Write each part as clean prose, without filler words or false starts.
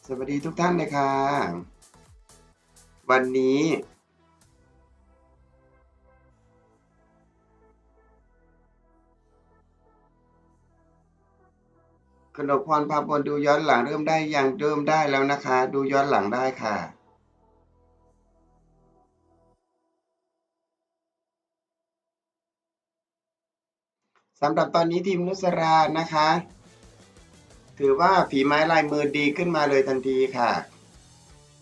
สวัสดีทุกท่านเลยค่ะวันนี้กนกพรพาบนดูย้อนหลังเริ่มได้ยังเริ่มได้แล้วนะคะดูย้อนหลังได้ค่ะสำหรับตอนนี้ทีมนุสรานะคะถือว่าฝีไม้ลายมือดีขึ้นมาเลยทันทีค่ะ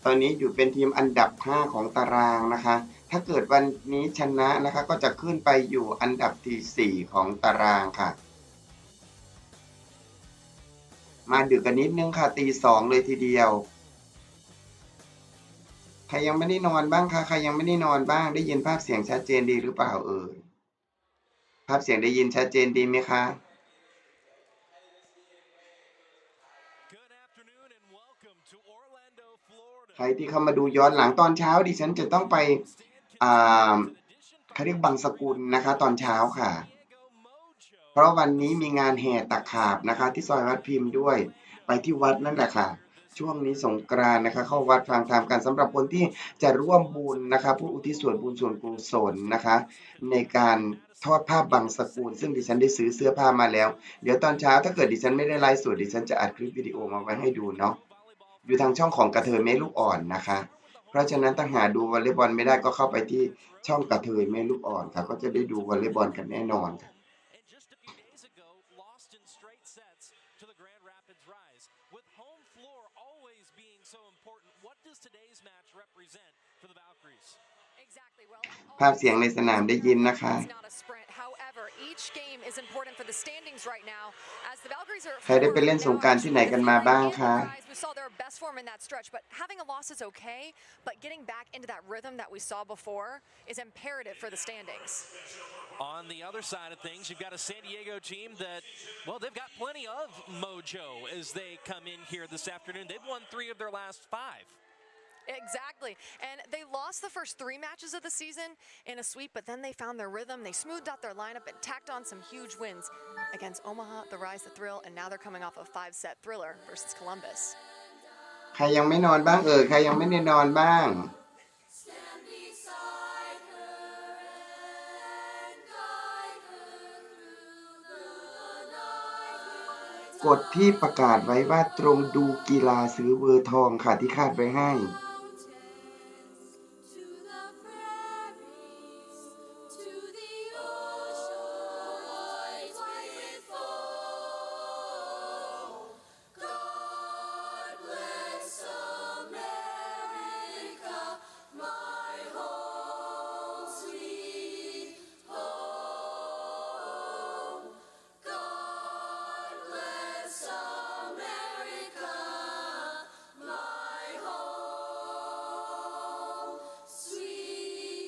ตอนนี้อยู่เป็นทีมอันดับ5ของตารางนะคะถ้าเกิดวันนี้ชนะนะคะก็จะขึ้นไปอยู่อันดับที่4ของตารางค่ะมาดึกกันนิดนึงค่ะตี2เลยทีเดียวใครยังไม่ได้นอนบ้างคะใครยังไม่ได้นอนบ้างได้ยินภาพเสียงชัดเจนดีหรือเปล่าเอ่ยภาพเสียงได้ยินชัดเจนดีไหมคะใครที่เข้ามาดูย้อนหลังตอนเช้าดิฉันจะต้องไปอ่าเขาเรียกบางสกุลนะคะตอนเช้าค่ะเพราะวันนี้มีงานแห่ตะขาบนะคะที่ซอยวัดพิมพ์ด้วยไปที่วัดนั่นแหละค่ะช่วงนี้สงกรานต์นะคะเข้าวัดฟังธรรมกันสำหรับคนที่จะร่วมบุญนะคะผู้อุทิศส่วนบุญส่วนกุศลนะคะในการทอดผ้าบางสกุลซึ่งดิฉันได้ซื้อเสื้อผ้ามาแล้วเดี๋ยวตอนเช้าถ้าเกิดดิฉันไม่ได้ไลฟ์สดดิฉันจะอัดคลิปวิดีโอมาไว้ให้ดูเนาะอยู่ทางช่องของกระเทยแม่ลูกอ่อนนะคะเพราะฉะนั้นถ้าหาดูวอลเลย์บอลไม่ได้ก็เข้าไปที่ช่องกระเทยแม่ลูกอ่อนค่ะก็จะได้ดูวอลเลย์บอลกันแน่นอนค่ะภาพเสียงในสนามได้ยินนะคะใครได้ไปเล่นสงกรานต์ที่ไหนกันมาบ้างคะ On the other side of things, you've got a San Diego team that, well, they've got plenty of mojo as they come in here this afternoon. They've won 3 of their last 5. Exactly. And they lost the first 3 matches of the season in a sweep, but then they found their rhythm. They smoothed out their lineup and tacked on some huge wins against Omaha, the Rise, the Thrill, and now they're coming off a 5-set thriller versus Columbus. ใครยังไม่นอนบ้างใครยังไม่ได้นอนบ้างกดที่ประกาศไว้ว่าตรงดูกีฬาซื้อเบอร์ทองค่ะที่คาดไว้ให้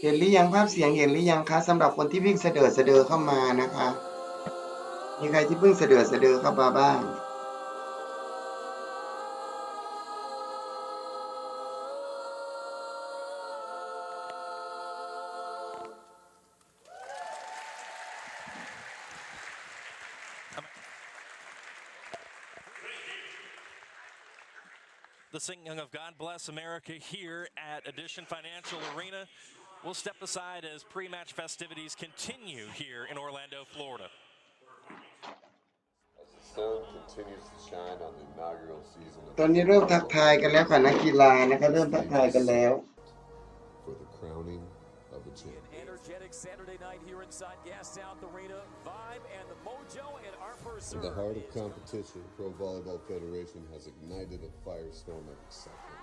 เห็นหรือยังภาพเสียงเห็นหรือยังคะสำหรับคนที่วิ่งเสดอเข้ามานะคะมีใครที่เพิ่งเสดอเข้ามาบ้าง The singing of God Bless America here at Addition Financial Arena. We'll step aside as pre-match festivities continue here in Orlando, Florida. As the sun continues to shine on the inaugural season of ตอนนี้เริ่มทักทายกันแล้วค่ะนักกีฬานะคะเริ่มทักทายกันแล้ว for the crowning of a champion. An energetic Saturday night here inside Gas South Arena. Vibe and the mojo and our first serve. In the heart of competition, Pro Volleyball Federation has ignited a firestorm of excitement,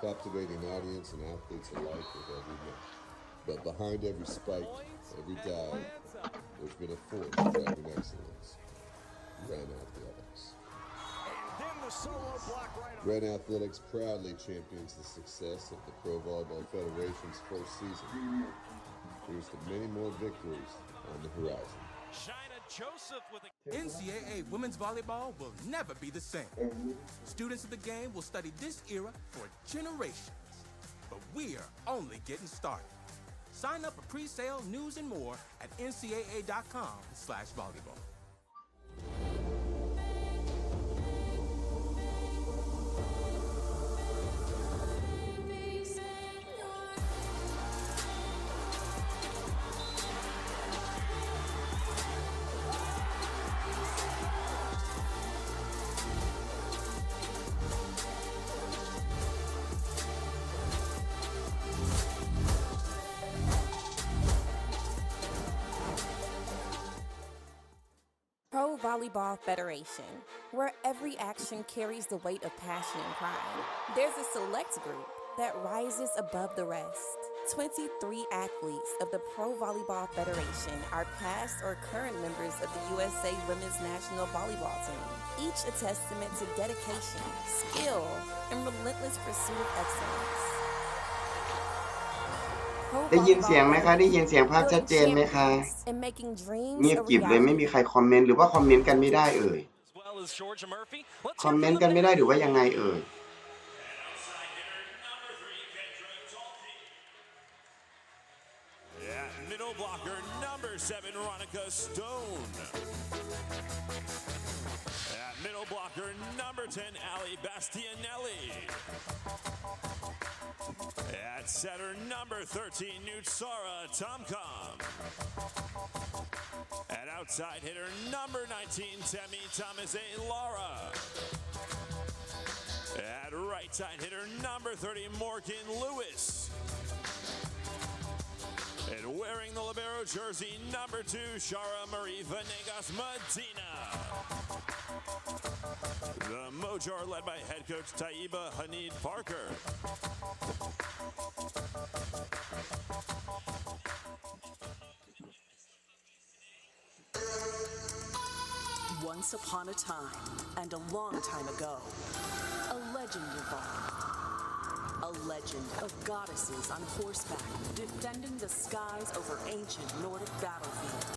captivating audience and athletes alike with every match. But behind every spike, every dive, there's been a force driving excellence. Ren Athletics. Ren Athletics proudly champions the success of the Pro Volleyball Federation's first season. Here's to many more victories on the horizon. NCAA women's volleyball will never be the same. Students of the game will study this era for generations. But we're only getting started. Sign up for pre-sale, news, and more at ncaa.com/volleyball. Volleyball Federation, where every action carries the weight of passion and pride. There's a select group that rises above the rest. 23 athletes of the Pro Volleyball Federation are past or current members of the USA Women's National Volleyball Team, each a testament to dedication, skill, and relentless pursuit of excellence. Pro ได้ยินเสียงไหมคะ Volleyball ได้ยินเสียงภาพชัด building เจนไหมคะ champions and making dreams เงียบ a กริบเลยไม่ reality. มีใครคอมเมนต์หรือว่าคอมเมนต์กันไม่ได้เอ่ย As well as Georgia Murphy. Let's คอม hear เม from นต์ the กันไม่ได้หรือว่ายังไงเอ่ย Yeah, middle blocker number 7, Ronica Stone. At middle blocker number 10, Ali Bastianelli. At setter number 13, Nutsara Tomcom. At outside hitter number 19, Temi Thomas-A Lara. At right side hitter number 30, Morgan Lewis. And wearing the libero jersey number 2, Shara Marie Venegas Medina. The Mojo are led by head coach Taiba Hanid Parker. Once upon a time, and a long time ago, a legend evolved. A legend of goddesses on horseback, defending the skies over ancient Nordic battlefields.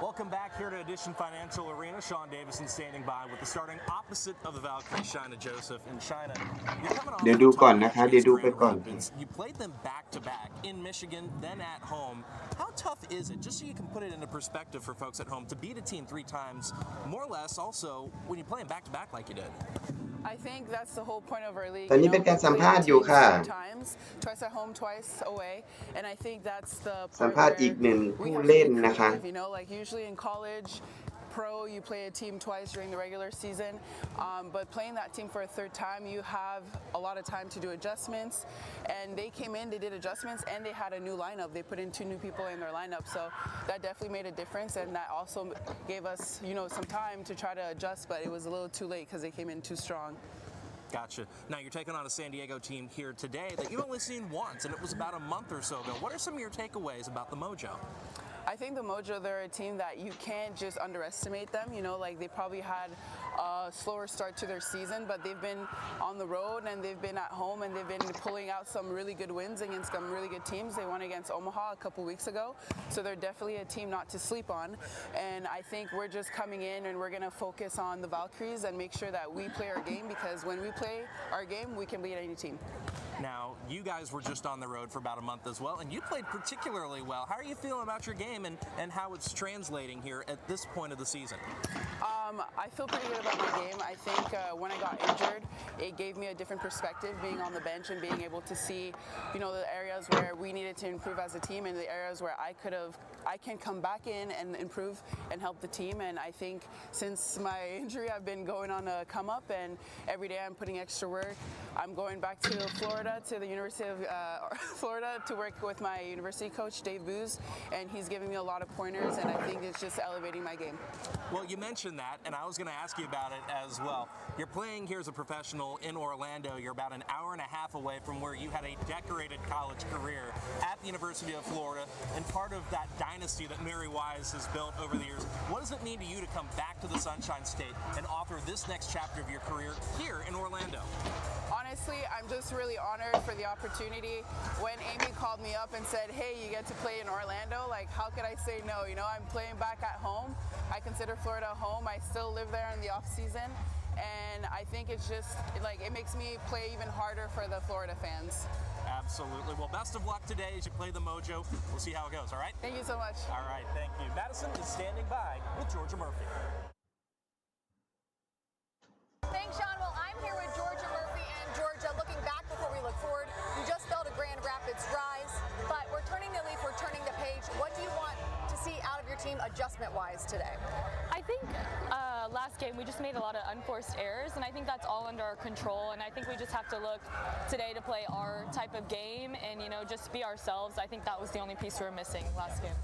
Welcome back here to Edition Financial Arena. Sean Davison standing by with the starting opposite of the Valkyrie, Shina Joseph. And Shina, you're coming off เดี๋ยวดูก่อน the นะคะ top เดี๋ยวดูไป Grand ก่อน Rapids. You played them back to back in Michigan, then at home. How tough is it, just so you can put it into perspective for folks at home, to beat a team 3 times, more or less also, when you play them back to back like you did? I think that's the whole point of our league. ตอนนี้เป็นการสัมภาษณ์อยู่ค่ะ Twice at home, twice away, and I think that's the สัม part ภาษณ์อีกหนึ่ง where we ผู้ have to เล่น be นะคะ creative, you know, like usually in college, pro, you play a team twice during the regular season, but playing that team for a third time, you have a lot of time to do adjustments, and they came in, they did adjustments, and they had a new lineup. They put in 2 new people in their lineup, so that definitely made a difference, and that also gave us, you know, some time to try to adjust, but it was a little too late because they came in too strong. Gotcha. Now you're taking on a San Diego team here today that you've only seen once, and it was about a month or so ago. What are some of your takeaways about the Mojo? I think the Mojo, they're a team that you can't just underestimate them. You know, like they probably had a slower start to their season, but they've been on the road and they've been at home and they've been pulling out some really good wins against some really good teams. They won against Omaha a couple weeks ago, so they're definitely a team not to sleep on. And I think we're just coming in and we're going to focus on the Valkyries and make sure that we play our game, because when we play our game, we can beat any team. Now, you guys were just on the road for about a month as well, and you played particularly well. How are you feeling about your game and how it's translating here at this point of the season? I feel pretty good about my game. I think when I got injured, it gave me a different perspective, being on the bench and being able to see, you know, the areas where we needed to improve as a team and the areas where I can come back in and improve and help the team. And I think since my injury, I've been going on a come up, and every day I'm putting extra work. I'm going back to Florida, to the University of Florida, to work with my university coach, Dave Booz, and he's giving me a lot of pointers, and I think it's just elevating my game. Well, you mentioned that, and I was going to ask you about it as well. You're playing here as a professional in Orlando. You're about an hour and a half away from where you had a decorated college career at the University of Florida, and part of that dynasty that Mary Wise has built over the years. What does it mean to you to come back to the Sunshine State and author this next chapter of your career here in Orlando? Honestly, I'm just really honored for the opportunity. When Amy called me up and said, hey, you get to play in Orlando, like, how could I say no? You know, I'm playing back at home. I consider Florida home. I still live there in the off season. And I think it's just, like, it makes me play even harder for the Florida fans. Absolutely. Well, best of luck today as you play the Mojo. We'll see how it goes, all right? Thank you so much. All right, thank you. Madison is standing by with Georgia Murphy. Thanks, Sean. Well, I'm here with Georgia Murphy, and Georgia, looking back before we look forward, you just felt a Grand Rapids rise, but we're turning the leaf, we're turning the page. What do you want to see out of your team adjustment-wise today? I think last game we just made a lot of unforced errors, and I think that's all under our control, and I think we just have to look today to play our type of game and, you know, just be ourselves. I think that was the only piece we were missing last game.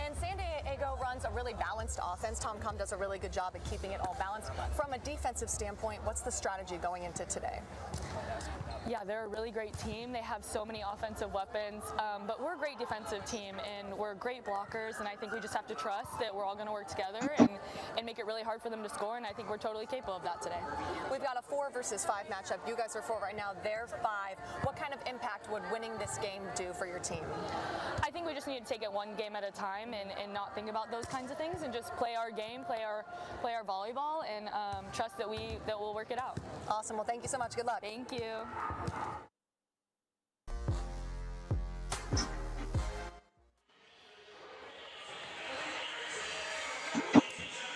And San Diego runs a really balanced offense. Tom Com does a really good job at keeping it all balanced. From a defensive standpoint, what's the strategy going into today? Yeah, they're a really great team. They have so many offensive weapons, but we're a great defensive team, and we're great blockers, and I think we just have to trust that we're all going to work together and make it really hard for them to score, and I think we're totally capable of that today. We've got a 4 versus 5 matchup. You guys are 4 right now. They're 5. What kind of impact would winning this game do for your team? I think we just need to take it one game at a time and not think about those kinds of things and just play our game, play our volleyball, and trust that we'll work it out. Awesome. Well, thank you so much. Good luck. Thank you.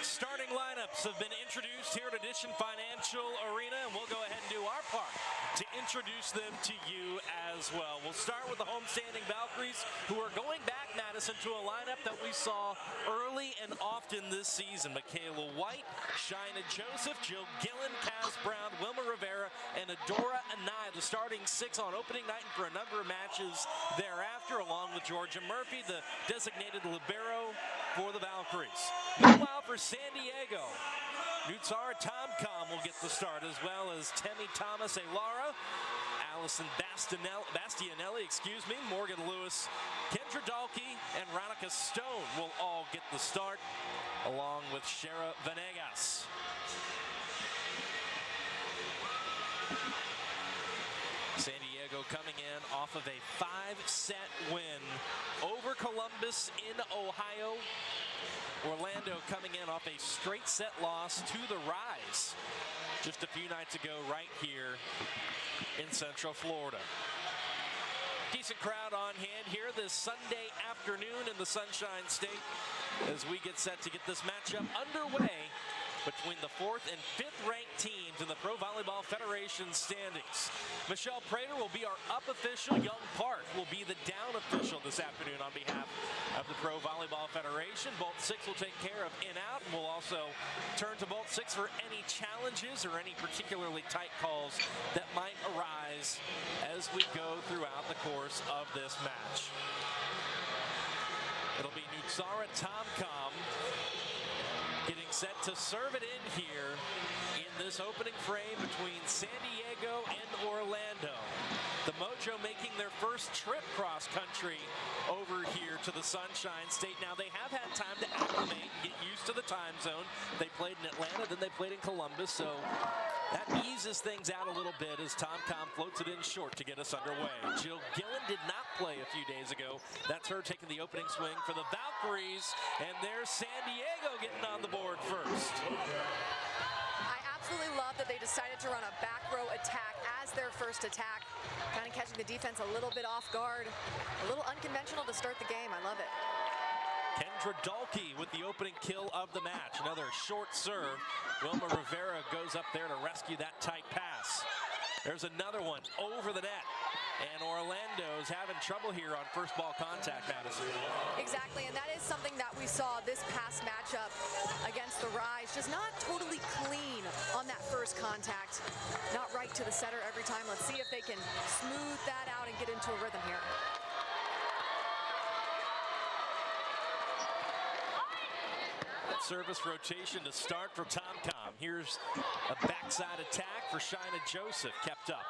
Starting lineups have been introduced here at Edition Financial Arena, and we'll go ahead and do our part to introduce them to you as well. We'll start with the homestanding Valkyries, who are going back, Madison, to a lineup that we saw early and often this season. Michaela White, Shina Joseph, Jill Gillen, Kaz Brown, Wilma Rivera, and Adora Anaya, the starting 6 on opening night and for a number of matches thereafter, along with Georgia Murphy, the designated libero for the Valkyries. Meanwhile, for San Diego, Nutsara Tomcom will get the start, as well as Temi Thomas Alara, Allison Bastianelli, Morgan Lewis, Kendra Dalkey, and Ronica Stone will all get the start, along with Shara Venegas. San Diego coming in off of a 5-set win over Columbus in Ohio. Orlando coming in off a straight set loss to the Rise just a few nights ago right here in Central Florida. Decent crowd on hand here this Sunday afternoon in the Sunshine State as we get set to get this matchup underway between the 4th and 5th ranked teams in the Pro Volleyball Federation standings. Michelle Prater will be our up official. Young Park will be the down official this afternoon on behalf of the Pro Volleyball Federation. Bolt 6 will take care of in-out, and we'll also turn to Bolt 6 for any challenges or any particularly tight calls that might arise as we go throughout the course of this match. It'll be Nutsara Tomcom getting set to serve it in here in this opening frame between San Diego and Orlando. The Mojo making their first trip cross-country over here to the Sunshine State. Now, they have had time to acclimate, get used to the time zone. They played in Atlanta, then they played in Columbus, so that eases things out a little bit as Tomcom floats it in short to get us underway. Jill Gillen did not play a few days ago. That's her taking the opening swing for the Valkyries, and there's San Diego getting on the board first. I absolutely love that they decided to run a back row attack as their first attack, kind of catching the defense a little bit off guard. A little unconventional to start the game. I love it. Kendra Dalkey with the opening kill of the match. Another short serve. Wilma Rivera goes up there to rescue that tight pass. There's another one over the net. And Orlando's having trouble here on first ball contact, Madison. Exactly, and that is something that we saw this past matchup against the Rise. Just not totally clean on that first contact. Not right to the setter every time. Let's see if they can smooth that out and get into a rhythm here. That service rotation to start for Tomcom. Here's a backside attack for Shina Joseph, kept up.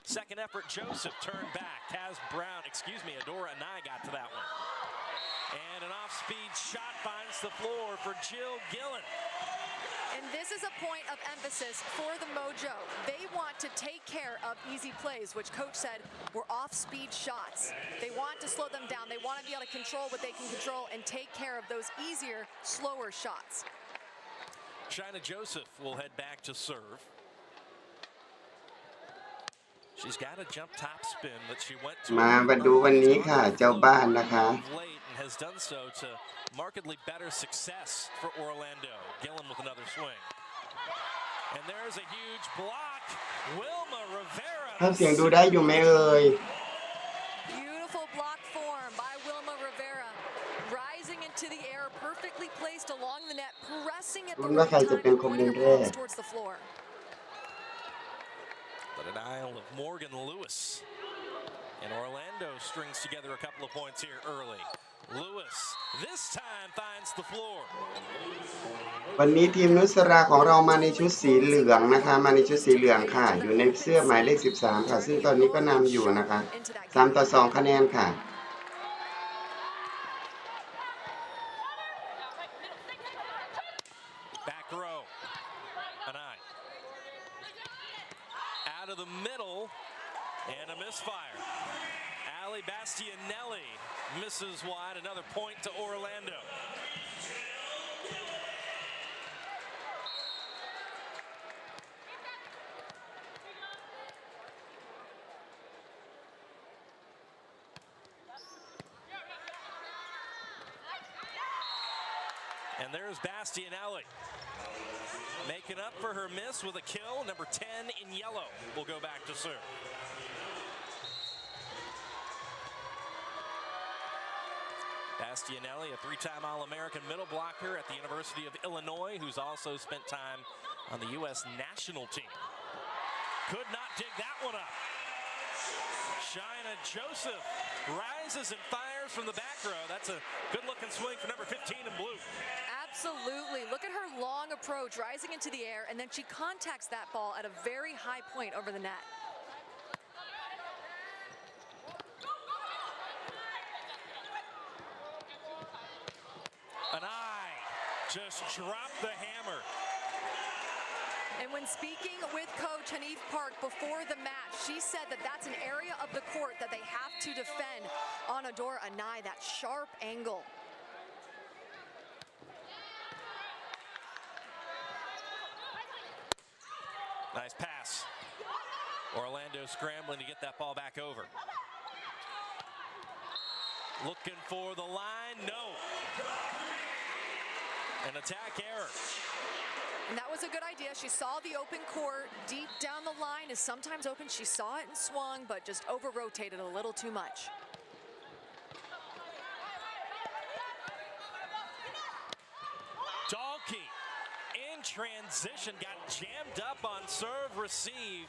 Second effort, Joseph turned back. Kaz Brown, Adora Anaya got to that one. And an off-speed shot finds the floor for Jill Gillen. And this is a point of emphasis for the Mojo. They want to take care of easy plays, which Coach said were off-speed shots. They want to slow them down. They want to be able to control what they can control and take care of those easier, slower shots. Shina Joseph will head back to serve. She's got a jump top spin that she went to. มาดูวันนี้ค่ะเจ้าบ้านนะคะ Late and has done so to markedly better success for Orlando. Gillen with another swing. And there's a huge block. Wilma Rivera. ถ้าเสียงดูได้อยู่ไหมเอ่ย Beautiful block form by Wilma Rivera. Rising into the air, perfectly placed along the net, pressing at the right time and pointing her balls towards the floor. The denial of Morgan Lewis. And Orlando strings together a couple of points here early. Lewis this time finds the floor. วันนี้ทีมนุสราของเรามาในชุดสีเหลืองนะคะมาในชุดสีเหลืองค่ะอยู่ในเสื้อหมายเลข13ค่ะซึ่งตอนนี้ก็นำอยู่นะคะ3-2คะแนนค่ะ Back row. Anai. Out of the middle and a misfire. Ali Bastianelli misses wide. Another point to Orlando. And there's Bastianelli making up for her miss with a kill. Number 10 in yellow will go back to serve. Bastianelli, a three-time All-American middle blocker at the University of Illinois, who's also spent time on the U.S. national team. Could not dig that one up. Shaina Joseph rises and fires from the back row. That's a good-looking swing for number 15 in blue. Absolutely. Look at her long approach, rising into the air, and then she contacts that ball at a very high point over the net. Anai just dropped the hammer. And when speaking with Coach Hanif Park before the match, she said that that's an area of the court that they have to defend on Adore Anai, that sharp angle. Nice pass. Orlando scrambling to get that ball back over. Looking for the line, no. An attack error. And that was a good idea. She saw the open court. Deep down the line is sometimes open. She saw it and swung, but just over-rotated a little too much. Dalkey in transition, got jammed up on serve, receive,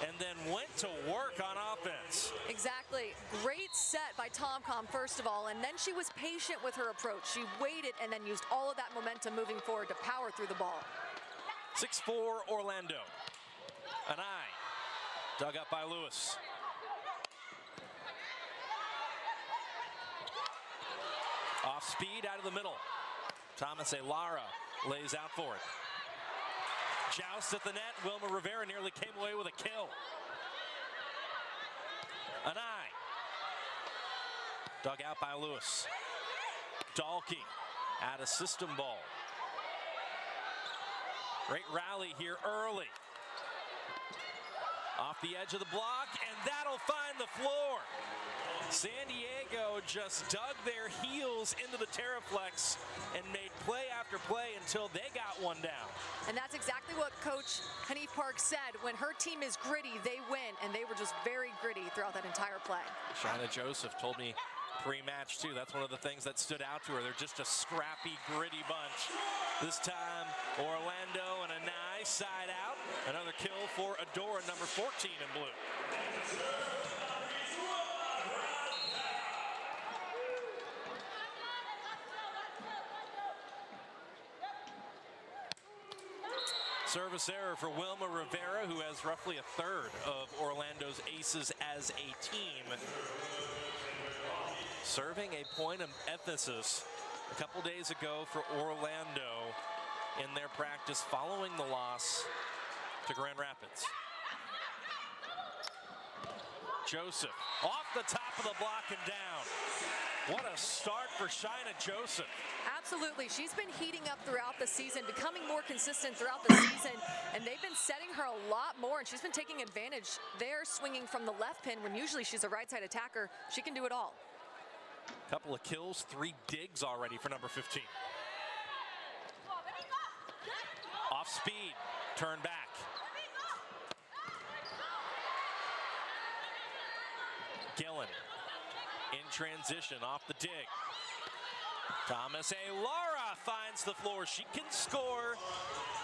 and then went to work on offense. Exactly. Great set by TomCom, first of all, and then she was patient with her approach. She waited and then used all of that momentum moving forward to power through the ball. 6-4 Orlando. Anai, dug up by Lewis. Off speed out of the middle. Thomas Lara lays out for it. Joust at the net. Wilma Rivera nearly came away with a kill. Anai. Dug out by Lewis. Dalkey out of system ball. Great rally here early. Off the edge of the block, and that'll find the floor. San Diego just dug their heels into the Terraflex and made play after play until they got one down. And that's exactly what Coach Hanif Park said. When her team is gritty, they win, and they were just very gritty throughout that entire play. Shaina Joseph told me pre-match too, that's one of the things that stood out to her. They're just a scrappy, gritty bunch. This time, Orlando and a nice side out. Another kill for Adora, number 14 in blue. Service error for Wilma Rivera, who has roughly a third of Orlando's aces as a team. Serving a point of emphasis a couple days ago for Orlando in their practice following the loss to Grand Rapids. Joseph off the top of the block and down. What a start for Shaina Joseph. Absolutely. She's been heating up throughout the season, becoming more consistent throughout the season, and they've been setting her a lot more, and she's been taking advantage. They're swinging from the left pin when usually she's a right side attacker. She can do it all. Couple of kills, 3 digs already for number 15. Off speed, turn back. Gillen in transition off the dig. Thomas Lara Lara finds the floor. She can score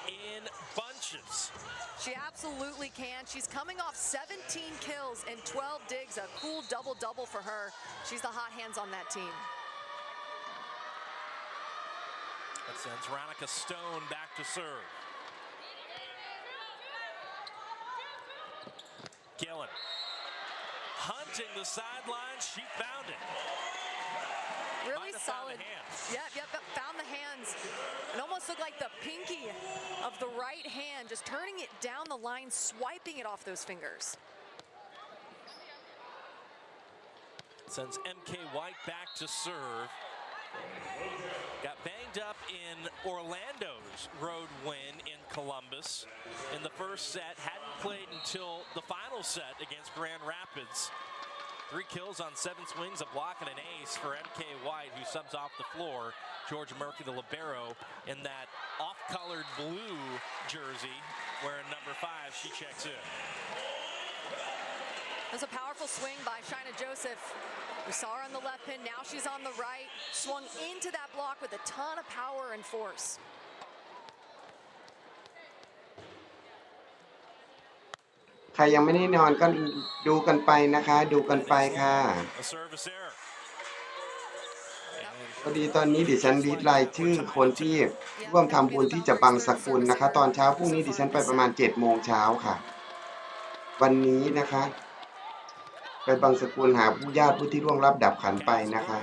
in bunches. She absolutely can. She's coming off 17 kills and 12 digs, a cool double-double for her. She's the hot hands on that team. That sends Veronica Stone back to serve. Gillen hunting the sideline. She found it. Really solid. Yep, found the hands. It almost looked like the pinky of the right hand, just turning it down the line, swiping it off those fingers. Sends MK White back to serve. Got banged up in Orlando's road win in Columbus in the first set. Hadn't played until the final set against Grand Rapids. 3 kills on 7 swings, a block, and an ace for MK White, who subs off the floor. Georgia Murphy, the libero, in that off-colored blue jersey, wearing number 5, she checks in. That's a powerful swing by Shaina Joseph. We saw her on the left pin, now she's on the right. Swung into that block with a ton of power and force.ใครยังไม่ได้นอนก็ดูกันไปนะคะดูกันไปค่ะพอดีตอนนี้ดิฉันรีดรายชื่อคนที่ร่วมทำบุญที่จะบังสกุลนะคะตอนเช้าพรุ่งนี้ดิฉันไปประมาณ 7 โมงเช้าค่ะวันนี้นะคะไปบังสกุลหาผู้ญาติผู้ที่ร่วงลับดับขันไปนะคะ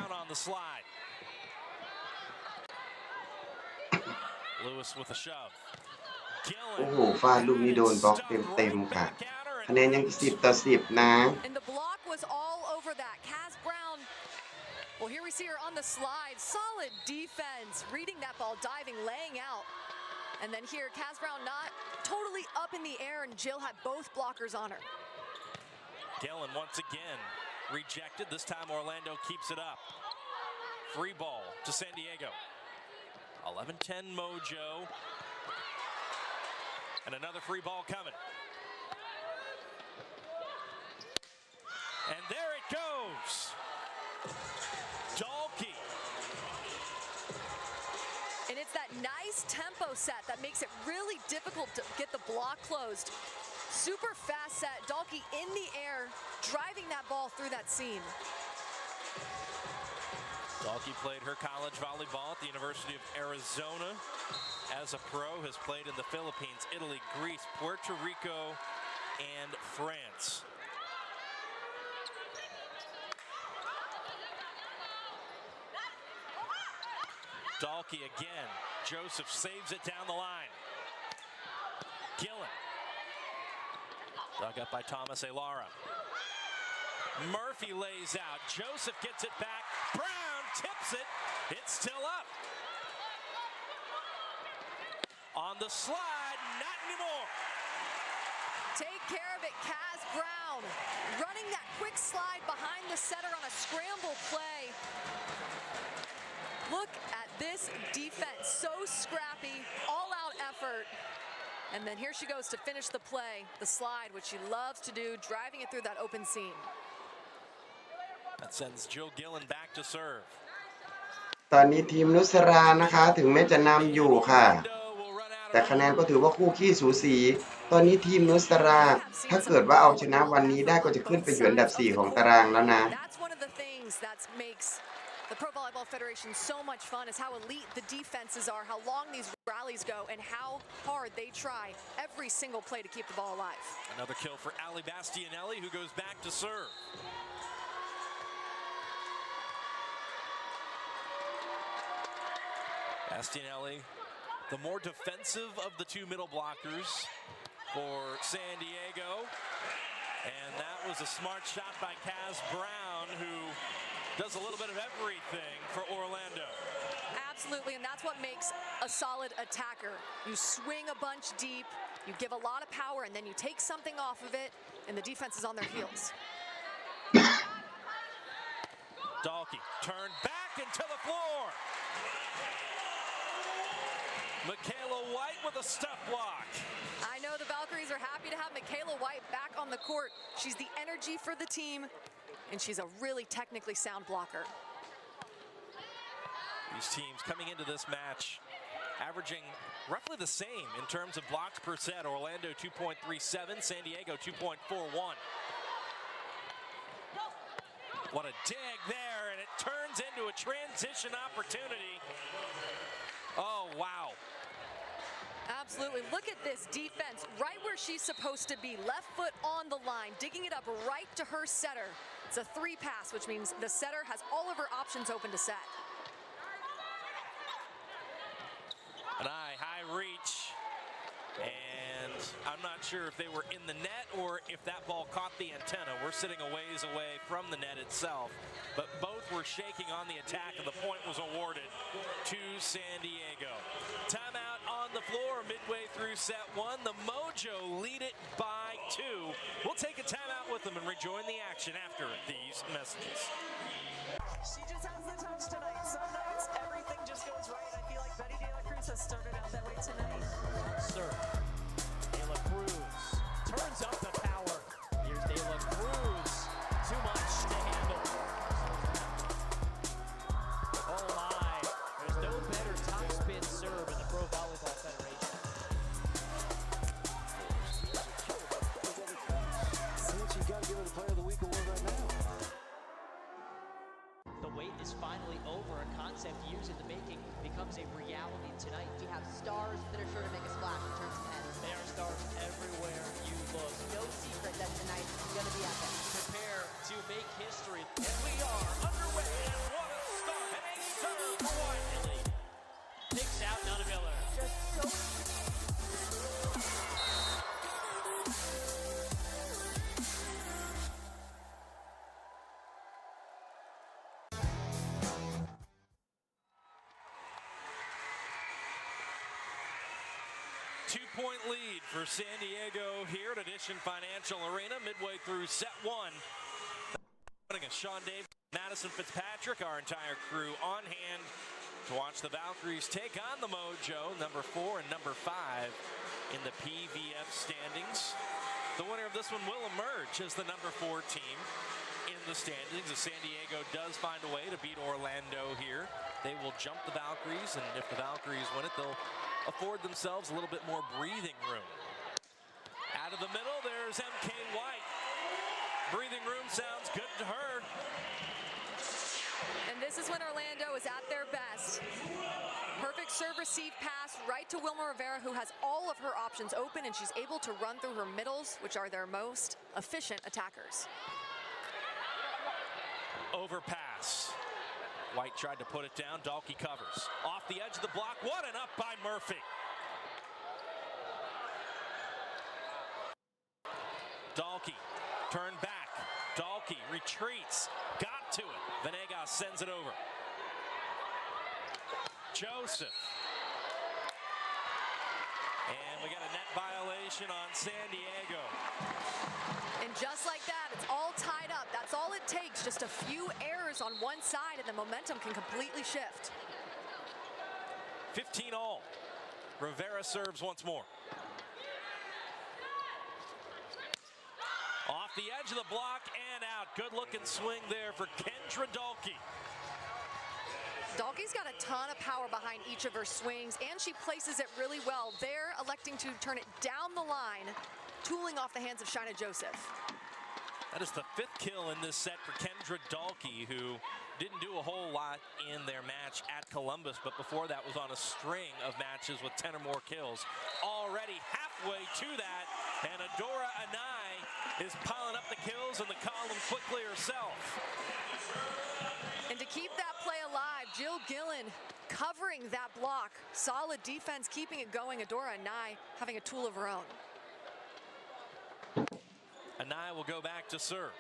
โอ้โหฟาดลูกนี้โดนบล็อกเต็มๆค่ะคะแนนยัง10-10นะ And the block was all over that. Kaz Brown, well, here we see her on the slide. Solid defense, reading that ball, diving, laying out. And then here, Kaz Brown not totally up in the air, and Jill had both blockers on her. Gillen once again rejected. This time Orlando keeps it up. Free ball to San Diego. 11-10 Mojo. And another free ball coming. And there it goes. Dalkey. And it's that nice tempo set that makes it really difficult to get the block closed. Super fast set. Dalkey in the air, driving that ball through that seam. Dalkey played her college volleyball at the University of Arizona. As a pro, has played in the Philippines, Italy, Greece, Puerto Rico, and France. Dalkey again. Joseph saves it down the line. Gillen. Dug up by Thomas Elara. Murphy lays out. Joseph gets it back. Brown tips it. It's still up. On the slide, not anymore. Take care of it, Kaz Brown. Running that quick slide behind the setter on a scramble play. Look at this defense, so scrappy, all-out effort. And then here she goes to finish the play, the slide, which she loves to do, driving it through that open seam. That sends Jill Gillen back to serve. ตอนนี้ทีมนุสรานะคะถึงแม้จะนำอยู่ค่ะแต่คะแนนก็ถือว่าคู่ขี้สูสีตอนนี้ทีมนุสราถ้าเกิดว่าเอาชนะวันนี้ได้ก็จะขึ้นไปอยู่อันดับ 4 ของตารางแล้วนะ That's one of the things that makes the Pro Volleyball Federation so much fun is how elite the defenses are, how long these rallies go, and how hard they try every single play to keep the ball alive. Another kill for Ali Bastianelli, who goes back to serve. Bastianelli, the more defensive of the 2 middle blockers for San Diego. And that was a smart shot by Kaz Brown, who does a little bit of everything for Orlando. Absolutely, and that's what makes a solid attacker. You swing a bunch deep, you give a lot of power, and then you take something off of it, and the defense is on their heels. Dalkey turned back into the floor. Michaela White with a step block. I know the Valkyries are happy to have Michaela White back on the court. She's the energy for the team, and she's a really technically sound blocker. These teams coming into this match averaging roughly the same in terms of blocks per set. Orlando 2.37, San Diego 2.41. What a dig there, and it turns into a transition opportunity. Oh, wow. Absolutely. Look at this defense right where she's supposed to be. Left foot on the line, digging it up right to her setter. It's a 3 pass, which means the setter has all of her options open to set. An high reach, and I'm not sure if they were in the net or if that ball caught the antenna. We're sitting a ways away from the net itself, but both were shaking on the attack, and the point was awarded to San Diego. Timeout on the floor midway through set 1. The Mojo lead it by 2. We'll take a timeout with them and rejoin the action after these messages. She just has the touch tonight. Some nights everything just goes right. I feel like Betty De La Cruz has started out that way tonight. Serve. De La Cruz turns up the power. Here's De La Cruz. Too much to handle. Oh my. There's no better top spin serve in the Pro Volleyball Federation. Since you got to give her the Player of the Week award right now. The wait is finally over. A concept years in the making becomes a reality tonight. We have stars that are sure to make a splash in terms of heads. There are stars everywhere you look. No secret that tonight is going to be epic. Prepare to make history. And we are underway, and what a start. And a serve for Whiteley. Picks out Nona Miller. Just so 2-point lead for San Diego here at Edition Financial Arena midway through set 1. Sean Davis, Madison Fitzpatrick, our entire crew on hand to watch the Valkyries take on the Mojo, number 4 and number 5 in the PVF standings. The winner of this one will emerge as the number 4 team in the standings. If San Diego does find a way to beat Orlando here, they will jump the Valkyries, and if the Valkyries win it, they'll afford themselves a little bit more breathing room. Out of the middle, there's MK White. Breathing room sounds good to her. And this is when Orlando is at their best. Perfect serve receive pass right to Wilma Rivera, who has all of her options open, and she's able to run through her middles, which are their most efficient attackers. Overpass. White tried to put it down. Dalkey covers. Off the edge of the block. What an up by Murphy. Dalkey turned back. Dalkey retreats. Got to it. Venegas sends it over. Joseph. And we got a net violation on San Diego. And just like that, it's all tied up. That's all it takes. Just a few errors on one side, and the momentum can completely shift. 15 all. Rivera serves once more. Off the edge of the block and out. Good looking swing there for Kendra Dalkey. Dalkey's got a ton of power behind each of her swings, and she places it really well. They're electing to turn it down the line, tooling off the hands of Shaina Joseph. That is the 5th kill in this set for Kendra Dalkey, who didn't do a whole lot in their match at Columbus, but before that was on a string of matches with 10 or more kills. Already halfway to that, and Adora Anai is piling up the kills in the column quickly herself. And to keep that play alive, Jill Gillen covering that block. Solid defense, keeping it going. Adora Anai having a tool of her own. Anai will go back to serve.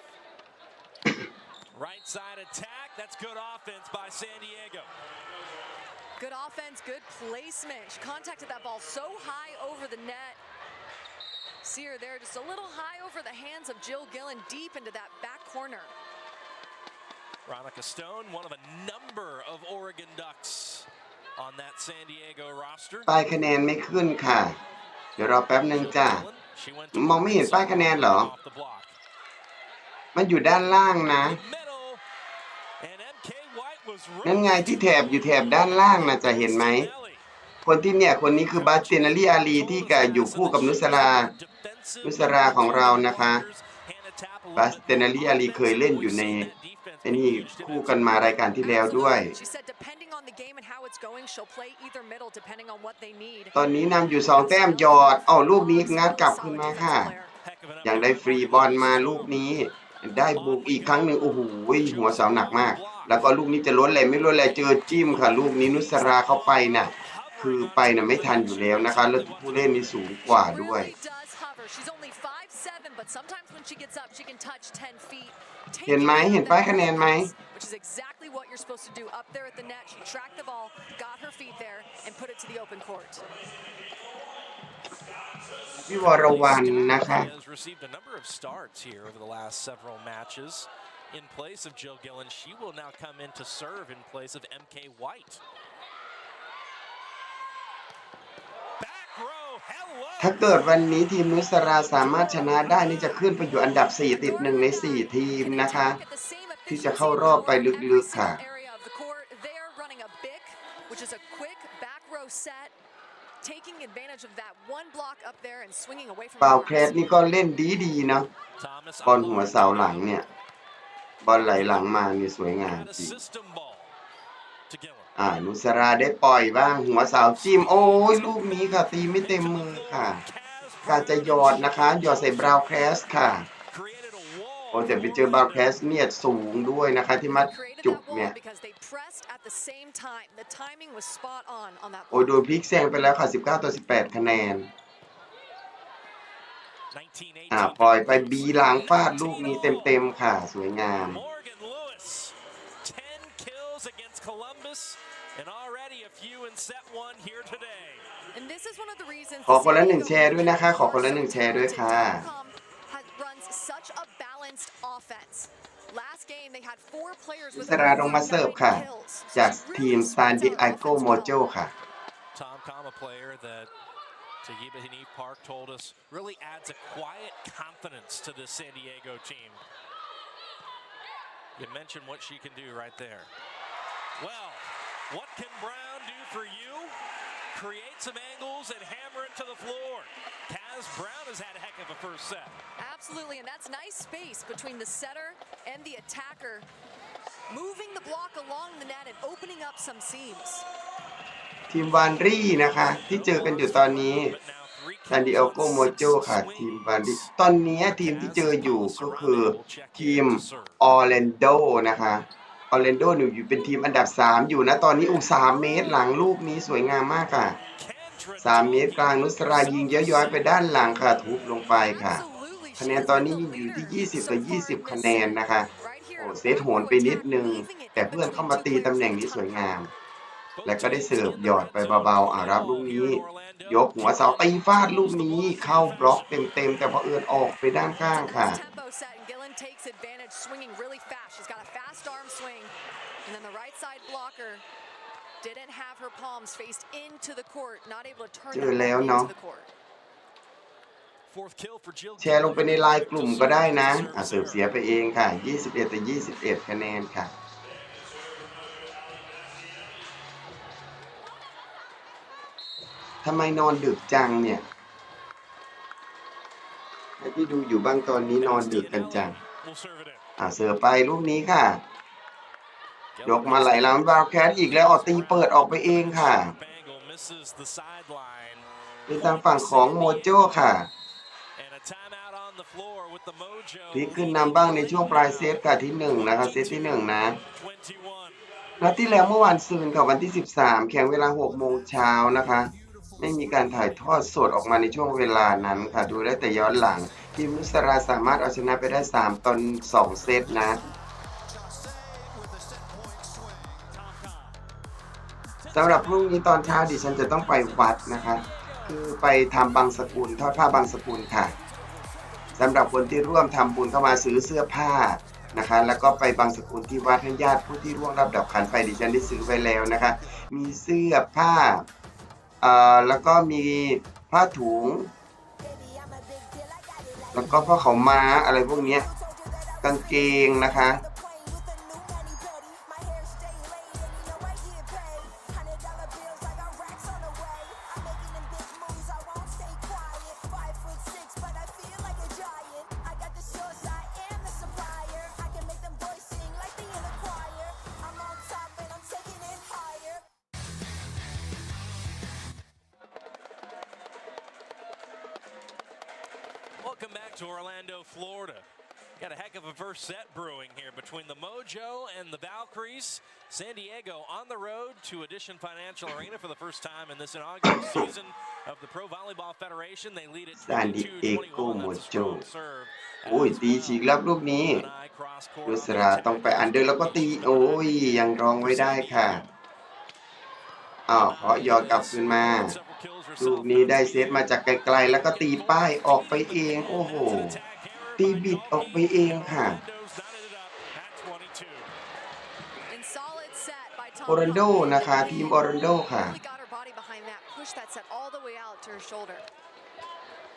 Right side attack. That's good offense by San Diego. Good offense, good placement. She contacted that ball so high over the net. See her there, just a little high over the hands of Jill Gillen, deep into that back corner. Veronica Stone, one of a number of Oregon Ducks on that San Diego roster. ป้ายคะแนนไม่ขึ้นค่ะ เดี๋ยวรอแป๊บนึงจ้ะ มองไม่เห็นป้ายคะแนนเหรอ มันอยู่ด้านล่างนะ And MK White นั่นไงที่แถบอยู่แถบด้านล่างนะจะเห็นไหมคนที่เนี่ยคนนี้คือบาสเตนาลีอาลีที่อยู่คู่กับนุสราของเรานะคะบาสเตนาลีอาลีเคยเล่นอยู่ในนี่คู่กันมารายการที่แล้วด้วยตอนนี้นำอยู่2 แต้มยอดลูกนี้งัดกลับขึ้นมาค่ะยังได้ฟรีบอลมาลูกนี้ได้บุกอีกครั้งหนึ่งโอ้โหหัวเสาหนักมากแล้วก็ลูกนี้จะล้นเลยไม่ล้นเลยเจอจิ้มค่ะลูกนี้นุสราเข้าไปน่ะคือไปน่ะไม่ทันอยู่แล้วนะคะแล้วผู้เล่นนี่สูงกว่าด้วยเห็นไหมเห็นป้ายคะแนนไหมพี่วรวรรณนะคะ In place of Jill Gillen, she will now come in to serve in place of MK White. Back row, hello. ถ้าเกิดวันนี้ทีมนุสราสามารถชนะได้นี่จะขึ้นไปอยู่อันดับ4ติด1ใน4ทีมนะคะที่จะเข้ารอบไปลึกๆค่ะเปล่าแคสนี่ก็เล่นดีๆเนาะบอลหัวเสาหลังเนี่ยบอลไหลหลังมานี่สวยงามจริงนุสราได้ปล่อยบ้างหัวเสาจิ้มโอ้ยลูกนี้ค่ะตีไม่เต็มมือค่ะการจะหยอดนะคะหยอดใส่บราวน์แคสค่ะโอ้แต่ไปเจอบราวน์แคสเนี่ยสูงด้วยนะคะที่มัดจุกเนี่ยโอ้โดนพลิกแซงไปแล้วค่ะ19-18 คะแนนปล่อยไปบีหลังฟาดลูกนี้เต็มๆค่ะสวยงามขอคนละ1 แชร์ด้วยนะคะขอคนละ1 แชร์ด้วยค่ะนุสราลงมาเสิร์ฟค่ะจากทีมซานดิเอโกโมโจค่ะTahibahini Park told us really adds a quiet confidence to the San Diego team. You mentioned what she can do right there. Well, what can Brown do for you? Create some angles and hammer it to the floor. Kaz Brown has had a heck of a first set. Absolutely, and that's nice space between the setter and the attacker, moving the block along the net and opening up some seams. ทีมวานรี่นะคะที่เจอกันอยู่ตอนนี้ซานดิเอโกโมโจค่ะทีมวานรี่ตอนนี้ทีมที่เจออยู่ก็คือทีมออร์แลนโดนะคะออร์แลนโดอยู่เป็นทีมอันดับ3อยู่นะตอนนี้3 เมตรหลังลูกนี้สวยงามมากค่ะ3 เมตรกลางนุสรายิงย้อยๆไปด้านหลังค่ะทุบลงไปค่ะคะแนนตอนนี้อยู่ที่20-20 คะแนนนะคะโอ้เซตโหนไปนิดนึงแต่เพื่อนเข้ามาตีตำแหน่งนี้สวยงามและก็ได้เสิร์ฟหยอดไปเบาๆรับลูกนี้ยกหัวเสาตีฟาดลูกนี้เข้าบล็อกเต็มๆแต่พอเอิญออกไปด้านข้างค่ะเจอแล้วเนาะแชร์ลงไปในไลน์กลุ่มก็ได้นะเสิร์ฟเสียไปเองค่ะ21-21 คะแนนค่ะทำไมนอนดึกจังเนี่ยให้พี่ดูอยู่บ้างตอนนี้นอนดึกกันจังเสิร์ฟไปลูกนี้ค่ะยกมาไหลหลังบราวน์แคสอีกแล้วตีเปิดออกไปเองค่ะเป็นทางฝั่งของโมโจค่ะพลิกขึ้นนำบ้างในช่วงปลายเซตค่ะที่1นะคะเซตที่1นะนัดที่แล้วเมื่อวันซืนค่ะวันที่13แข่งเวลา 6 โมงเช้านะคะไม่มีการถ่ายทอดสดออกมาในช่วงเวลานั้นค่ะดูได้แต่ย้อนหลังทีมนุสราสามารถเอาชนะไปได้3-2 เซตนะสำหรับพรุ่งนี้ตอนเช้าดิฉันจะต้องไปวัดนะคะคือไปทำบางสกุลทอดผ้าบางสกุลค่ะสำหรับคนที่ร่วมทำบุญเข้ามาซื้อเสื้อผ้านะคะแล้วก็ไปบางสกุลที่วัดให้ญาติผู้ที่ร่วงรับดับขันไปดิฉันได้ซื้อไว้แล้วนะคะมีเสื้อผ้าแล้วก็มีผ้าถุงแล้วก็ผ้าขาวม้าอะไรพวกนี้กางเกงนะคะ Welcome back to Orlando, Florida. Got a heck of a first set brewing here between the Mojo and the Valkyries. San Diego on the road to Edition Financial Arena for the first time in this inaugural season of the Pro Volleyball Federation. They lead at ซานดิเอโก 22-21. โม That's a โจ strong serve โอ้ย as ตีฉีก well. รับลูกนี้ An eye cross court นุ on ส the รา attack. ต้องไปอันเดอร์แล้วก็ตี Education โอ้ย behind ยังรอง for ไว้ได้ San ค่ะ Diego. เพราะยอดกลับคืนมา ลูกนี้ได้เซตมาจากไกลๆแล้วก็ตีป้ายออกไปเอง โอ้โห ตีบิดออกไปเองค่ะ โอรันโดนะคะทีมโอรันโดค่ะ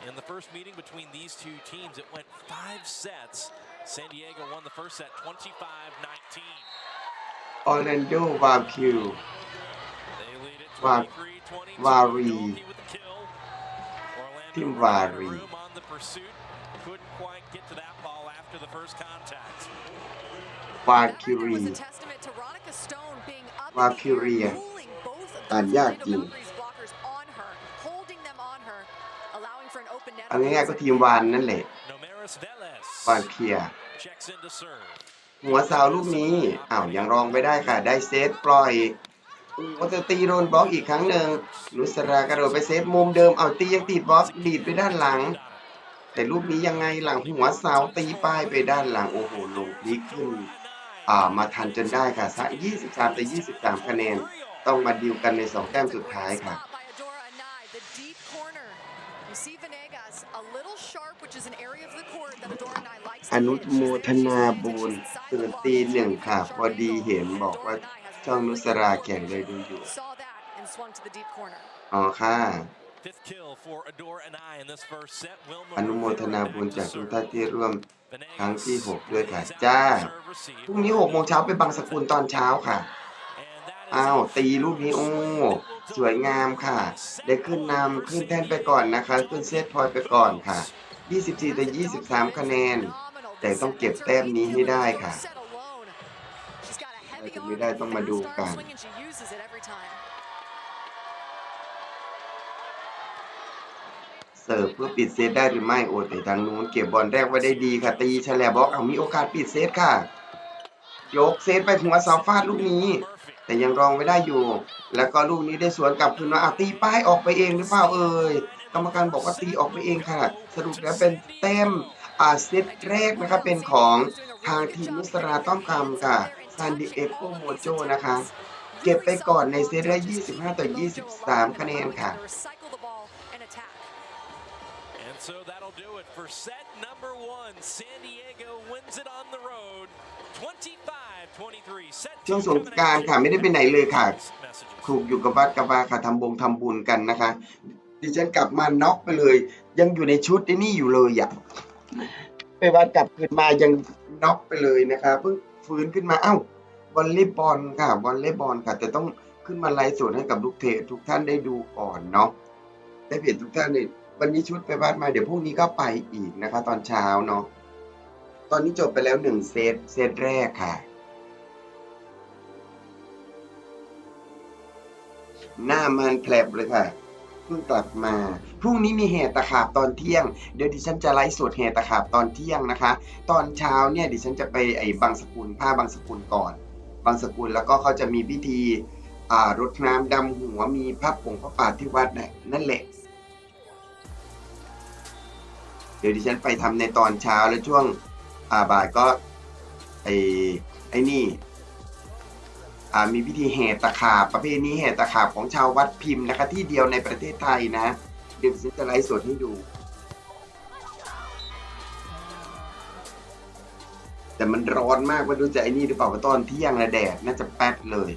In the first meeting between these two teams, it went 5 sets. San Diego won the first set 25-19. ออรันโดวาคิว They lead it วา 23-22. รี Donkey with the kill. ทีม Orlando วา running out รี of room on the pursuit. Couldn't quite get to that ball after the first contact. วาคิรี วาคิเรียอ่านยากจริงเอาง่ายๆก็ทีมวานนั่นแหละ Nomeris Velez วานเคีย checks into serve. หัวเสาลูกนี้ยังรองไปได้ค่ะ ได้เซตปล่อยก็จะตีโดนบล็อกอีกครั้งหนึ่งนุสรากระโดดไปเซตมุมเดิมตียังติดบล็อกดีดไปด้านหลัง แต่ลูกนี้ยังไงหลังหัวเสาตีป้ายไปด้านหลังโอ้โหลงพลิกขึ้นมาทันจนได้ค่ะ23-23 คะแนนต้องมาดิวกันใน2แต้มสุดท้ายค่ะอนุโมทนาบุญตื่นตีหนึ่งค่ะพอดีเห็นบอกว่าช่องนุสราแข่งเลยดูอยู่อ๋อค่ะอนุโมทนาบุญจากทุกท่านที่ร่วมครั้งที่6ด้วยค่ะจ้าพรุ่งนี้6 โมงเช้าไปบางสกุลตอนเช้าค่ะตีลูกนี้โอ้สวยงามค่ะได้ขึ้นแท่นไปก่อนนะคะขึ้นเซตพอยต์ไปก่อนค่ะ24-23 คะแนนแต่ต้องเก็บแต้มนี้ให้ได้ค่ะถ้าจะไม่ได้ต้องมาดูกันเสิร์ฟเพื่อปิดเซตได้หรือไม่โอ้แต่ทางนู้นเก็บบอลแรกไว้ได้ดีค่ะตีแฉลบล็อกมีโอกาสปิดเซตค่ะยกเซตไปหัวเสาฟาดลูกนี้แต่ยังรองไม่ได้อยู่แล้วก็ลูกนี้ได้สวนกลับคืนมาตีป้ายออกไปเองหรือเปล่ากรรมการบอกว่าตีออกไปเองค่ะสรุปแล้วเป็นแต้มเซตแรกนะคะเป็นของทางทีมนุสราต้อมคำค่ะซานดิเอโกโมโจนะคะเก็บไปก่อนในเซตแรก25-23 คะแนนค่ะSo that'll do it for set number 1. San Diego wins it on the road 25-23. Set ช่วงสงกรานต์ค่ะไม่ได้ไปไหนเลยค่ะถูกอยู่กับวัดกับวาค่ะทำบุญกันนะคะดิฉันกลับมาน็อกไปเลยยังอยู่ในชุดนี่อยู่เลยไปวัดกลับคืนมายังน็อกไปเลยนะคะเพิ่งฟื้นขึ้นมาวอลเลย์บอลค่ะแต่ต้องขึ้นมาไลฟ์สดให้กับทุกท่านได้ดูก่อนเนาะได้เห็นทุกท่านเลยวันนี้ชุดไปวัดมาเดี๋ยวพรุ่งนี้ก็ไปอีกนะคะตอนเช้าเนาะตอนนี้จบไปแล้ว1เซตแรกค่ะหน้ามันแผลบเลยค่ะเพิ่งกลับมาพรุ่งนี้มีแห่ตะขาบตอนเที่ยงเดี๋ยวดิฉันจะไลฟ์สดแห่ตะขาบตอนเที่ยงนะคะตอนเช้าเนี่ยดิฉันจะไปบางสกุลบางสกุลก่อนบางสกุลแล้วก็เขาจะมีพิธีรดน้ำดำหัวมีพระป่าที่วัดนั่นแหละเดี๋ยวดิฉันไปทำในตอนเช้าแล้วช่วงบ่ายก็นี่มีพิธีแห่ตะขาบประเพณีแห่ตะขาบของชาววัดพิมพ์นะคะที่เดียวในประเทศไทยนะเดี๋ยวฉันจะไลฟ์สดให้ดูแต่มันร้อนมากไม่รู้จะนี่หรือเปล่าว่าตอนเที่ยงนะแดดน่าจะแป๊ดเลย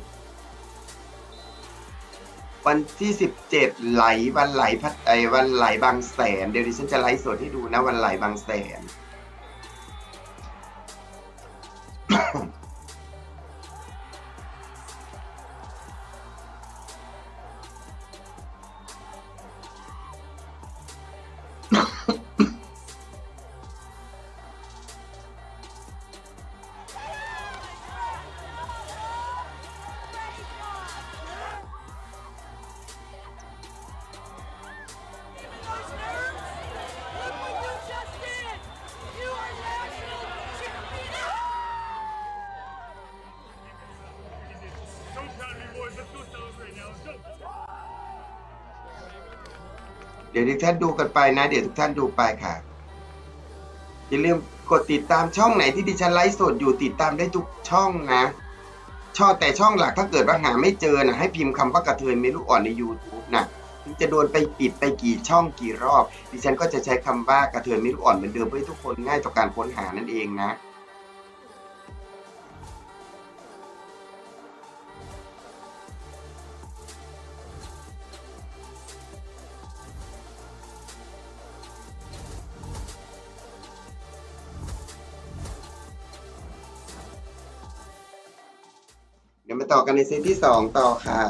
วันที่17ไหลวันไหลวันไหลบางแสนเดี๋ยวดิฉันจะไลฟ์สดให้ดูนะวันไหลบางแสน เดี๋ยวทุกท่านดูกันไปนะเดี๋ยวทุกท่านดูไปค่ะอย่าลืมกดติดตามช่องไหนที่ดิฉันไลฟ์สดอยู่ติดตามได้ทุกช่องนะแต่ช่องหลักถ้าเกิดว่าหาไม่เจอนะให้พิมพ์คำว่ากระเทยเมลูกอ่อนใน YouTube นะถึงจะโดนไปปิดไปกี่ช่องกี่รอบดิฉันก็จะใช้คำว่ากระเทยเมลูกอ่อนเหมือนเดิมเพื่อให้ทุกคนง่ายต่อการค้นหานั่นเองนะเดี๋ยวมาต่อกันในเซตที่2ต่อค่ะ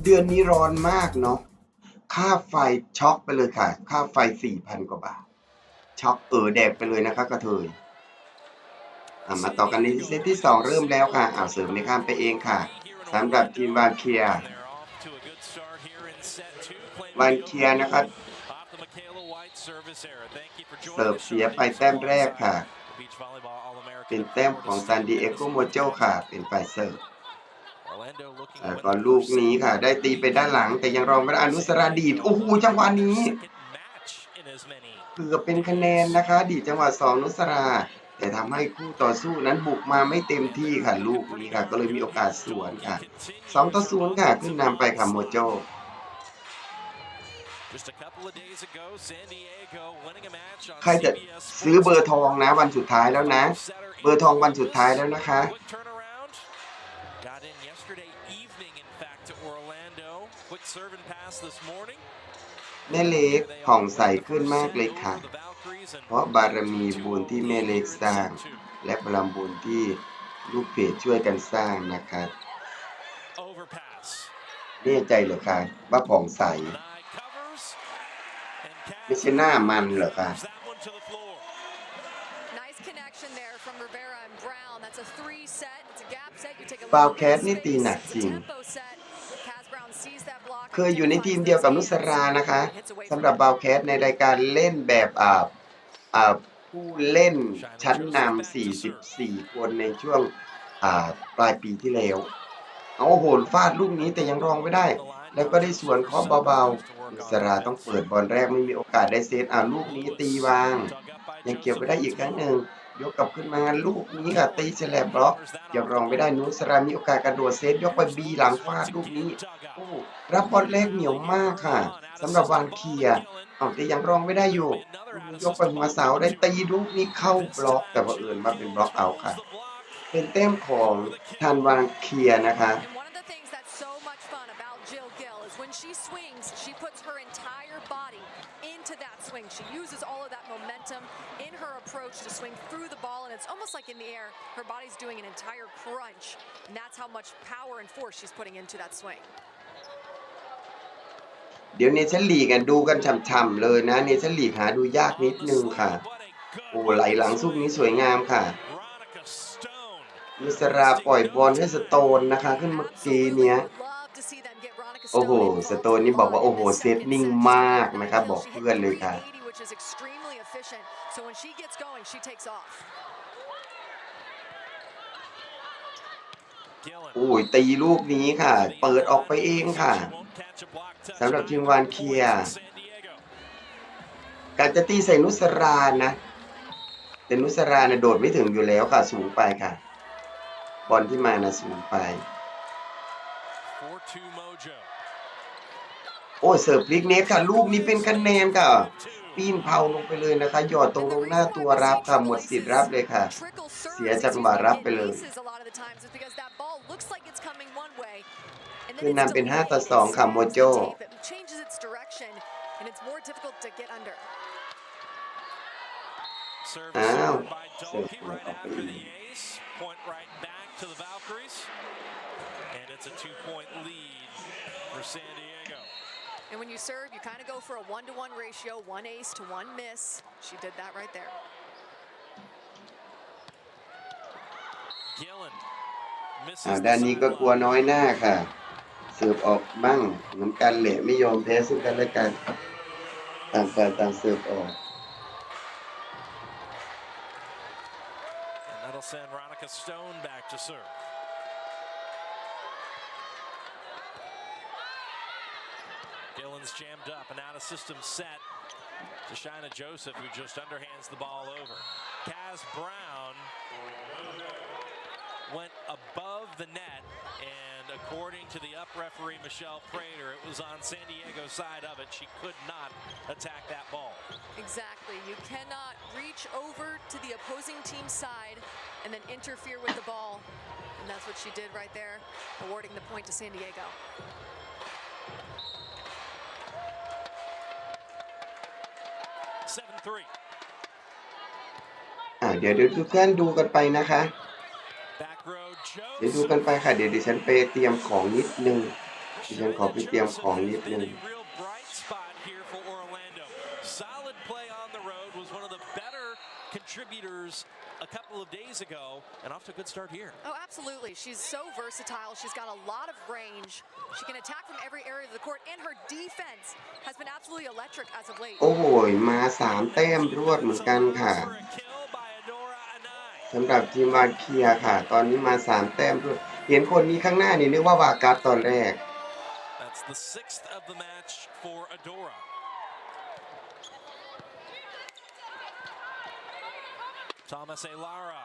เดือนนี้ร้อนมากเนาะค่าไฟช็อกไปเลยค่ะค่าไฟ 4,000 กว่าบาทช็อกแดกไปเลยนะคะกระเทยมาต่อกันในเซตที่2เริ่มแล้วค่ะเสริมในข้ามไปเองค่ะสำหรับทีมวานเคียนะครับเสิร์ฟเสียไปแต้มแรกค่ะเป็นแต้มของซานดิเอโกโมโจค่ะเป็นฝ่ายเสิร์ฟก่อนลูกนี้ค่ะได้ตีไปด้านหลังแต่ยังรองไม่ได้อนุสราดีดโอ้โหจังหวะนี้เกือบเป็นคะแนนนะคะดีดจังหวะ2นุสราแต่ทำให้คู่ต่อสู้นั้นบุกมาไม่เต็มที่ค่ะลูกนี้ค่ะก็เลยมีโอกาสสวนค่ะ2-0ค่ะขึ้นนำไปค่ะโมโจใครจะซื้อเบอร์ทองนะวันสุดท้ายแล้วนะเบอร์ทองวันสุดท้ายแล้วนะคะแม่เล็กผ่องใสขึ้นมากเลยค่ะเพราะบารมีบุญที่แม่เล็กสร้างและพลังบุญที่ลูกเพจช่วยกันสร้างนะคะแน่ใจเหรอคะว่าผ่องใสไม่ใช่หน้ามันเหรอคะบาวแคสนี่ตีหนักจริงเคยอยู่ในทีมเดียวกับนุสรานะคะสำหรับบาวแคสในรายการเล่นแบบผู้เล่นชั้นนำ44คนในช่วงปลายปีที่แล้วเอาโหนฟาดลูกนี้แต่ยังรองไม่ได้แล้วก็ได้สวนเคาะเบาๆนุสราต้องเปิดบอลแรกไม่มีโอกาสได้เซตลูกนี้ตีวางยังเกี่ยวไปได้อีกครั้งหนึ่งยกกลับขึ้นมาลูกนี้ค่ะตีแฉลบบล็อกยังรองไม่ได้นุสรามีโอกาสกระโดดเซตยกไปบีหลังฟาดลูกนี้โอ้รับบอลแรกเหนียวมากค่ะสำหรับวานเคียแต่ยังรองไม่ได้อยู่ยกไปหัวเสาได้ตีลูกนี้เข้าบล็อกแต่ว่ามาเป็นบล็อกเอาค่ะเป็นแต้มของทานวานเคียนะคะshe swings, she puts her entire body into that swing. She uses all of that momentum in her approach to swing through the ball, and it's almost like in the air, her body's doing an entire crunch, and that's how much power and force she's putting into that swing. เดี๋ยวเนชั่นลีกกันดูกันฉ่ำๆเลยนะเนชั่นลีกหาดูยากนิดนึงค่ะไหลหลังสู้นี้สวยงามค่ะนุสราปล่อยบอลให้สโตนนะคะขึ้นเมื่อกี้เนี้ยโอ้โหสโตนนี่บอกว่าโอ้โหเซตนิ่งมากนะครับบอกเพื่อนเลยค่ะโอ้ยตีลูกนี้ค่ะเปิดออกไปเองค่ะสำหรับทีมวานเคียการจะตีใส่นุสรานะแต่นุสราเนี่ยโดดไม่ถึงอยู่แล้วค่ะสูงไปค่ะบอลที่มานะสูงไปโอ้เสิร์ฟพลิกเน็ตค่ะลูกนี้เป็นคะแนนค่ะปีนเผาลงไปเลยนะคะหยอดตรงลงหน้าตัวรับค่ะหมดสิทธิ์รับเลยค่ะเสียจังหวะรับไปเลยคือนำเป็น5-2ค่ะโมโจอ้าวเสิร์ฟออกไปอีกAnd it's a 2-point lead for San Diego. And when you serve, you kind of go for a 1-to-1 ratio, 1 ace to 1 miss. She did that right there. Gillen ด้านนี้ก็กลัวน้อยหน้าค่ะเสิร์ฟออกบ้างเหมือนกันแหละไม่ยอมแพ้ซึ่งกันและกัน ต่างฝ่ายต่างเสิร์ฟออก And that'll send Ronica Stone back to serve. Gillen's jammed up and out of system set to Shaina Joseph, who just underhands the ball over. Kaz Brown went above the net, and according to the up referee Michelle Prater, it was on San Diego's side of it. She could not attack that ball. Exactly. You cannot reach over to the opposing team's side and then interfere with the ball. And that's what she did right there, awarding the point to San Diego. 7-3. เดี๋ยวทุกท่านดูกันไปนะคะ Back row เดี๋ยวดูกันไปค่ะเดี๋ยวดิฉันไปเตรียมของนิดนึงดิฉันขอไปเตรียมของนิดนึง real bright spot here for Orlando. Solid play on the road, was one of the better contributors a couple of days ago, and off to a good start here. Oh, absolutely. She's so versatile. She's got a lot of range. She can attack from every area of the court, and her defense has been absolutely electric as of late. โอ้โหมา3 แต้มรวดเหมือนกันค่ะสำหรับทีมวาเคียค่ะตอนนี้มา3 แต้มรวดเห็นคนนี้ข้างหน้านี่นึกว่าวากัสตอนแรก That's the 6th of the match for Adora. Thomas Elara.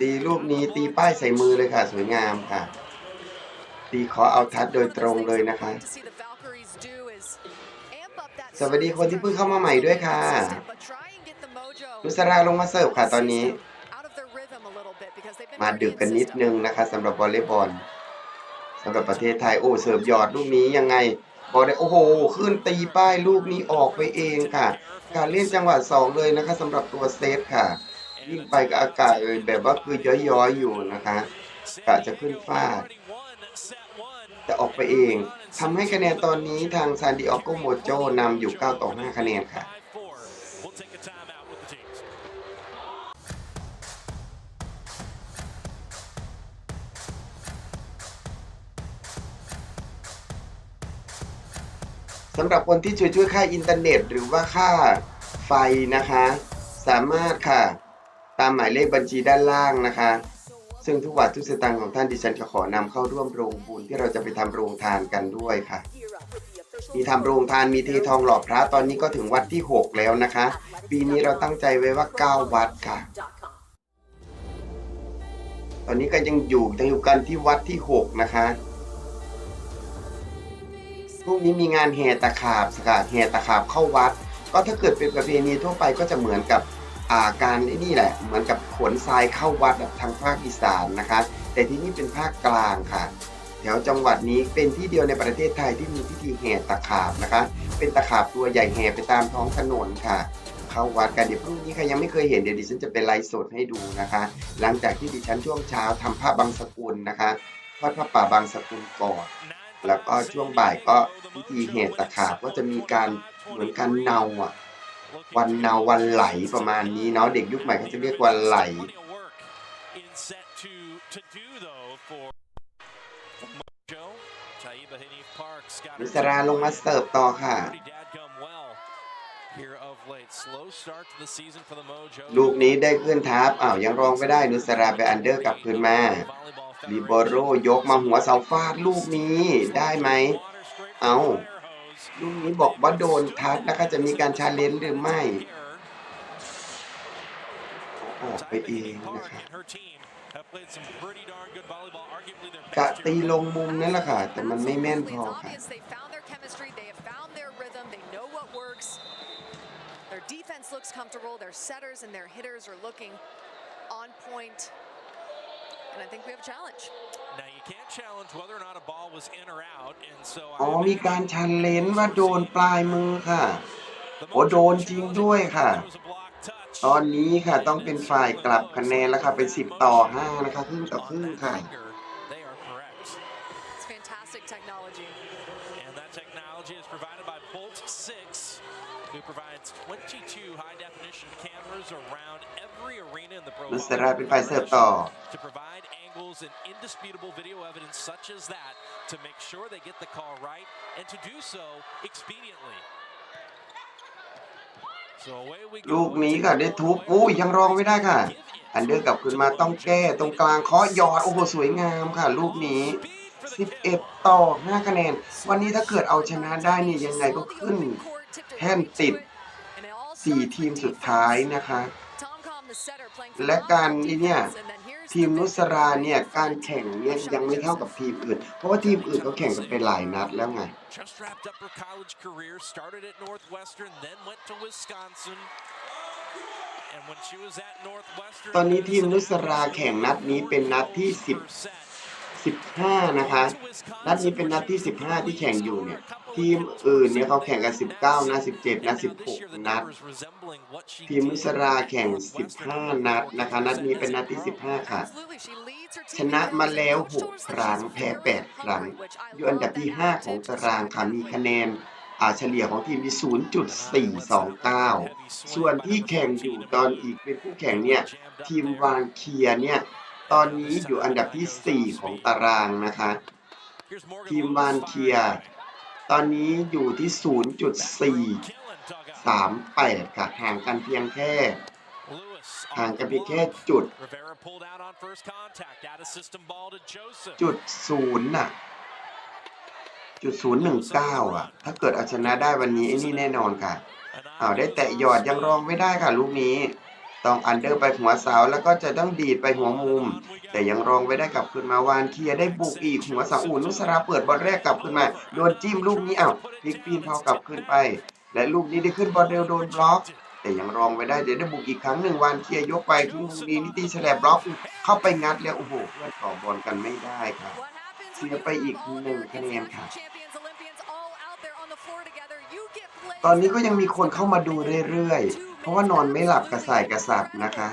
ตีลูกนี้ตีป้ายใส่มือเลยค่ะสวยงามค่ะตีขอเอาทัดโดยตรงเลยนะคะสวัสดีคนที่เพิ่งเข้ามาใหม่ด้วยค่ะนุสราลงมาเสิร์ฟค่ะตอนนี้มาดึกกันนิดนึงนะคะสำหรับวอลเลย์บอลสำหรับประเทศไทยโอ้เสิร์ฟหยอดลูกนี้ยังไงบอลได้โอ้โหขึ้นตีป้ายลูกนี้ออกไปเองค่ะการเล่นจังหวะ2เลยนะคะสำหรับตัวเซตค่ะวิ่งไปกับอากาศแบบว่าคือย้อยๆอยู่นะคะกะจะขึ้นฟาดแต่ออกไปเองทำให้คะแนนตอนนี้ทางซานดิเอโกโมโจนำอยู่9-5คะแนนค่ะสำหรับคนที่ช่วยค่าอินเทอร์เน็ตหรือว่าค่าไฟนะคะสามารถค่ะตามหมายเลขบัญชีด้านล่างนะคะซึ่งทุกบาททุกสตางค์ของท่านดิฉันจะขอนำเข้าร่วมโรงบุญที่เราจะไปทำโรงทานกันด้วยค่ะมีทำโรงทานมีเททองหล่อพระตอนนี้ก็ถึงวัดที่6แล้วนะคะปีนี้เราตั้งใจไว้ว่า9วัดค่ะตอนนี้ก็ยังอยู่กันที่วัดที่6นะคะพรุ่งนี้มีงานแห่ตะขาบแห่ตะขาบเข้าวัดก็ถ้าเกิดเป็นประเพณีทั่วไปก็จะเหมือนกับการนี่แหละเหมือนกับขนทรายเข้าวัดทางภาคอีสานนะคะแต่ที่นี่เป็นภาคกลางค่ะแถวจังหวัดนี้เป็นที่เดียวในประเทศไทยที่มีพิธีแห่ตะขาบนะคะเป็นตะขาบตัวใหญ่แห่ไปตามท้องถนนค่ะเข้าวัดกันเดี๋ยวพรุ่งนี้ใครยังไม่เคยเห็นเดี๋ยวดิฉันจะเป็นไลฟ์สดให้ดูนะคะหลังจากที่ดิฉันช่วงเช้าทำผ้าบางสกุลนะคะทอดผ้าป่าบางสกุลก่อนแล้วก็ช่วงบ่ายก็พิธีแห่ตะขาบก็จะมีการเหมือนกันเนาวันเนาวันไหลประมาณนี้เนาะเด็กยุคใหม่เขาจะเรียกวันไหลนุสราลงมาเสิร์ฟต่อค่ะลูกนี้ได้ขึ้นทับยังรองไม่ได้นุสราไปอันเดอร์กลับคืนมาลิโบโรยกมาหัวเสาฟาดลูกนี้ได้ไหมลูกนี้บอกว่าโดนทัดนะคะจะมีการชาเลนจ์หรือไม่ออกไปเองนะคะกะตีลงมุมนั่นแหละค่ะแต่มันไม่แม่นพอค่ะTheir defense looks comfortable. Their setters and their hitters are looking on point. And I think we have a challenge. Now you can't challenge whether or not a ball was in or out, and so มีการชาเลนจ์ว่าโดนปลายมือค่ะโดนจริงด้วยค่ะตอนนี้ค่ะต้องเป็นฝ่ายกลับคะแนนแล้วค่ะเป็น10-5นะคะครึ่งต่อครึ่งค่ะ It's fantastic technology. And that technology is provided by Bolt 6, who provides 22 high-definition cameras around every arena in the Pro Volleyball to provide angles and indisputable video evidence such as that to make sure they get the call right and to do so expediently. ลูกนี้ค่ะได้ทุบยังรองไม่ได้ค่ะ อันเดอร์กลับขึ้นมาต้องแก้ตรงกลางเคาะหยอดโอ้โหสวยงามค่ะลูกนี้11-5 คะแนนวันนี้ถ้าเกิดเอาชนะได้นี่ยังไงก็ขึ้นแท่นติด4 ทีมสุดท้ายนะคะและการเนี่ยทีมนุสราเนี่ยการแข่งเนี่ยยังไม่เท่ากับทีมอื่นเพราะว่าทีมอื่นเขาแข่งกันไปหลายนัดแล้วไงตอนนี้ทีมนุสราแข่งนัดนี้เป็นนัดที่15นะคะนัดนี้เป็นนัดที่15ที่แข่งอยู่เนี่ยทีมอื่นเนี่ยเขาแข่งกัน19นัด17นัด16นัดทีมนุสราแข่ง15นัดนะคะนัดนี้เป็นนัดที่15ค่ะชนะมาแล้ว6ครั้งแพ้8ครั้งอยู่อันดับที่5ของตารางค่ะมีคะแนนเฉลี่ยของทีมที่ 0.429 ส่วนที่แข่งอยู่ตอนอีกเป็นผู้แข่งเนี่ยทีมวานเคียเนี่ยตอนนี้อยู่อันดับที่4ของตารางนะคะทีมวานเคียตอนนี้อยู่ที่ 0.438 ค่ะห่างกันเพียงแค่จุด0น่ะ0.019อ่ะถ้าเกิดเอาชนะได้วันนี้ไอ้นี่แน่นอนค่ะได้แตะหยอดยังรองไม่ได้ค่ะลูกนี้ต้องอันเดอร์ไปหัวเสาแล้วก็จะต้องดีดไปหัวมุมแต่ยังรองไม่ได้กลับขึ้นมาวานเคียได้บุกอีกหัวเสานุสราเปิดบอลแรกกลับขึ้นมาโดนจิ้มลูกนี้พลิกปีนพอกลับขึ้นไปและลูกนี้ได้ขึ้นบอลเร็วโดนบล็อกแต่ยังรองไม่ได้เดี๋ยวได้บุกอีกครั้งหนึ่งวานเคียยกไปที่มุมนี้นิติแฉลบบล็อกเข้าไปงัดแล้วโอ้โหเพื่อนต่อบอลกันไม่ได้ครับเสียไปอีก1 คะแนนค่ะตอนนี้ก็ยังมีคนเข้ามาดูเรื่อยๆเพราะว่านอนไม่หลับกระส่ายกระสับนะคะ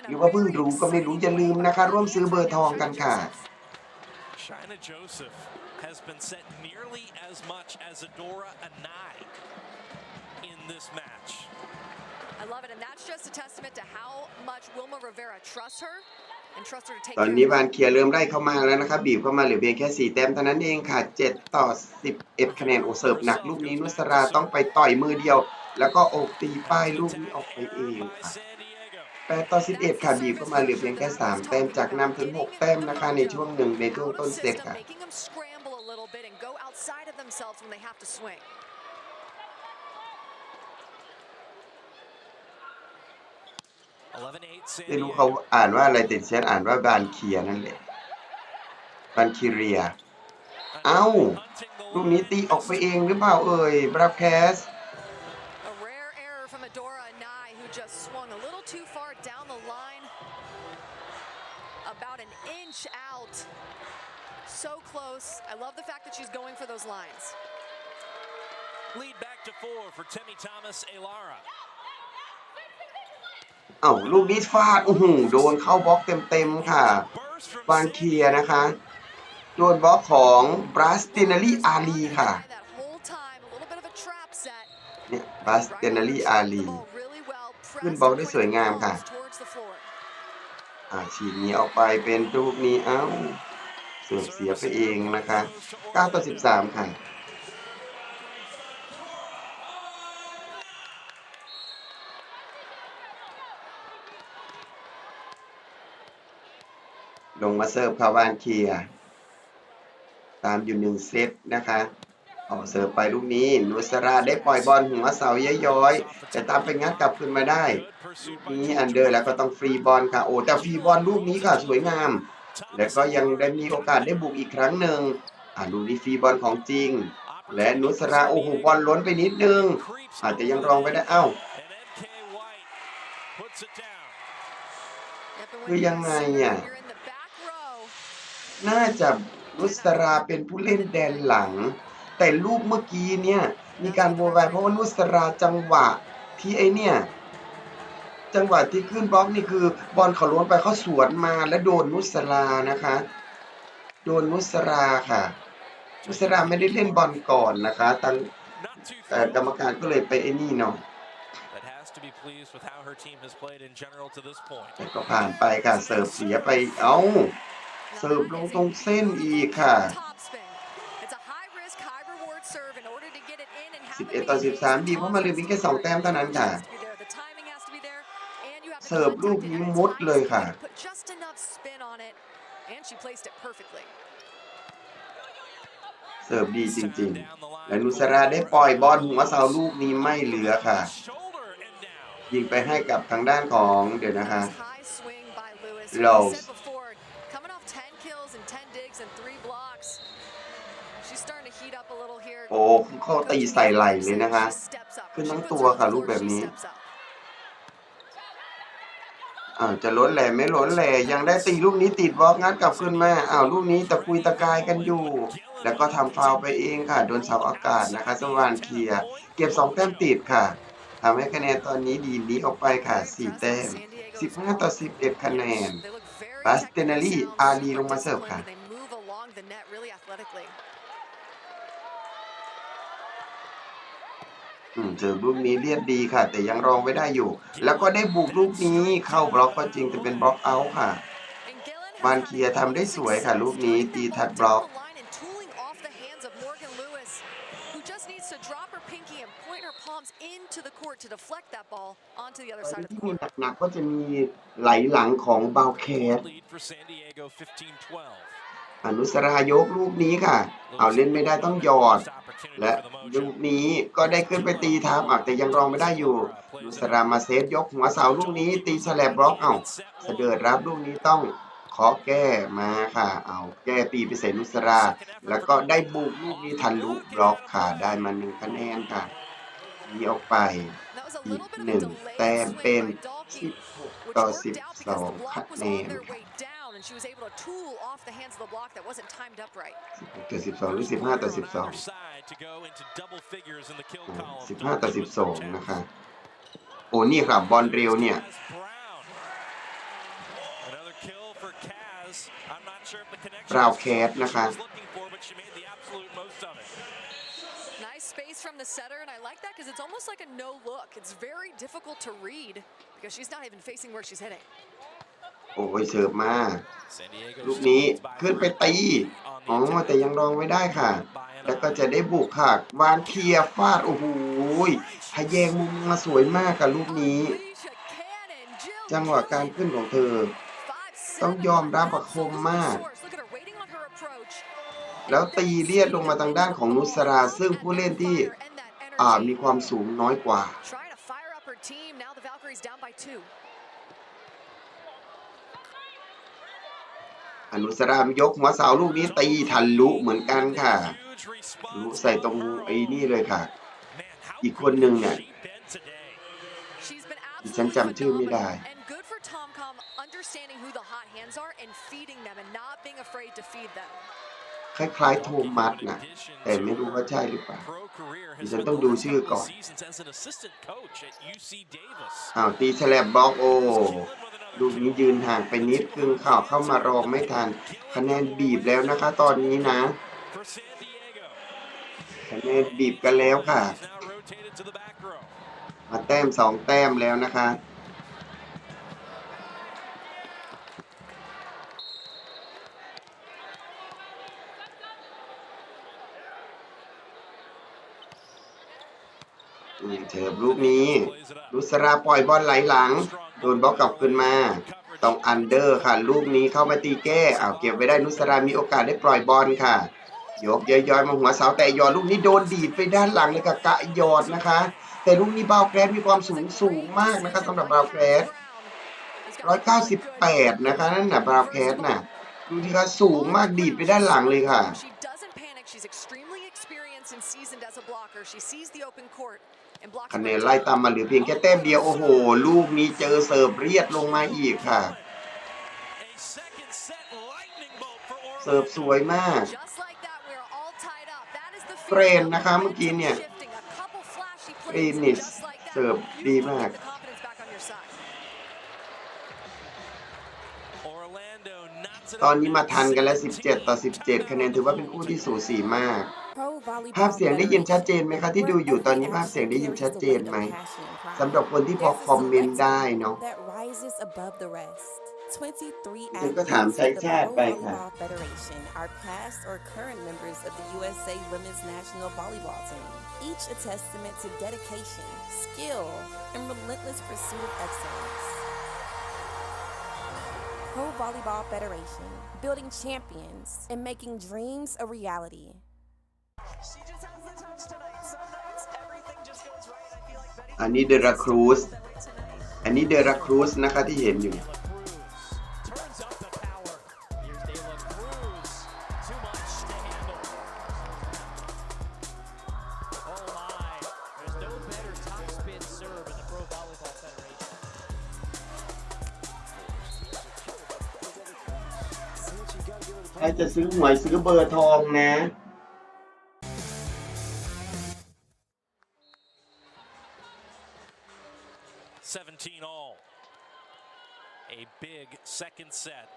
หรือว่าเพิ่งรู้ก็ไม่รู้อย่าลืมนะคะร่วมซื้อเบอร์ทองกันค่ะ ตอนนี้วานเคียเริ่มไล่เข้ามาแล้วนะครับบีบเข้ามาเหลือเพียงแค่4 แต้มเท่านั้นเองค่ะ7-11 คะแนนเสิร์ฟหนักลูกนี้นุสราต้องไปต่อยมือเดียวแล้วก็อกตีป้ายลูกนี้ออกไปเองค่ะ8-11 ค่ะบีบเข้ามาเหลือเพียงแค่3 แต้มจากนำถึง6 แต้มนะคะในช่วงต้นเซตค่ะไม่รู้เขาอ่านว่าอะไรแต่ฉันอ่านว่าบานเคียนั่นแหละบานคีเรียลูกนี้ตีออกไปเองหรือเปล่าบราแคสabout an inch out so close I love the fact that she's going for those lines lead back to 4 for Timmy Thomas Elaraลูกนี้ฟาดโดนเข้าบล็อกเต็มๆค่ะวานเคียนะคะโดนบล็อกของบราสเตนาลีอาลีค่ะเนี่ยบราสเตนาลีอาลีขึ้นบล็อกได้สวยงามค่ะฉีกนี้ออกไปเป็นลูกนี้เสิร์ฟเสียไปเองนะคะ9-13 ค่ะลงมาเสิร์ฟคาวานเคียตามอยู่1 เซตนะคะเสิร์ฟไปลูกนี้นุสราได้ปล่อยบอลหัวเสาย้อยๆแต่ตามไปงัดกลับขึ้นมาได้นี้อันเดอร์แล้วก็ต้องฟรีบอลค่ะแต่ฟรีบอลลูกนี้ค่ะสวยงามแล้วก็ยังได้มีโอกาสได้บุกอีกครั้งหนึ่งลูกนี้ฟรีบอลของจริงและนุสราบอลล้นไปนิดนึงอาจจะยังรองไปได้คือยังไงน่าจะนุสราเป็นผู้เล่นแดนหลังแต่ลูกเมื่อกี้เนี่ยมีการโวยวายเพราะว่านุสราจังหวะที่จังหวะที่ขึ้นบล็อกนี่คือบอลเขาล้วนไปเขาสวนมาและโดนนุสรานะคะโดนนุสราค่ะนุสราไม่ได้เล่นบอลก่อนนะคะตั้งกรรมการก็เลยไปเนาะแต่ก็ผ่านไปค่ะเสิร์ฟเสียไปเสิร์ฟลงตรงเส้นอีกค่ะ 11-13 ดีเพราะมาเรียนเพียงแค่2 แต้มเท่านั้นค่ะเสิร์ฟลูกนี้มุดเลยค่ะเสิร์ฟดีจริงๆและนุสราได้ปล่อยบอลหัวเสาลูกนี้ไม่เหลือค่ะยิงไปให้กับทางด้านของเดี๋ยวนะคะโลสโอ้เขาตีใส่ไหล่เลยนะคะขึ้นทั้งตัวค่ะลูกแบบนี้จะล้นแหล่ไม่ล้นแหล่ยังได้ตีลูกนี้ติดบล็อกงัดกลับขึ้นมาลูกนี้ตะกุยตะกายกันอยู่แล้วก็ทำฟาวล์ไปเองค่ะโดนเสาอากาศนะคะสวานเคลียร์เก็บ2 แต้มติดค่ะทำให้คะแนนตอนนี้ดีนี้ออกไปค่ะ4 แต้ม15-11 คะแนนบาสเตนารีอารีลงมาเสิร์ฟค่ะเจอลูกนี้เลียดดีค่ะแต่ยังรองไว้ได้อยู่แล้วก็ได้บุกลูกนี้เข้าบล็อกก็จริงแต่เป็นบล็อกเอาท์ค่ะวานเคลียร์ทำได้สวยค่ะลูกนี้ตีทัดบล็อกที่มีหนักๆก็จะมีไหลหลังของบาวแคสอนุสรายกลูกนี้ค่ะเล่นไม่ได้ต้องหยอดและลูกนี้ก็ได้ขึ้นไปตีทับแต่ยังรองไม่ได้อยู่อนุสรามาเซฟยกหัวเสาลูกนี้ตีสแลบบล็อกเสด็จรับลูกนี้ต้องขอแก้มาค่ะแก้ตีไปใส่อนุสราแล้วก็ได้บุกลูกนี้ทะลุบล็อกค่ะได้มา1 คะแนนค่ะมีออกไปอีก1 แต้มเป็น16-12 คะแนนand she was able to tool off the hands of the block that wasn't timed up right. 16-12 หรือ 15-12 15-12 นะคะโอ้นี่ครับบอลเร็วเนี่ยบราวแคสนะคะ Nice space from the setter and I like that because it's almost like a no look. It's very difficult to read because she's not even facing where she's hitting. โอ้ยเสิร์ฟมาลูกนี้ขึ้นไปตีแต่ยังรองไว้ได้ค่ะแล้วก็จะได้บุกค่ะวานเคลียร์ฟาดโอ้โหทะแยงมุมมาสวยมากกับลูกนี้จังหวะการขึ้นของเธอต้องยอมรับประคมมากแล้วตีเลียดลงมาทางด้านของนุสราซึ่งผู้เล่นที่มีความสูงน้อยกว่าอนุสรามยกหัวเสาลูกนี้ตีทะลุเหมือนกันค่ะทะลุใส่ตรงไอ้นี่เลยค่ะอีกคนหนึ่งเนี่ยดิฉันจำชื่อไม่ได้คล้ายๆโทมัสนะแต่ไม่รู้ว่าใช่หรือเปล่าดิฉันต้องดูชื่อก่อนตีแฉลบบล็อกโอลูกนี้ยืนห่างไปนิดครึ่งเข้ามารองไม่ทันคะแนนบีบแล้วนะคะตอนนี้นะคะแนนบีบกันแล้วค่ะมาแต้ม2 แต้มแล้วนะคะเสิร์ฟลูกนี้นุสราปล่อยบอลไหลหลังโดนบล็อกกลับขึ้นมาต้องอันเดอร์ค่ะลูกนี้เข้ามาตีแก้เก็บไว้ได้นุสรามีโอกาสได้ปล่อยบอลค่ะยกย้อยๆมาหัวเสาแต่ยอดลูกนี้โดนดีดไปด้านหลังเลยค่ะกะยอดนะคะแต่ลูกนี้บาวแกรสมีความสูงมากนะคะสำหรับบาวแกรส198นะคะนั่นน่ะบาวแกรสน่ะดูที่ค่ะสูงมากดีดไปด้านหลังเลยค่ะคะแนนไล่ตามมาเหลือเพียงแค่แต้มเดียวโอ้โหลูกนี้เจอเสิร์ฟเรียดลงมาอีกค่ะเสิร์ฟสวยมากเกรนนะคะเมื่อกี้เนี่ยเกรนิสเสิร์ฟดีมากตอนนี้มาทันกันแล้ว17-17คะแนนถือว่าเป็นคู่ที่สูสีมากภาพเสียงได้ยินชัดเจนไหมคะที่ดูอยู่ตอนนี้ภาพเสียงได้ยินชัดเจนไหมสำหรับคนที่พอคอมเมนต์ได้เนาะ 23 ฉันก็ถาม athletes ใช้ of the ชาติ Pro ไปค่ะ Volleyball Federation are past or current members of the USA Women's National Volleyball Team, each a testament to dedication, skill, and relentless pursuit of excellence. Pro Volleyball Federation, building champions and making dreams a reality. She just has the touch tonight. Some nights everything just goes right. I feel like Betty อันนี้เดลาครูซ อันนี้เดลาครูซนะคะที่เห็นอยู่ Turns up the power. Here's De La Cruz. Too much to handle. Oh my. There's no better top spin serve in the Pro Volleyball Federation. ใครจะซื้อหวยซื้อเบอร์ทองนะ 17 all. A big second set.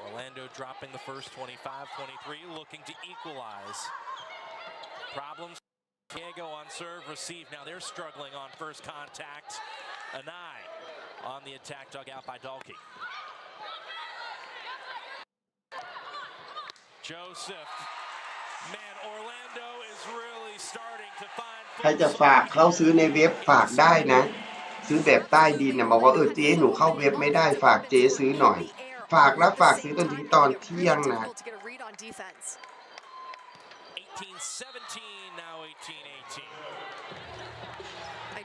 Orlando dropping the first 25-23, looking to equalize. Problems. Diego on serve, receive. Now they're struggling on first contact. Anai on the attack, dug out by Dalkey. Joseph. Man, Orlando is really starting to find. ใครจะฝากเข้าซื้อในเว็บฝากได้นะ ซื้อแบบใต้ดินนะบอกว่าเจ๊หนูเข้าเว็บไม่ได้ฝากเจ๊ซื้อหน่อย ฝากแล้วฝากซื้อจนถึงตอนเที่ยงนะ 18-17, now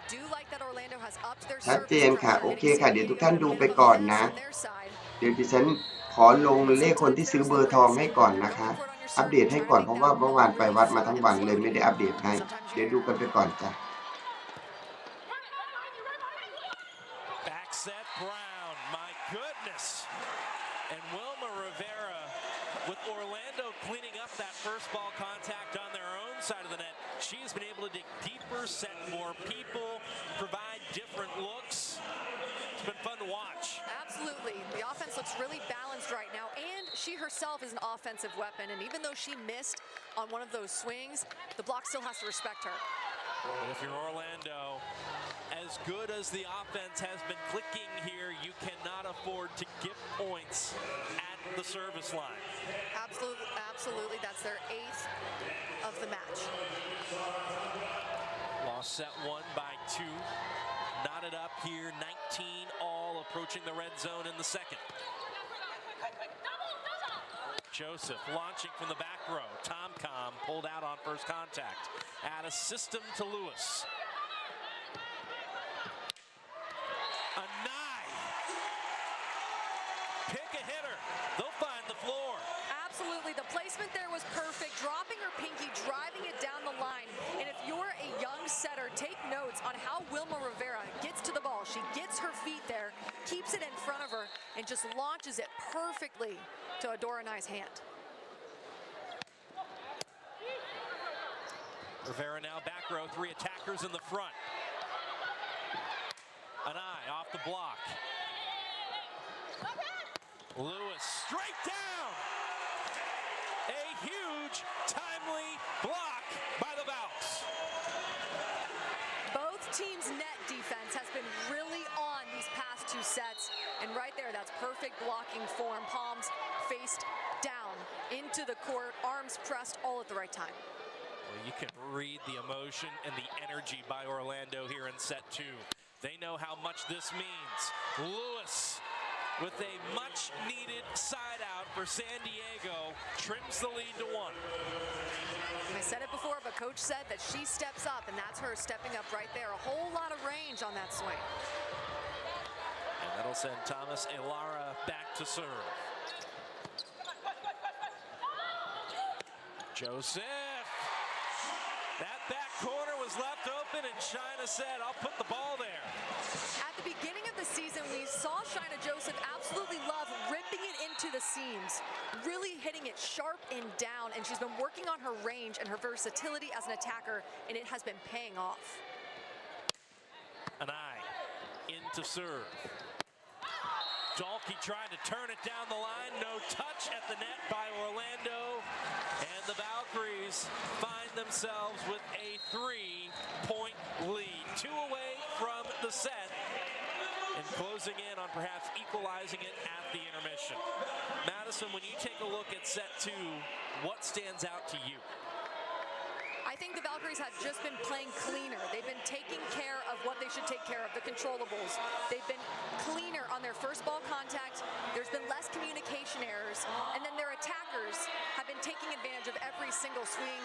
18-18. ชัดเจนค่ะ โอเคค่ะ เดี๋ยวทุกท่านดูไปก่อนนะ เดี๋ยวดิฉันขอลงเลขคนที่ซื้อเบอร์ทองให้ก่อนนะคะ อัปเดตให้ก่อนเพราะว่าเมื่อวานไปวัดมาทั้งวันเลยไม่ได้อัปเดตให้ เดี๋ยวดูกันไปก่อนจ้ะ Back set Brown, my goodness. And Wilma Rivera with Orlando cleaning up that first ball contact on their own side of the net. She's been able to dig deeper, set more people, provide different looks. It's been fun to watch. Absolutely. The offense looks really balanced right now, and she herself is an offensive weapon. And even though she missed on one of those swings, the block still has to respect her. But if you're Orlando, as good as the offense has been clicking here, you cannot afford to give points at the service line. Absolutely, absolutely. That's their 8th of the match. Lost set 1 by 2. Knotted up here, 19 all approaching the red zone in the second. Joseph launching from the back row. Tom-Com pulled out on first contact. Add a system to Lewis. Anai. Pick a hitter. They'll find the floor. Absolutely. The placement there was perfect. Dropping her pinky, driving it down the line. And if you're a young setter, take notes on how Wilma Rivera gets to the ball. She gets her feet there, keeps it in front of her, and just launches it perfectly to Adora Anai's hand. Rivera now back row, 3 attackers in the front. Anai off the block. Lewis straight down. A huge, timely block by the Valks. Both teams' net defense has been really on these past 2 sets. And right there, that's perfect blocking form. Palms faced down into the court, arms pressed all at the right time. Well, you can read the emotion and the energy by Orlando here in set 2. They know how much this means. Lewis with a much-needed side out for San Diego trims the lead to 1. I said it before, but Coach said that she steps up, and that's her stepping up right there. A whole lot of range on that swing. And that'll send Thomas Elara back to serve. Joseph. That back corner was left open, and China said, I'll put the ball there. At the beginning of the season, we saw China Joseph absolutely love ripping it into the seams, really hitting it sharp and down, and she's been working on her range and her versatility as an attacker, and it has been paying off. Anai in to serve. Dalkey trying to turn it down the line. No touch at the net by Orlando. And the Valkyries find themselves with a 3-point lead. 2 away from the set. and closing in on perhaps equalizing it at the intermission. Madison, when you take a look at set 2, what stands out to you? I think the Valkyries have just been playing cleaner. They've been taking care of what they should take care of, the controllables. They've been cleaner on their first ball contact. There's been less communication errors. And then their attackers have been taking advantage of every single swing.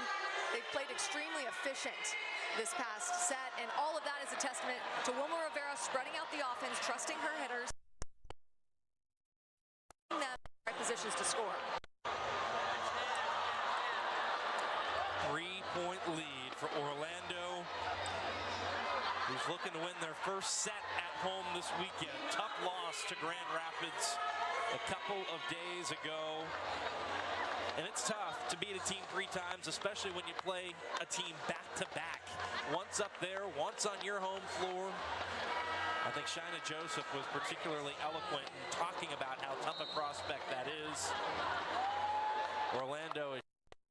They've played extremely efficient this past set. And all of that is a testament to Wilma Rivera spreading out the offense, trusting her hitters, them in the right positions to score. 3-point lead for Orlando, who's looking to win their first set at home this weekend. Tough loss to Grand Rapids a couple of days ago. And it's tough to beat a team 3 times, especially when you play a team back-to-back. Once up there, once on your home floor. I think Shaina Joseph was particularly eloquent in talking about how tough a prospect that is. Orlando is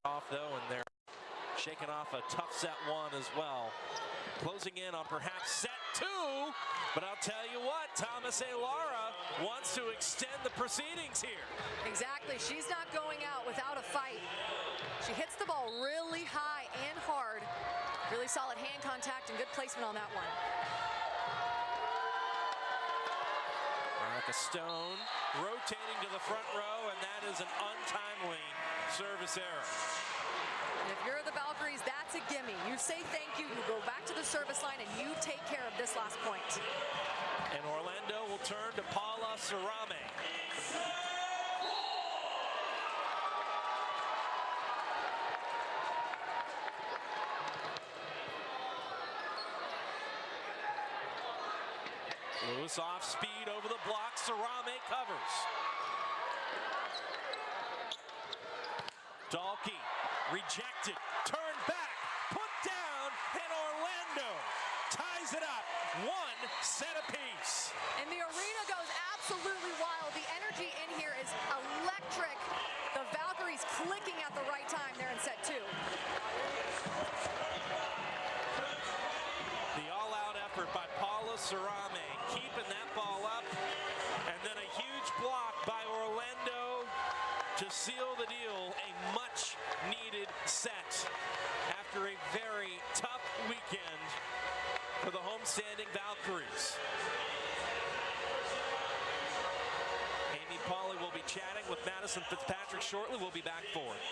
off, though, and they're shaking off a tough set 1 as well. Closing in on perhaps set 2, but I'll tell you what, Thomas Lara wants to extend the proceedings here. Exactly, she's not going out without a fight. She hits the ball really high and hard. Really solid hand contact and good placement on that one. Monica Stone rotating to the front row, and that is an untimely service error. And if you're the Valkyries, that's a gimme. You say thank you, you go back to the service line, and you take care of this last point. And Orlando will turn to Paula Sarame. Lewis off speed over the block. Sarame covers. Dalkey rejected, turned back, put down, and Orlando ties it up. 1 set apiece. And the arena goes absolutely wild. The energy in here is electric. The Valkyries clicking at the right time there in set 2. The all-out effort by Paula Sarame, keeping that ball up, and then a huge block by Orlando to seal the deal. A much-needed set after a very tough weekend for the homestanding Valkyries. Amy Pauley will be chatting with Madison Fitzpatrick shortly. We'll be back for it.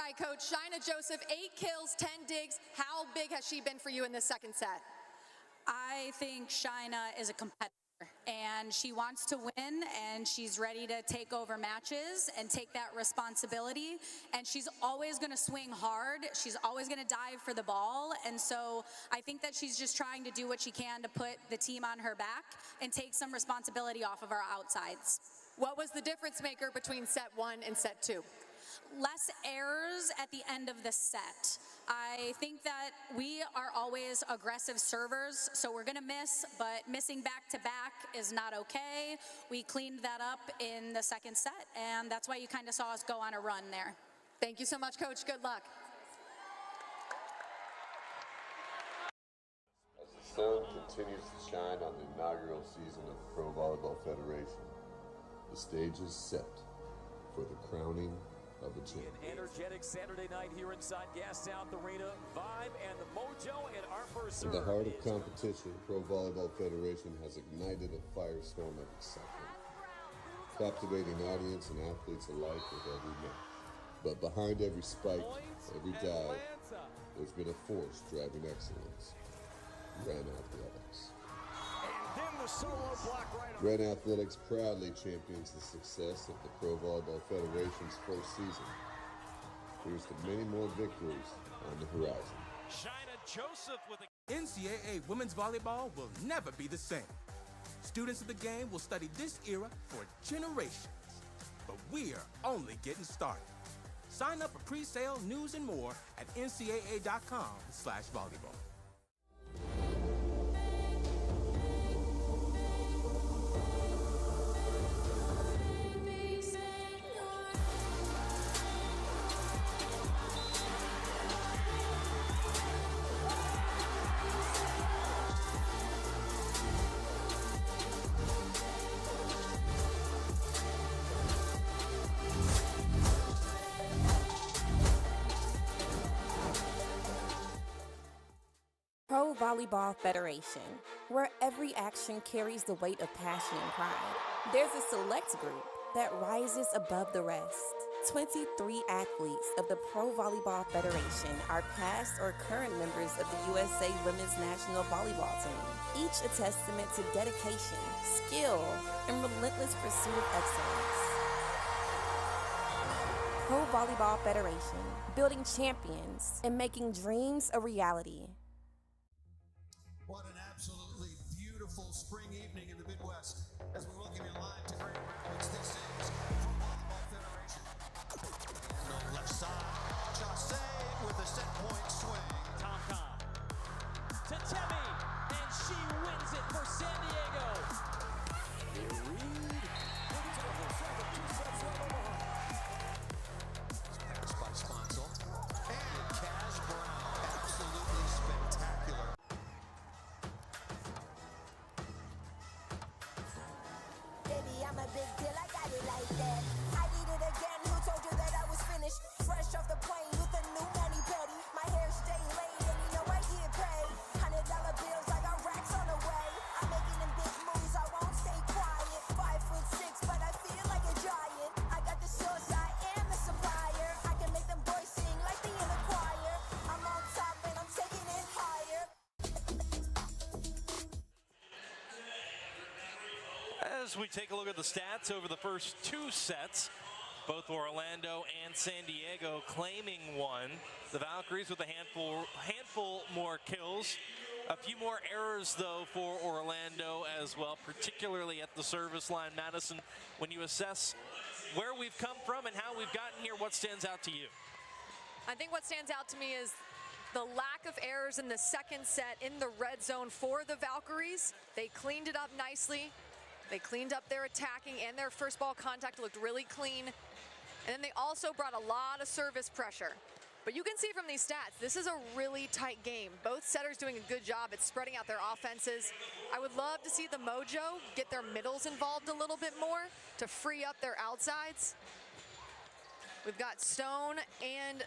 right, Coach, Shina Joseph, 8 kills, 10 digs. How big has she been for you in this second set? I think Shina is a competitor, and she wants to win, and she's ready to take over matches and take that responsibility, and she's always going to swing hard. She's always going to dive for the ball, and so I think that she's just trying to do what she can to put the team on her back and take some responsibility off of our outsides. What was the difference maker between set 1 and set 2? Less errors at the end of the set. I think that we are always aggressive servers, so we're gonna miss, but missing back-to-back is not okay. We cleaned that up in the second set, and that's why you kind of saw us go on a run there. Thank you so much, Coach. Good luck. As the sun continues to shine on the inaugural season of the Pro Volleyball Federation, the stage is set for the crowning of a champion. An energetic Saturday night here inside Gas South Arena. Vibe and the mojo and our first In serve. the heart of competition, Pro Volleyball Federation has ignited a firestorm of excitement, captivating audience and athletes alike with every match. But behind every spike, every dive, there's been a force driving excellence: Ren Athletics. Then the solo block right on. Ren Athletics proudly champions the success of the Pro Volleyball Federation's first season. Here's to many more victories on the horizon. Shina Joseph with a NCAA women's volleyball will never be the same. Students of the game will study this era for generations. But we're only getting started. Sign up for pre-sale, news, and more at ncaa.com/volleyball. Pro Volleyball Federation, where every action carries the weight of passion and pride. There's a select group that rises above the rest. 23 athletes of the Pro Volleyball Federation are past or current members of the USA Women's National Volleyball Team, each a testament to dedication, skill, and relentless pursuit of excellence. Pro Volleyball Federation, building champions and making dreams a reality. What an absolutely beautiful spring evening in the Midwest as we welcome you live to Great Rapids. This is Pro Volleyball Federation. And on the left side, Chase with a set point swing. Tom to Temi, and she wins it for San Diego. It's over 7-2 sets on Omaha. Pass by Sponsel. And Cash Brown, absolutely spectacular. Baby, I'm a big deal, I got it like that. I did it again, who told you that I was finished? Fresh off the plane with a new mani petty. My hair stay laid and you know I get paid. $100 bills, I got racks on the way. I'm making them big moves, I won't stay quiet. 5'6", but I feel like a giant. I got the source, I am the supplier. I can make them boys sing like the inner choir. I'm on top and I'm taking it higher. As we take a look at the stats over the first 2 sets, both Orlando and San Diego claiming one. The Valkyries with a handful more kills. A few more errors, though, for Orlando as well, particularly at the service line. Madison, when you assess where we've come from and how we've gotten here, what stands out to you? I think what stands out to me is the lack of errors in the second set in the red zone for the Valkyries. They cleaned it up nicely. They cleaned up their attacking, and their first ball contact looked really clean. And then they also brought a lot of service pressure. But you can see from these stats, this is a really tight game. Both setters doing a good job at spreading out their offenses. I would love to see the mojo get their middles involved a little bit more to free up their outsides. We've got Stone and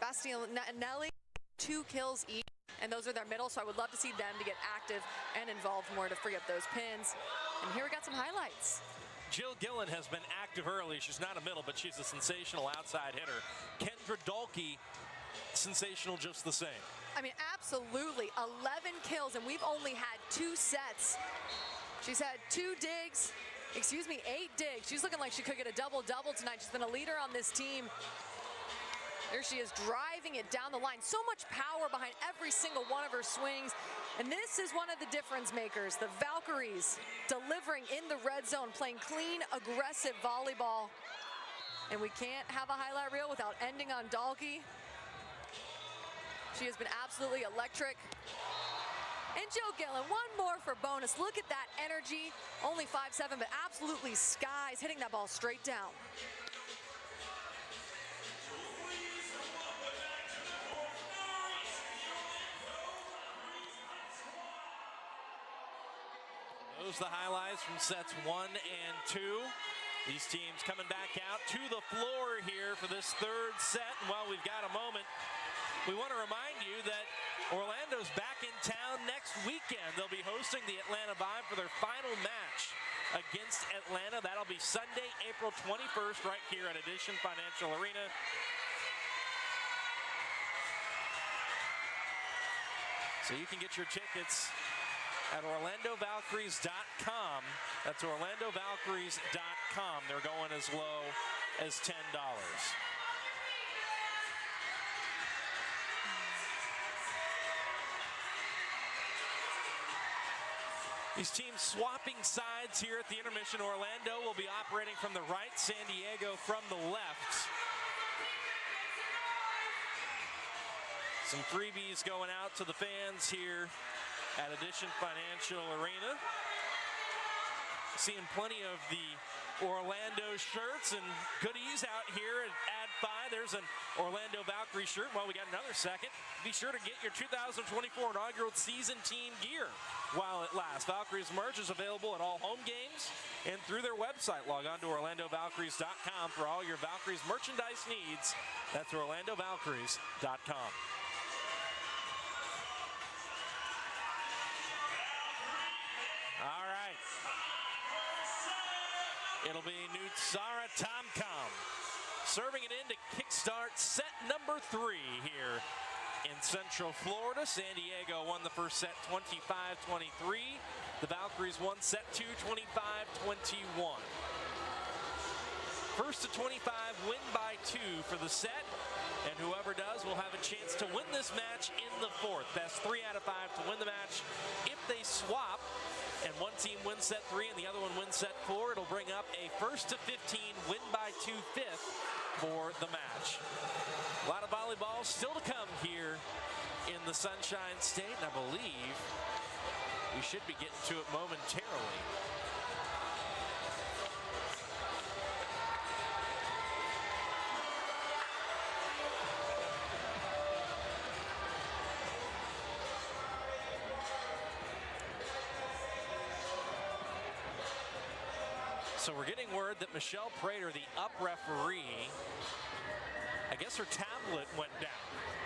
Bastianelli, 2 kills each, and those are their middle, so I would love to see them to get active and involved more to free up those pins. And here we got some highlights. Jill Gillen has been active early. She's not a middle, but she's a sensational outside hitter. Kendra Dahlke, sensational just the same. I mean, absolutely. 11 kills, and we've only had 2 sets. She's had 8 digs. She's looking like she could get a double-double tonight. She's been a leader on this team. There she is, driving it down the line. So much power behind every single one of her swings. And this is one of the difference makers. The Valkyries delivering in the red zone, playing clean, aggressive volleyball. And we can't have a highlight reel without ending on Dahlke. She has been absolutely electric. And Joe Gillen, one more for bonus. Look at that energy. Only 5'7", but absolutely skies, hitting that ball straight down. Those are the highlights from sets 1 and 2. These teams coming back out to the floor here for this 3rd set. And while we've got a moment, we want to remind you that Orlando's back in town next weekend. They'll be hosting the Atlanta Vibe for their final match against Atlanta. That'll be Sunday, April 21st, right here at Edition Financial Arena. So you can get your tickets at OrlandoValkyries.com. That's OrlandoValkyries.com. They're going as low as $10. These teams swapping sides here at the intermission. Orlando will be operating from the right, San Diego from the left. Some freebies going out to the fans here at Edition Financial Arena. Seeing plenty of the Orlando shirts and goodies out here at Ad5. There's an Orlando Valkyrie shirt. While we got another second, be sure to get your 2024 inaugural season team gear while it lasts. Valkyries merch is available at all home games and through their website. Log on to OrlandoValkyries.com for all your Valkyries merchandise needs. That's OrlandoValkyries.com. All right. It'll be Nutsara Tomcom serving it in to kickstart set number 3 here in Central Florida. San Diego won the first set 25-23. The Valkyries won set 2 25-21. First to 25, win by 2 for the set. And whoever does will have a chance to win this match in the 4th. Best 3 out of 5 to win the match. If they swap and one team wins set 3 and the other one wins set 4, it'll bring up a first to 15, win by 2 5th for the match. A lot of volleyball still to come here in the Sunshine State, and I believe we should be getting to it momentarily. So we're getting word that Michelle Prater, the up referee, I guess her tablet went down.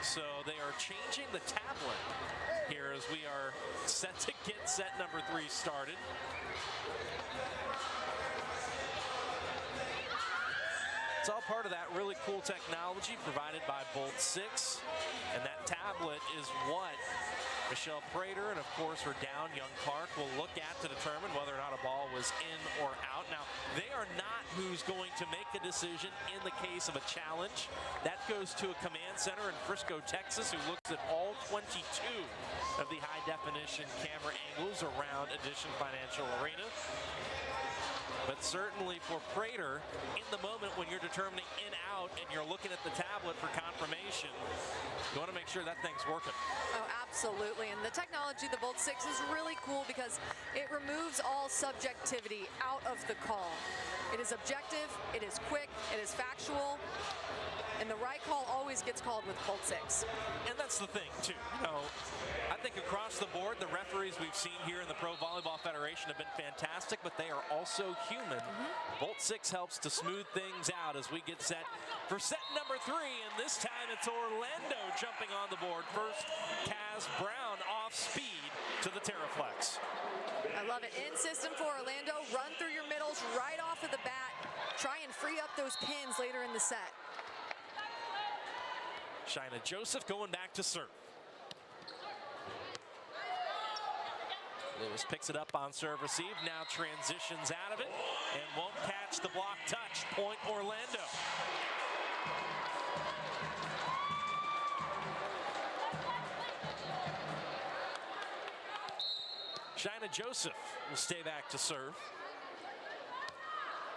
So they are changing the tablet here as we are set to get set number 3 started. It's all part of that really cool technology provided by Bolt 6. And that tablet is what Michelle Prater and, of course, her down young Clark will look at to determine whether or not a ball was in or out. Now, they are not who's going to make the decision in the case of a challenge. That goes to a command center in Frisco, Texas, who looks at all 22 of the high-definition camera angles around Edition Financial Arena. But certainly for Prater, in the moment when you're determining in-out and you're looking at the tablet for confirmation, you want to make sure that thing's working. Oh, absolutely. And the technology, the Bolt 6, is really cool because it removes all subjectivity out of the call. It is objective, it is quick, it is factual, and the right call always gets called with Bolt 6. And that's the thing, too. You know, I think across the board, the referees we've seen here in the Pro Volleyball Federation have been fantastic, but they are also human. Bolt 6 helps to smooth things out as we get set for set number 3, and this time it's Orlando jumping on the board. First, Kaz Brown off speed to the Terraflex. I love it. In system for Orlando. Run through your middles right off of the bat. Try and free up those pins later in the set. Shaina Joseph going back to serve. Lewis picks it up on serve receive, now transitions out of it and won't catch the block touch. Point Orlando. Shaina Joseph will stay back to serve.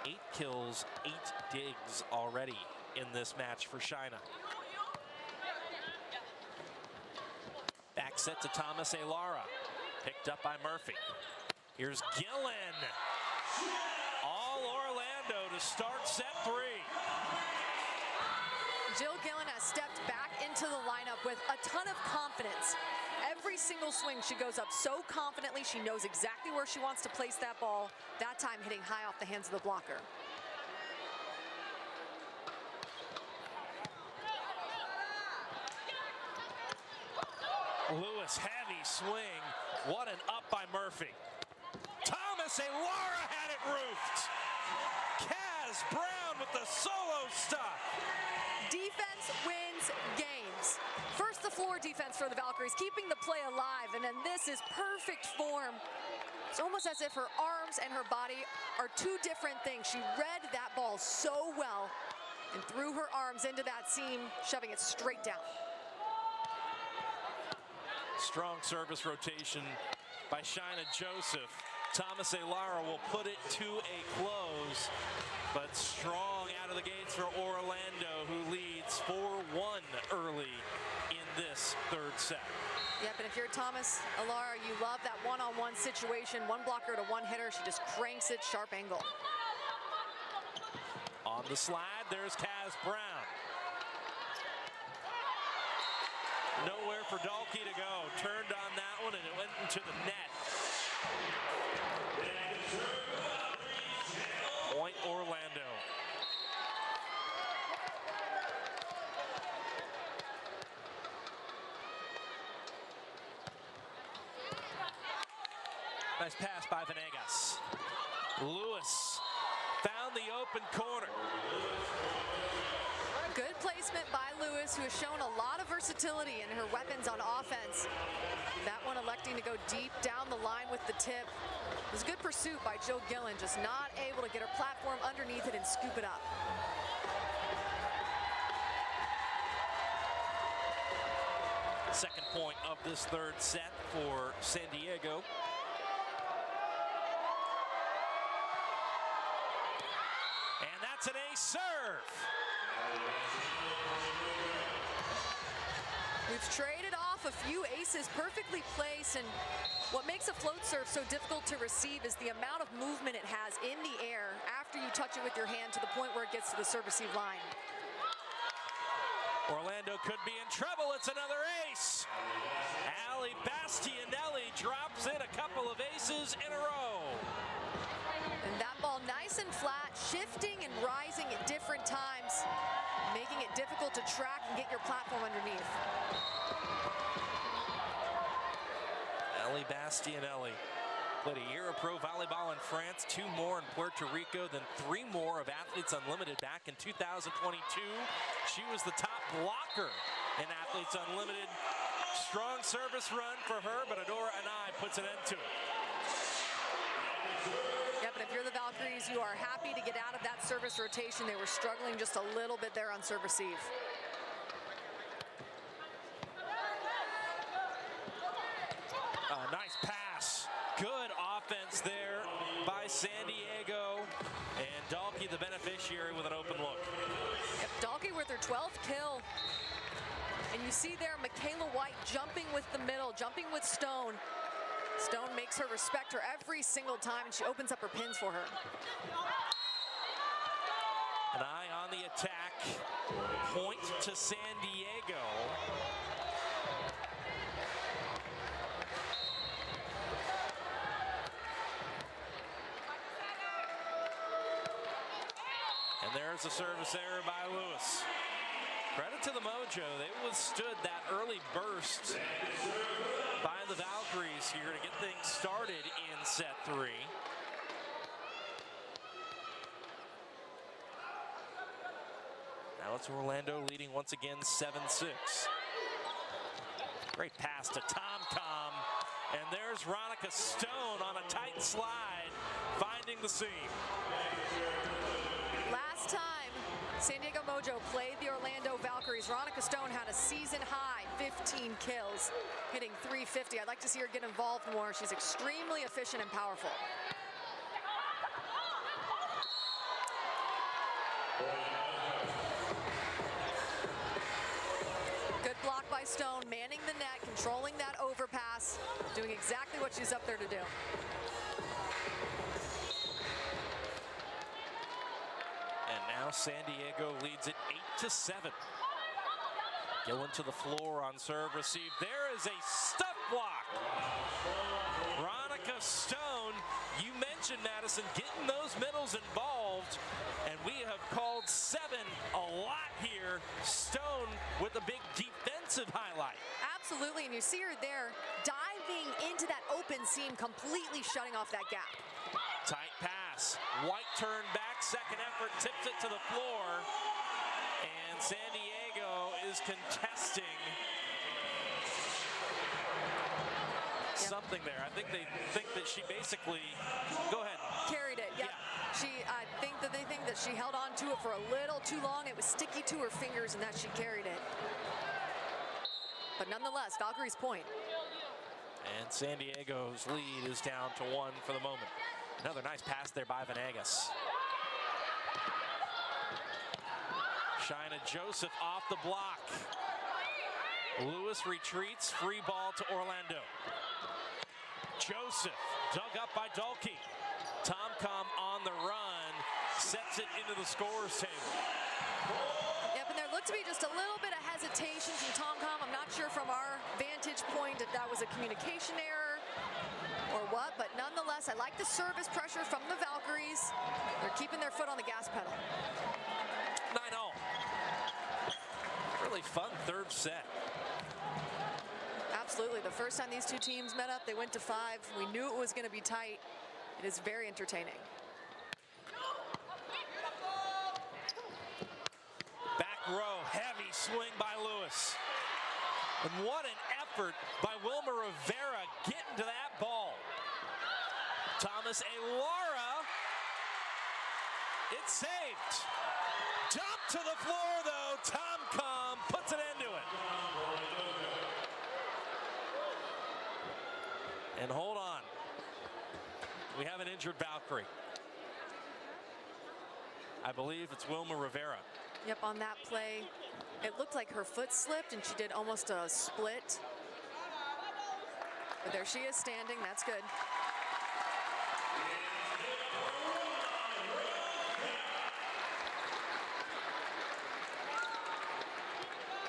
8 kills, 8 digs already in this match for Shaina. Back set to Thomas Alara. Picked up by Murphy. Here's Gillen. All Orlando to start set 3. Jill Gillen has stepped back into the lineup with a ton of confidence. Every single swing she goes up so confidently. She knows exactly where she wants to place that ball. That time hitting high off the hands of the blocker. Lewis, heavy swing. What an up by Murphy. Thomas Alara had it roofed. Kaz Brown with the solo stop. Defense wins games. First, the floor defense for the Valkyries, keeping the play alive, and then this is perfect form. It's almost as if her arms and her body are two different things. She read that ball so well and threw her arms into that seam, shoving it straight down. Strong service rotation by Shaina Joseph. Thomas Alara will put it to a close, but strong out of the gates for Orlando, who leads 4-1 early in this third set. Yep, and if you're Thomas Alara, you love that one-on-one situation. One blocker to one hitter, she just cranks it sharp angle. On the slide, there's Kaz Brown. Nowhere for Dalkey to go. Turned on that one and it went into the net. Point Orlando. Nice pass by Venegas. Lewis found the open corner. Good placement by Lewis, who has shown a lot of versatility in her weapons on offense. That one electing to go deep down the line with the tip. It was a good pursuit by Jill Gillen, just not able to get her platform underneath it and scoop it up. Second point of this third set for San Diego. And that's an ace serve. We've traded off a few aces perfectly placed, and what makes a float serve so difficult to receive is the amount of movement it has in the air after you touch it with your hand to the point where it gets to the serve receive line. Orlando could be in trouble. It's another ace. Ali Bastianelli drops in a couple of aces in a row. And that ball nice and flat, shifting and rising at different times, making it difficult to track and get your platform underneath. Ali Bastianelli played a year of pro volleyball in France, 2 more in Puerto Rico, then 3 more of Athletes Unlimited back in 2022. She was the top blocker in Athletes Unlimited. Strong service run for her, but Adora Anai puts an end to it. Yep, and if you're the Valkyries, you are happy to get out of that service rotation. They were struggling just a little bit there on serve receive. Nice pass. Good offense there by San Diego. And Dalkey, the beneficiary, with an open look. Yep, Dalkey with her 12th kill. And you see there Michaela White jumping with the middle, jumping with Stone. Stone makes her respect her every single time, and she opens up her pins for her. An eye on the attack. Point to San Diego. And there's a service error by Lewis. Credit to the Mojo. They withstood that early burst by the Valkyries here to get things started in set 3. Now Now it's Orlando leading once again 7-6. Great pass to Tom, and there's Ronica Stone on a tight slide, finding the seam. Last time San Diego Mojo played the Orlando Valkyries, Ronica Stone had a season-high 15 kills, hitting 350. I'd like to see her get involved more. She's extremely efficient and powerful. Good block by Stone, manning the net, controlling that overpass, doing exactly what she's up there to do. And now San Diego leads it 8-7. Gillen to the floor on serve receive. There is a stuff block. Ronica Stone, you mentioned, Madison, getting those middles involved, and we have called 7 a lot here. Stone with a big defensive highlight. Absolutely, and you see her there diving into that open seam, completely shutting off that gap. Tight pass. White turn back, second effort, tips it to the floor. And San Diego is contesting something there. I think they think that she basically, go ahead. Carried it, yep. Yeah. I think that they think that she held on to it for a little too long. It was sticky to her fingers and that she carried it. But nonetheless, Valkyrie's point. And San Diego's lead is down to 1 for the moment. Another nice pass there by Venegas. Shaina Joseph off the block. Lewis retreats, free ball to Orlando. Joseph dug up by Dalkey. Tomcom on the run, sets it into the scorer's table. Yep, and there looked to be just a little bit of hesitation from Tomcom. I'm not sure from our vantage point if that was a communication error or what, but nonetheless, I like the service pressure from the Valkyries. They're keeping their foot on the gas pedal. 9-0. Really fun third set. Absolutely. The first time these two teams met up, they went to 5. We knew it was going to be tight. It is very entertaining. Back row, heavy swing by Lewis. And what an effort by Wilma Rivera getting to that ball. Thomas Alara. It's saved. Jump to the floor, though. Tomcom puts an end to it. And hold on. We have an injured Valkyrie. I believe it's Wilma Rivera. Yep, on that play, it looked like her foot slipped and she did almost a split. But there she is standing, that's good.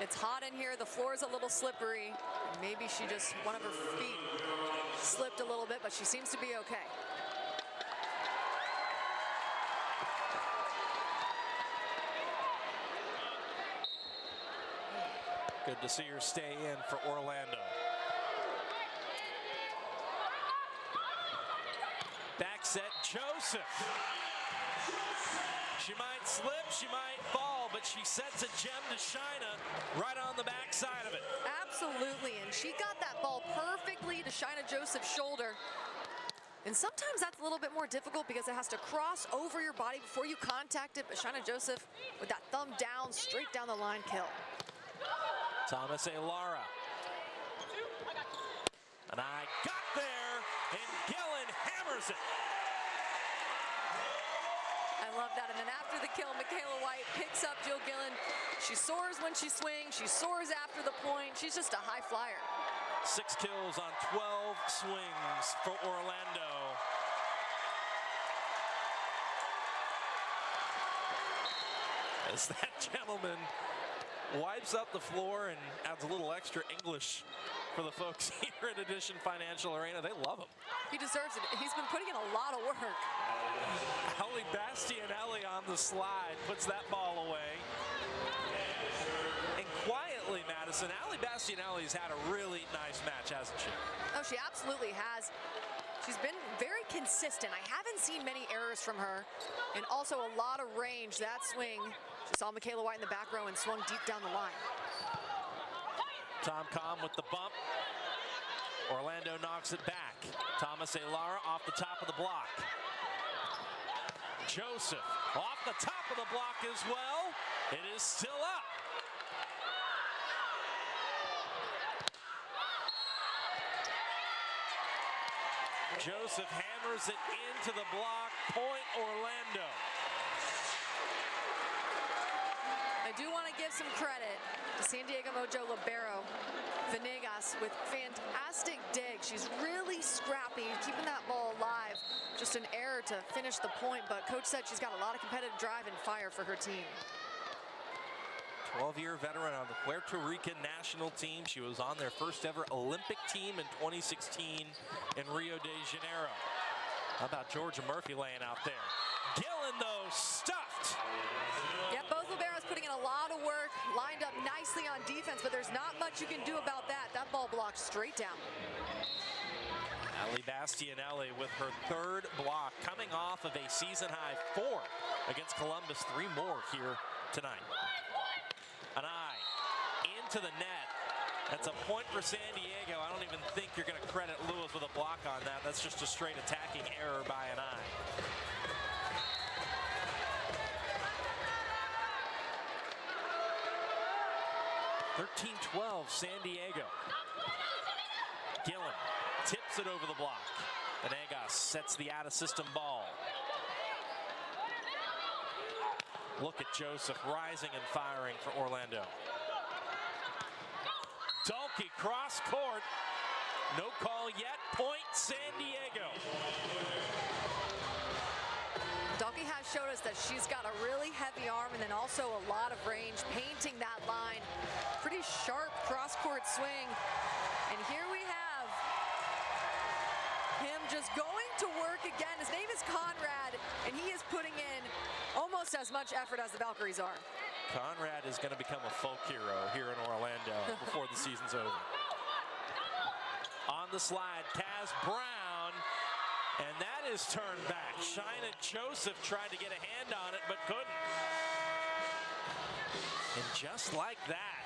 It's hot in here, the floor is a little slippery. Maybe she just, one of her feet slipped a little bit, but she seems to be okay. Good to see her stay in for Orlando. Back set, Joseph. She might slip, she might fall, but she sets a gem to Shaina right on the backside of it. Absolutely, and she got that ball perfectly to Shaina Joseph's shoulder. And sometimes that's a little bit more difficult because it has to cross over your body before you contact it, but Shaina Joseph with that thumb down, straight down the line kill. Thomas Alara. And I got there, and Gillen hammers it. I love that. And then after the kill, Michaela White picks up Jill Gillen. She soars when she swings. She soars after the point. She's just a high flyer. 6 kills on 12 swings for Orlando. As that gentleman wipes up the floor and adds a little extra English for the folks here at Edition Financial Arena. They love him. He deserves it. He's been putting in a lot of work. Ali Bastianelli on the slide puts that ball away. And quietly, Madison, Ali Bastianelli's had a really nice match, hasn't she? Oh, she absolutely has. She's been very consistent. I haven't seen many errors from her. And also a lot of range. That swing She saw Michaela White in the back row and swung deep down the line. Tom Com with the bump. Orlando knocks it back. Thomas Alara off the top of the block. Joseph off the top of the block as well. It is still up. Joseph hammers it into the block. Point Orlando. I do want to give some credit to San Diego Mojo libero Venegas with fantastic dig. She's really scrappy, keeping that ball alive. Just an error to finish the point, but coach said she's got a lot of competitive drive and fire for her team. 12-year veteran on the Puerto Rican national team. She was on their first ever Olympic team in 2016 in Rio de Janeiro. How about Georgia Murphy laying out there? Gillen, though, stuffed. Yeah, both liberos putting in a lot of work, lined up nicely on defense, but there's not much you can do about that. That ball blocked straight down. Ali Bastianelli with her third block, coming off of a season-high 4 against Columbus. 3 more here tonight. An eye into the net. That's a point for San Diego. I don't even think you're going to credit Lewis with a block on that. That's just a straight attacking error by an eye. (13-12) San Diego. Gillen tips it over the block. Venegas sets the out-of-system ball. Look at Joseph rising and firing for Orlando. Dalkey cross court. No call yet. Point San Diego. Dalkey has showed us that she's got a really heavy arm and then also a lot of range, painting that line. Pretty sharp cross-court swing. And here we have him just going to work again. His name is Conrad, and he is putting in almost as much effort as the Valkyries are. Conrad is going to become a folk hero here in Orlando before the season's over. On the slide, Kaz Brown, and that is turned back. Shaina Joseph tried to get a hand on it, but couldn't. And just like that,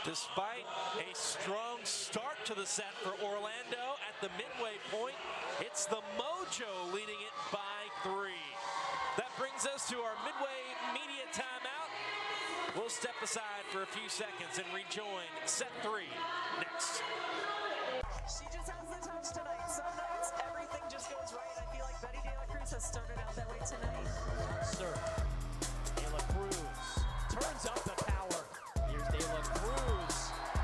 despite a strong start to the set for Orlando at the midway point, it's the Mojo leading it by 3. That brings us to our midway media timeout. We'll step aside for a few seconds and rejoin set 3 next. She just has the touch tonight. Some nights, everything just goes right. I feel like Betty De La Cruz has started out that way tonight. Serve. De La Cruz turns up the power. Here's De La Cruz.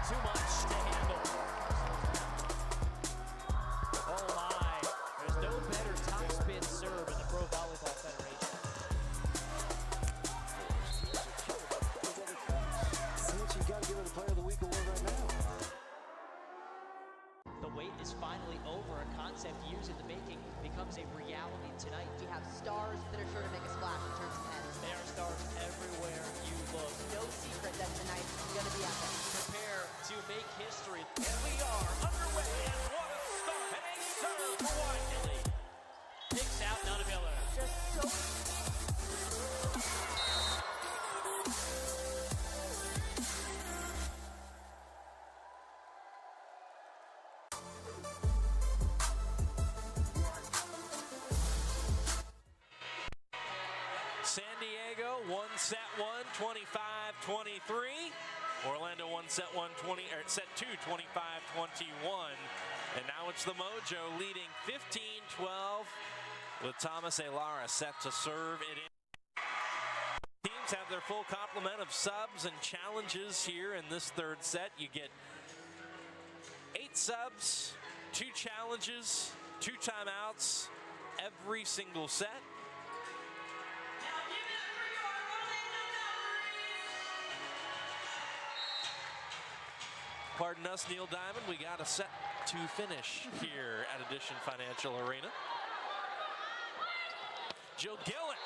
Too much to handle. Oh my. There's no better top spin serve in the Pro Volleyball Federation. You got to give it a Player of the Week award right now. The wait is finally over. A concept years in the making becomes a reality tonight. We have stars that are sure to make a splash in terms of heads. There are stars everywhere you look. No secret that tonight is going to be epic. Prepare to make history. And we are underway. And what a start. And a serve for Whiteley. Picks out Nana Miller. Just so... San Diego won set 1, 25-23. Orlando won set 1, set 2, 25-21. And now it's the Mojo leading 15-12 with Thomas Alara set to serve it in. Teams have their full complement of subs and challenges here in this third set. You get 8 subs, 2 challenges, 2 timeouts every single set. Pardon us, Neil Diamond. We got a set to finish here at Edition Financial Arena. Jill Gillen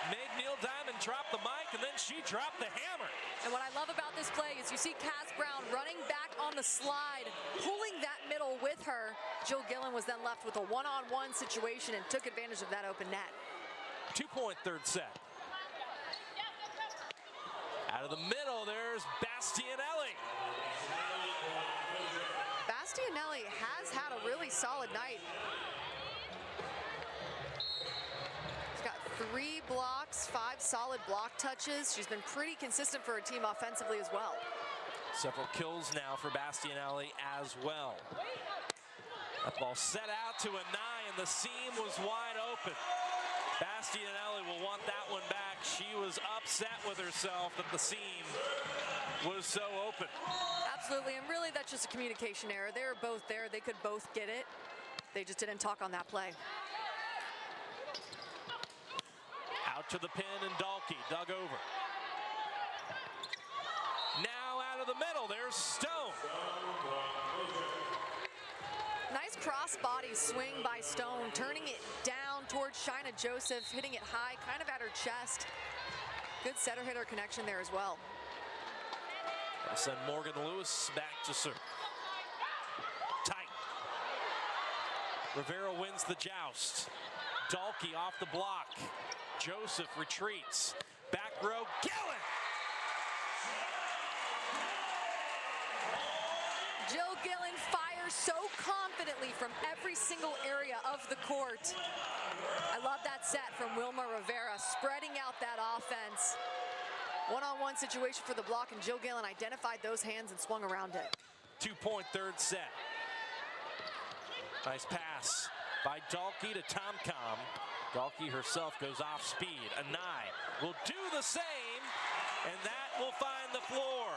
made Neil Diamond drop the mic, and then she dropped the hammer. And what I love about this play is you see Kaz Brown running back on the slide, pulling that middle with her. Jill Gillen was then left with a one-on-one situation and took advantage of that open net. 2-point third set. Out of the middle, there's Bastianelli. Bastianelli has had a really solid night. She's got 3 blocks, 5 solid block touches. She's been pretty consistent for her team offensively as well. Several kills now for Bastianelli as well. That ball set out to a 9, and the seam was wide open. Bastianelli will want that one back. She was upset with herself that the seam was so open. Absolutely, and really that's just a communication error. They were both there. They could both get it. They just didn't talk on that play. Out to the pin, and Dalkey dug over. Now out of the middle, there's Stone. Nice cross-body swing by Stone, turning it down towards Shaina Joseph, hitting it high, kind of at her chest. Good setter-hitter connection there as well. That'll send Morgan Lewis back to serve. Tight. Rivera wins the joust. Dalkey off the block. Joseph retreats. Back row, Gillen! Jill Gillen fires so confidently from every single area of the court. I love that set from Wilma Rivera, spreading out that offense. One-on-one situation for the block, and Jill Gillen identified those hands and swung around it. 2-point third set. Nice pass by Dalkey to Tomcom. Dalkey herself goes off speed. Anai will do the same, and that will find the floor.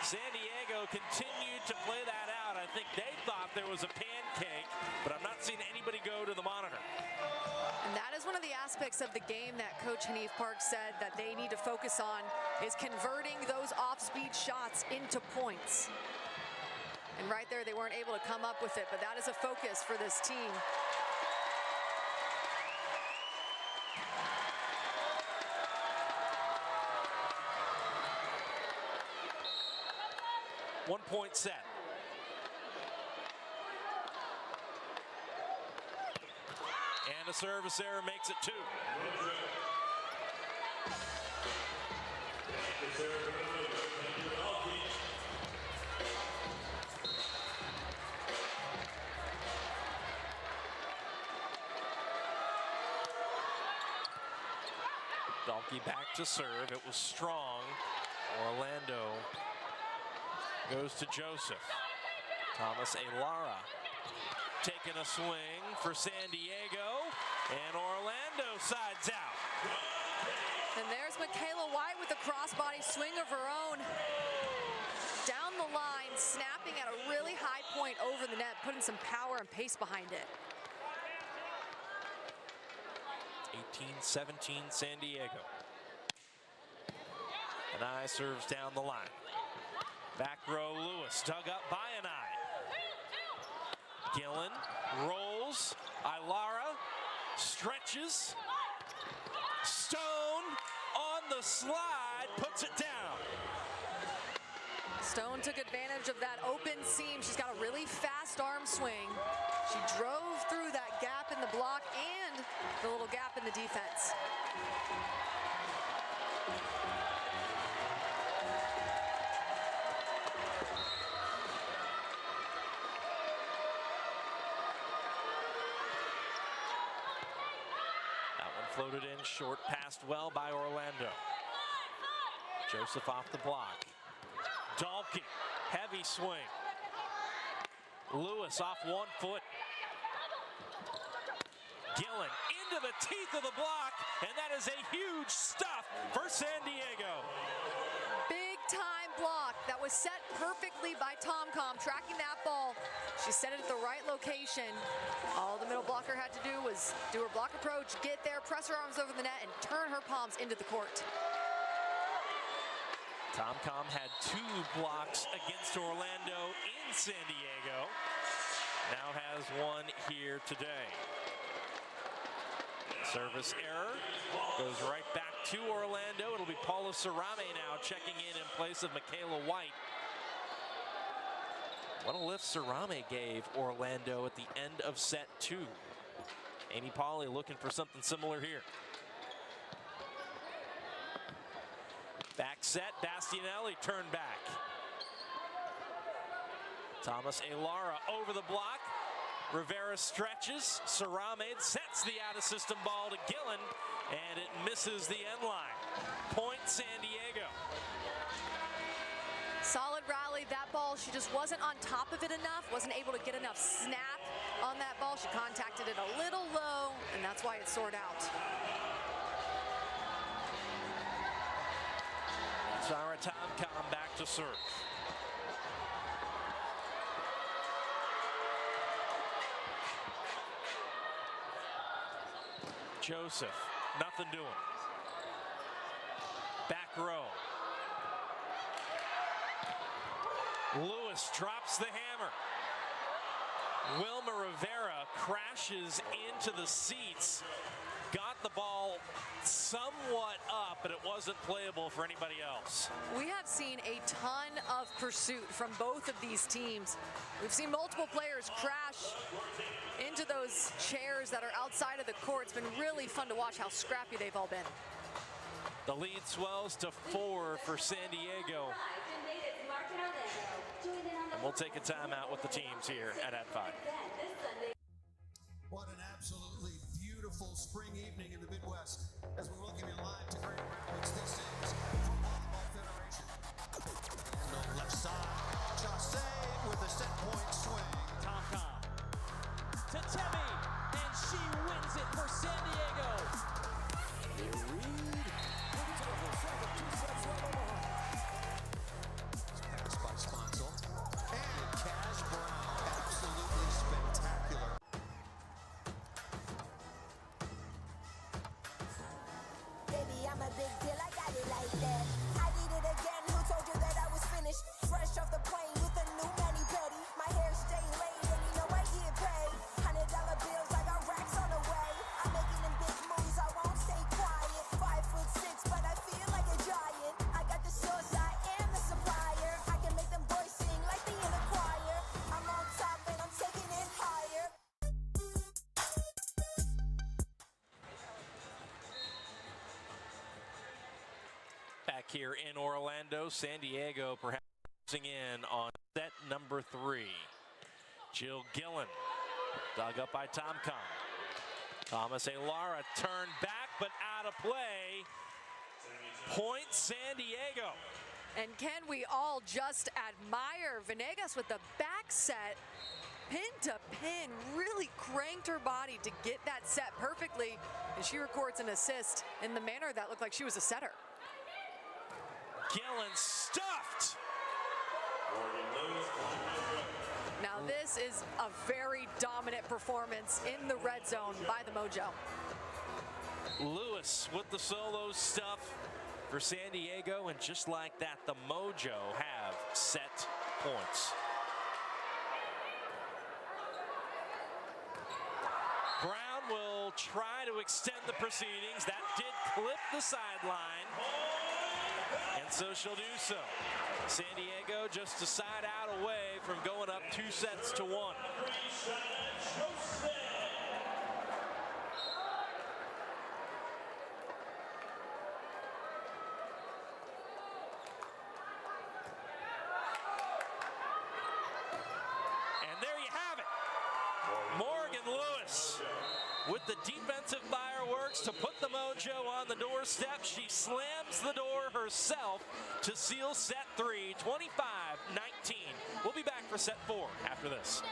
San Diego continued to play that out. I think they thought there was a pancake, but I'm not seeing anybody go to the monitor. And that is one of the aspects of the game that Coach Hanif Park said that they need to focus on, is converting those off-speed shots into points. And right there, they weren't able to come up with it, but that is a focus for this team. One-point set. And a service error makes it 2. Dalkey back to serve. It was strong. Orlando goes to Joseph. Thomas Alara taking a swing for San Diego, and Orlando sides out. And there's Michaela White with a crossbody swing of her own. Down the line, snapping at a really high point over the net, putting some power and pace behind it. 18-17 San Diego. Anai serves down the line. Back row, Lewis dug up by Anai. Gillen rolls. Ilara stretches. Stone on the slide, puts it down. Stone took advantage of that open seam. She's got a really fast arm swing. She drove through that gap in the block and the little gap in the defense. Floated in short, passed well by Orlando. Joseph off the block. Dalkey, heavy swing. Lewis off 1 foot. Gillen into the teeth of the block, and that is a huge stuff for San Diego. Big time block that was set perfectly by Tomcom, tracking that ball. She set it at the right location. All the middle blocker had to do was do her block approach, get there, press her arms over the net, and turn her palms into the court. Tomcom had 2 blocks against Orlando in San Diego. Now has 1 here today. Service error goes right back to Orlando. It'll be Paula Sarame now checking in place of Michaela White. What a lift Sarame gave Orlando at the end of set 2. Amy Pauley looking for something similar here. Back set, Bastianelli turned back. Thomas Elara over the block. Rivera stretches. Saramed sets the out-of-system ball to Gillen, and it misses the end line. Point San Diego. Solid rally. That ball, she just wasn't on top of it enough, wasn't able to get enough snap on that ball. She contacted it a little low, and that's why it soared out. Sarah Tomcom back to serve. Joseph, nothing doing. Back row. Lewis drops the hammer. Wilma Rivera crashes into the seats. Got the ball somewhat up, but it wasn't playable for anybody else. We have seen a ton of pursuit from both of these teams. We've seen multiple players crash into those chairs that are outside of the court. It's been really fun to watch how scrappy they've all been. The lead swells to 4 for San Diego. And we'll take a timeout with the teams here at @5. What an absolutely beautiful spring evening in the Midwest as we welcome you live to Grand Rapids. This is from Volleyball Federation. And on the left side, Jose with a set point swing. Tomcom to Temi, and she wins it for San Diego. Pass by Sponsel. And Cash Brown, absolutely spectacular. Baby, I'm a big deal, I got it like that. I did it again, who told you that I was finished? Fresh off the plane with a new mani-pedi. My hair stay laid and you know I get paid. $100 bills, I got racks on the way. I'm making them big moves, I won't stay quiet. 5'6", but I feel like a giant. I got the source, I am the supplier. I can make them boys sing like they in a choir. I'm on top and I'm taking it higher. Back here in Orlando, San Diego perhaps in on set number 3. Jill Gillen dug up by Tomcom. Thomas Elara turned back but out of play. Point San Diego. And can we all just admire Venegas with the back set, pin to pin, really cranked her body to get that set perfectly, and she records an assist in the manner that looked like she was a setter. Gillen stuffed. Now this is a very dominant performance in the red zone by the Mojo. Lewis with the solo stuff for San Diego, and just like that, the Mojo have set points. Brown will try to extend the proceedings. That did clip the sideline, and so she'll do so. San Diego just a side out away from going up 2-1. And there you have it. Morgan Lewis with the defensive fireworks to put the Mojo on the doorstep. She slams the door herself to seal set 3, 25-19. We'll be back for set 4 after this.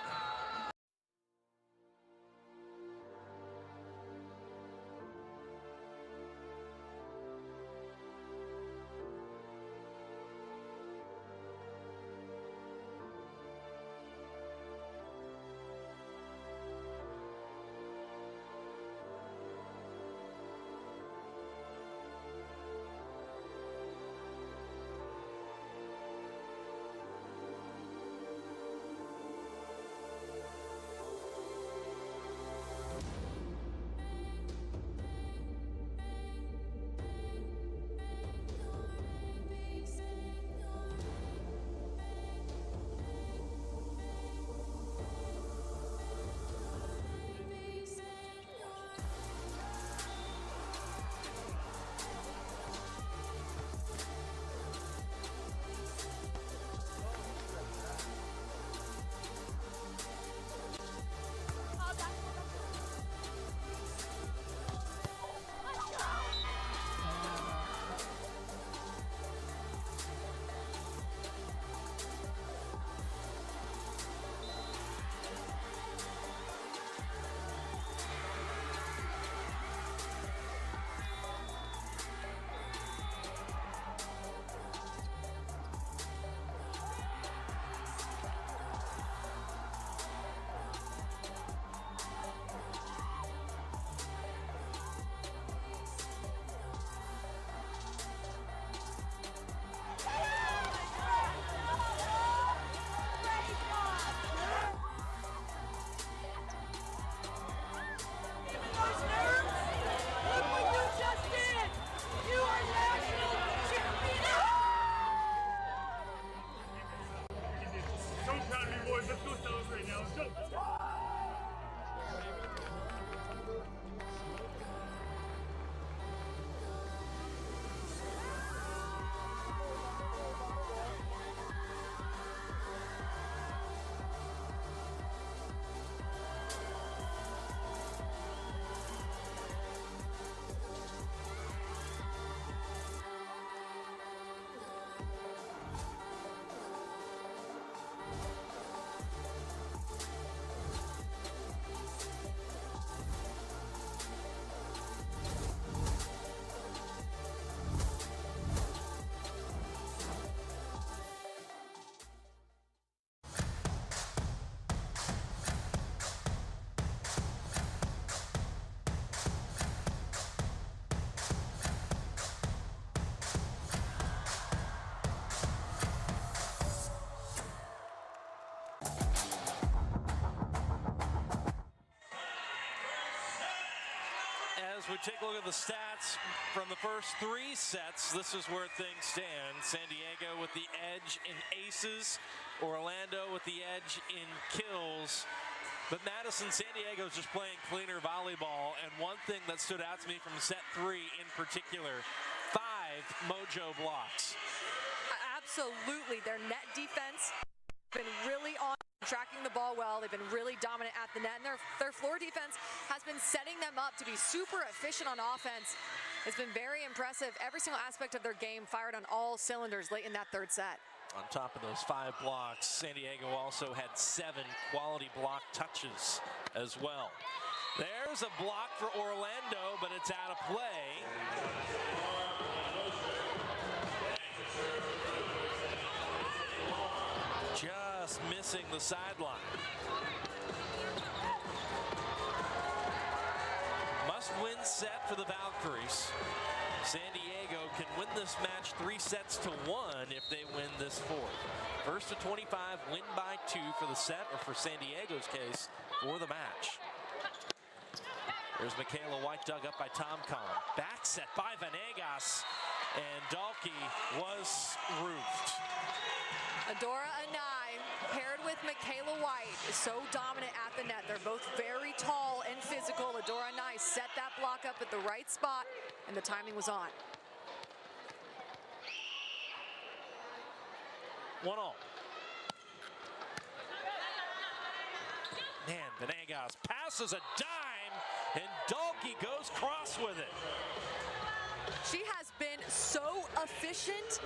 boys, let's go celebrate now. Let's go. As we take a look at the stats from the first 3 sets, this is where things stand. San Diego with the edge in aces, Orlando with the edge in kills. But Madison, San Diego's just playing cleaner volleyball, and one thing that stood out to me from set 3 in particular, 5 Mojo blocks. Absolutely, their net defense been really on, tracking the ball well. They've been really dominant at the net, and their floor defense has been setting them up to be super efficient on offense. It's been very impressive. Every single aspect of their game fired on all cylinders late in that 3rd set. On top of those 5 blocks, San Diego also had 7 quality block touches as well. There's a block for Orlando, but it's out of play. Just missing the sideline. Must-win set for the Valkyries. San Diego can win this match 3 sets to 1 if they win this 4th. First to 25, win by 2 for the set, or for San Diego's case, for the match. There's Michaela White dug up by Tom Collin. Back set by Venegas, and Dalkey was roofed. Adora Anai, paired with Michaela White, is so dominant at the net. They're both very tall and physical. Adora Anai set that block up at the right spot, and the timing was on. 1-all. Man, Venegas passes a dime, and Dalkey goes cross with it. She has been so efficient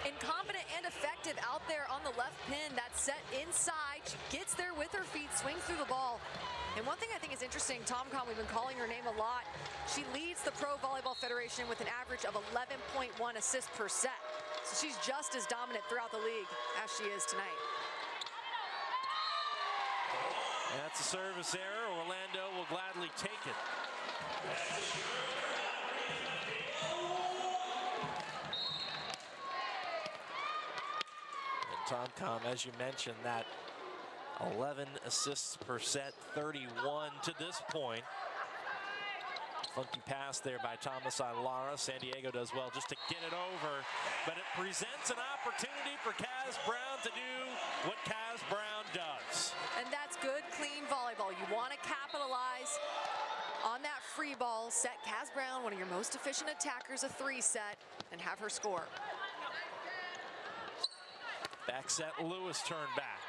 and confident and effective out there on the left pin. That set inside, she gets there with her feet, swings through the ball. And one thing I think is interesting, Tom Con, we've been calling her name a lot. She leads the Pro Volleyball Federation with an average of 11.1 assists per set. So she's just as dominant throughout the league as she is tonight. That's a service error. Orlando will gladly take it. Tom, as you mentioned, that 11 assists per set, 31 to this point. Funky pass there by Thomas Aylara. San Diego does well just to get it over, but it presents an opportunity for Kaz Brown to do what Kaz Brown does. And that's good, clean volleyball. You want to capitalize on that free ball, set Kaz Brown, one of your most efficient attackers, a 3 set, and have her score. Back set, Lewis turned back.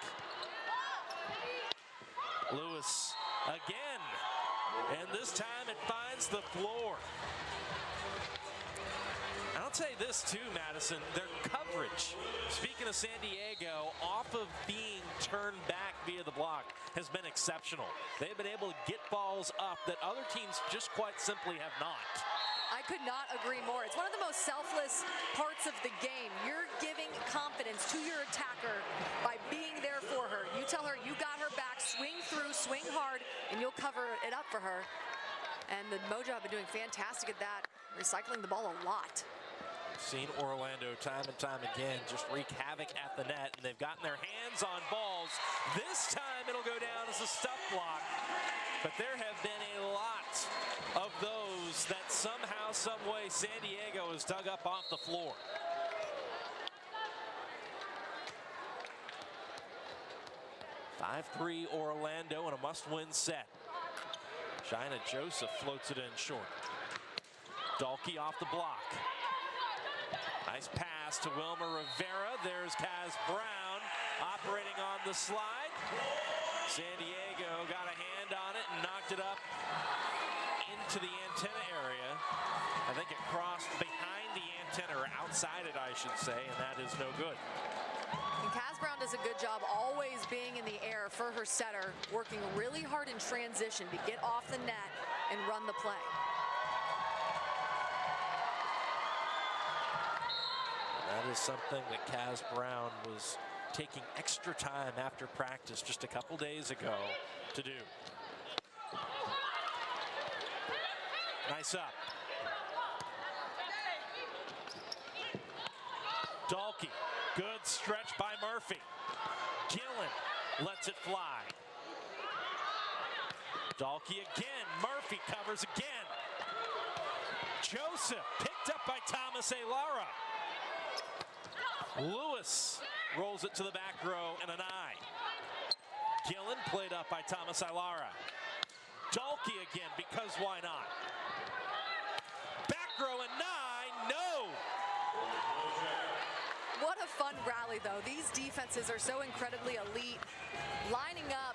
Lewis again, and this time it finds the floor. I'll tell you this too, Madison, their coverage, speaking of San Diego, off of being turned back via the block has been exceptional. They've been able to get balls up that other teams just quite simply have not. I could not agree more. It's one of the most selfless parts of the game. You're giving confidence to your attacker by being there for her. You tell her you got her back, swing through, swing hard, and you'll cover it up for her. And the Mojo have been doing fantastic at that, recycling the ball a lot. Seen Orlando time and time again just wreak havoc at the net, and they've gotten their hands on balls. This time it'll go down as a stuff block, but there have been a lot of those that somehow, some way, San Diego has dug up off the floor. 5-3 Orlando in a must-win set. China Joseph floats it in short. Dalkey off the block. Nice pass to Wilmer Rivera. There's Kaz Brown operating on the slide. San Diego got a hand on it and knocked it up into the antenna area. I think it crossed behind the antenna, or outside it, I should say, and that is no good. And Kaz Brown does a good job always being in the air for her setter, working really hard in transition to get off the net and run the play. That is something that Kaz Brown was taking extra time after practice just a couple days ago to do. Nice up. Dalkey, good stretch by Murphy. Gillen lets it fly. Dalkey again, Murphy covers again. Joseph picked up by Thomas Alara. Lewis rolls it to the back row and an eye. Gillen played up by Thomas Alara. Dalkey again, because why not? Back row and nine, no! What a fun rally, though. These defenses are so incredibly elite. Lining up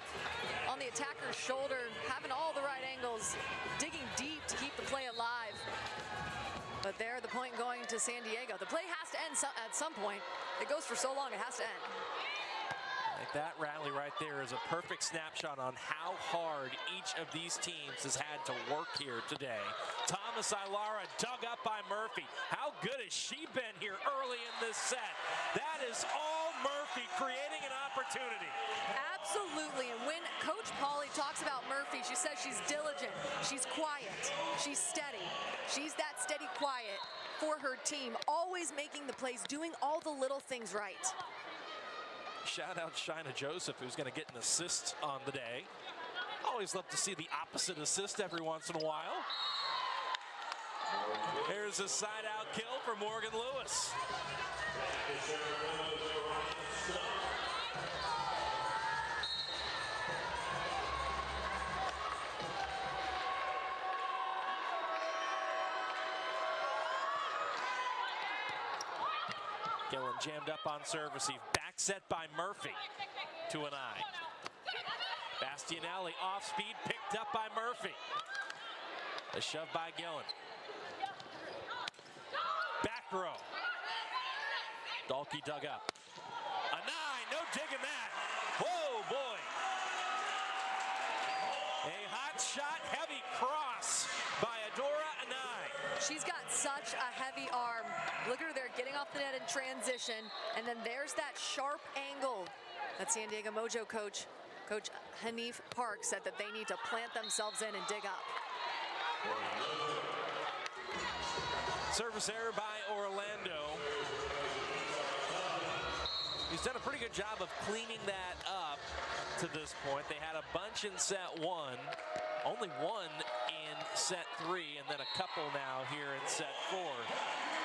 on the attacker's shoulder, having all the right angles, digging deep to keep the play alive. But there, the point going to San Diego. The play has to end at some point. It goes for so long, it has to end. Like that rally right there is a perfect snapshot on how hard each of these teams has had to work here today. Thomas Alara dug up by Murphy. How good has she been here early in this set? That is all Murphy creating an opportunity. Absolutely, and when Coach Pauly talks about Murphy, she says she's diligent, she's quiet, she's steady. She's that steady quiet for her team, always making the plays, doing all the little things right. Shout out China Joseph, who's going to get an assist on the day. Always love to see the opposite assist every once in a while. Here's a side-out kill for Morgan Lewis. Gillen jammed up on serve receive. Back set by Murphy to an eye. Bastianelli off speed, picked up by Murphy. A shove by Gillen. Back row. Dalkey dug up. A nine, no digging that. Whoa, boy. A hot shot, heavy cross by Adora Anai. She's got such a heavy arm. Look at her there getting off the net in transition. And then there's that sharp angle that San Diego Mojo coach Hanif Park said that they need to plant themselves in and dig up. Service error by Orlando. He's done a pretty good job of cleaning that up to this point. They had a bunch in set one, only one in set three, and then a couple now here in set four.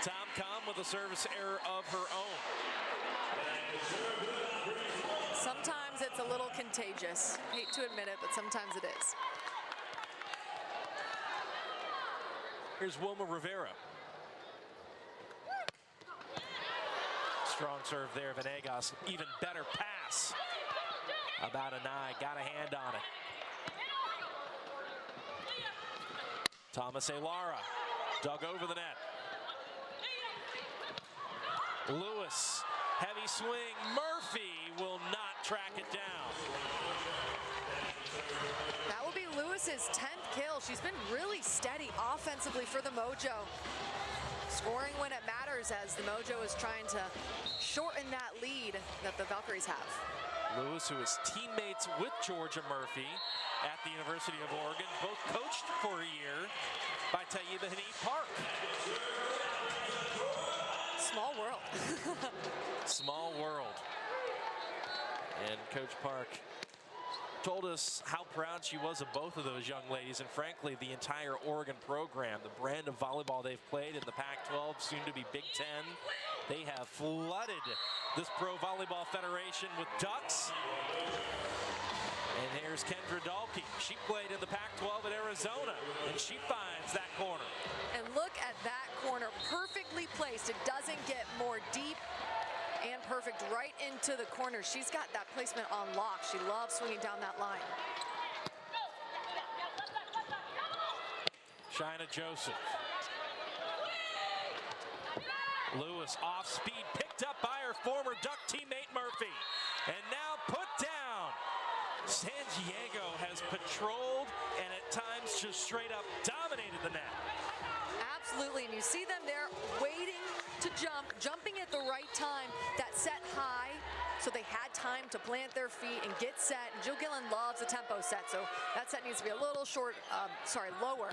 Tom Com with a service error of her own. Sometimes it's a little contagious. Hate to admit it, but sometimes it is. Here's Wilma Rivera. Strong serve there, Venegas. Even better pass. About an eye, got a hand on it. Thomas Alara dug over the net. Lewis, heavy swing. Murphy will not track it down. That will be Lewis's 10th kill. She's been really steady offensively for the Mojo. Scoring when it matters as the Mojo is trying to shorten that lead that the Valkyries have. Lewis, who is teammates with Georgia Murphy at the University of Oregon, both coached for a year by Taiba Hanif Park. Small world. Small world. And Coach Park told us how proud she was of both of those young ladies, and frankly, the entire Oregon program, the brand of volleyball they've played in the Pac-12, soon to be Big Ten. They have flooded this Pro Volleyball Federation with ducks. And here's Kendra Dahlke. She played in the Pac-12 at Arizona, and she finds that corner. And look at that corner, perfectly placed. It doesn't get more deep and perfect right into the corner. She's got that placement on lock. She loves swinging down that line. Shaina Joseph. Lewis off speed, picked up by her former Duck teammate Murphy. And now put down. San Diego has patrolled and at times just straight up dominated the net. Absolutely, and you see them there waiting to jump, jumping at the right time. That set high, so they had time to plant their feet and get set. And Jill Gillen loves a tempo set, so that set needs to be a little lower,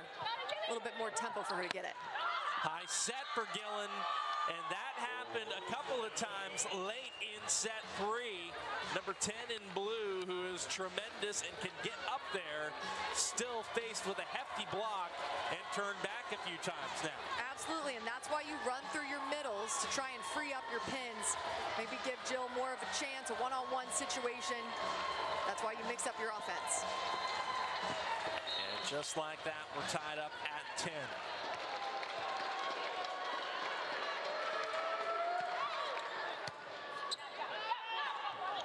a little bit more tempo for her to get it. High set for Gillen, and that happened a couple of times late in set 3. Number 10 in blue, who is tremendous and can get up there, still faced with a hefty block and turned back a few times now. Absolutely, and that's why you run through your middles to try and free up your pins. Maybe give Jill more of a chance, a one-on-one situation. That's why you mix up your offense. And just like that, we're tied up at 10.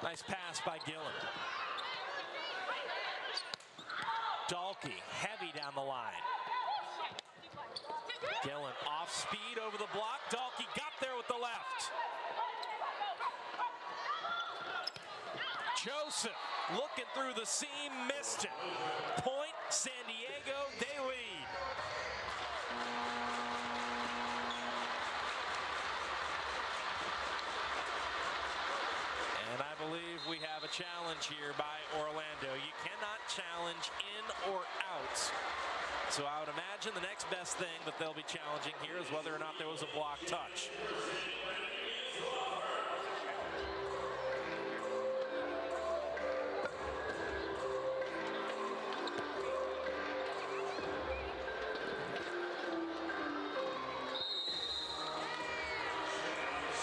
Nice pass by Gillen. Dahlke, heavy down the line. Gillen off speed over the block. Dahlke got there with the left. Joseph looking through the seam, missed it. Point, San Diego, they lead. And I believe we have a challenge here by Orlando. You cannot challenge in or out. So I would imagine the next best thing that they'll be challenging here is whether or not there was a block touch.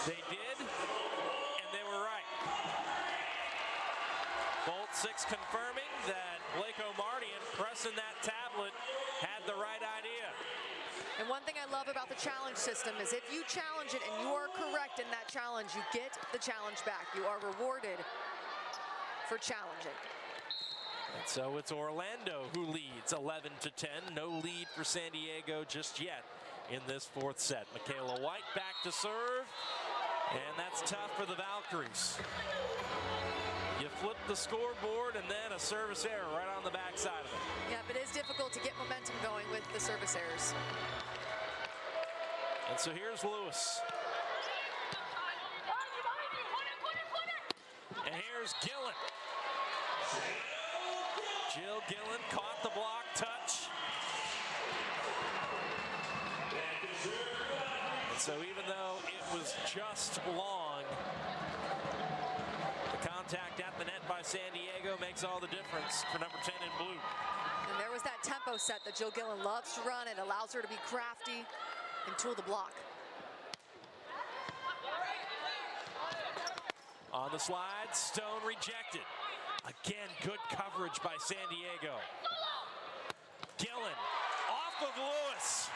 They did, and they were right. Bolt 6 confirming that Blake O'Mardian pressing that tablet had the right idea. And one thing I love about the challenge system is if you challenge it and you are correct in that challenge, you get the challenge back. You are rewarded for challenging. And so it's Orlando who leads 11-10. No lead for San Diego just yet in this fourth set. Michaela White back to serve, and that's tough for the Valkyries. You flip the scoreboard and then a service error right on the backside of it. Yeah, but it is difficult to get momentum going with the service errors. And so here's Lewis. And here's Gillen. Jill Gillen caught the block touch. And so even though it was just long, the contact at the net by San Diego makes all the difference for number 10 in blue. And there was that tempo set that Jill Gillen loves to run. It allows her to be crafty and tool the block. On the slide, Stone rejected. Again, good coverage by San Diego. Gillen off of Lewis.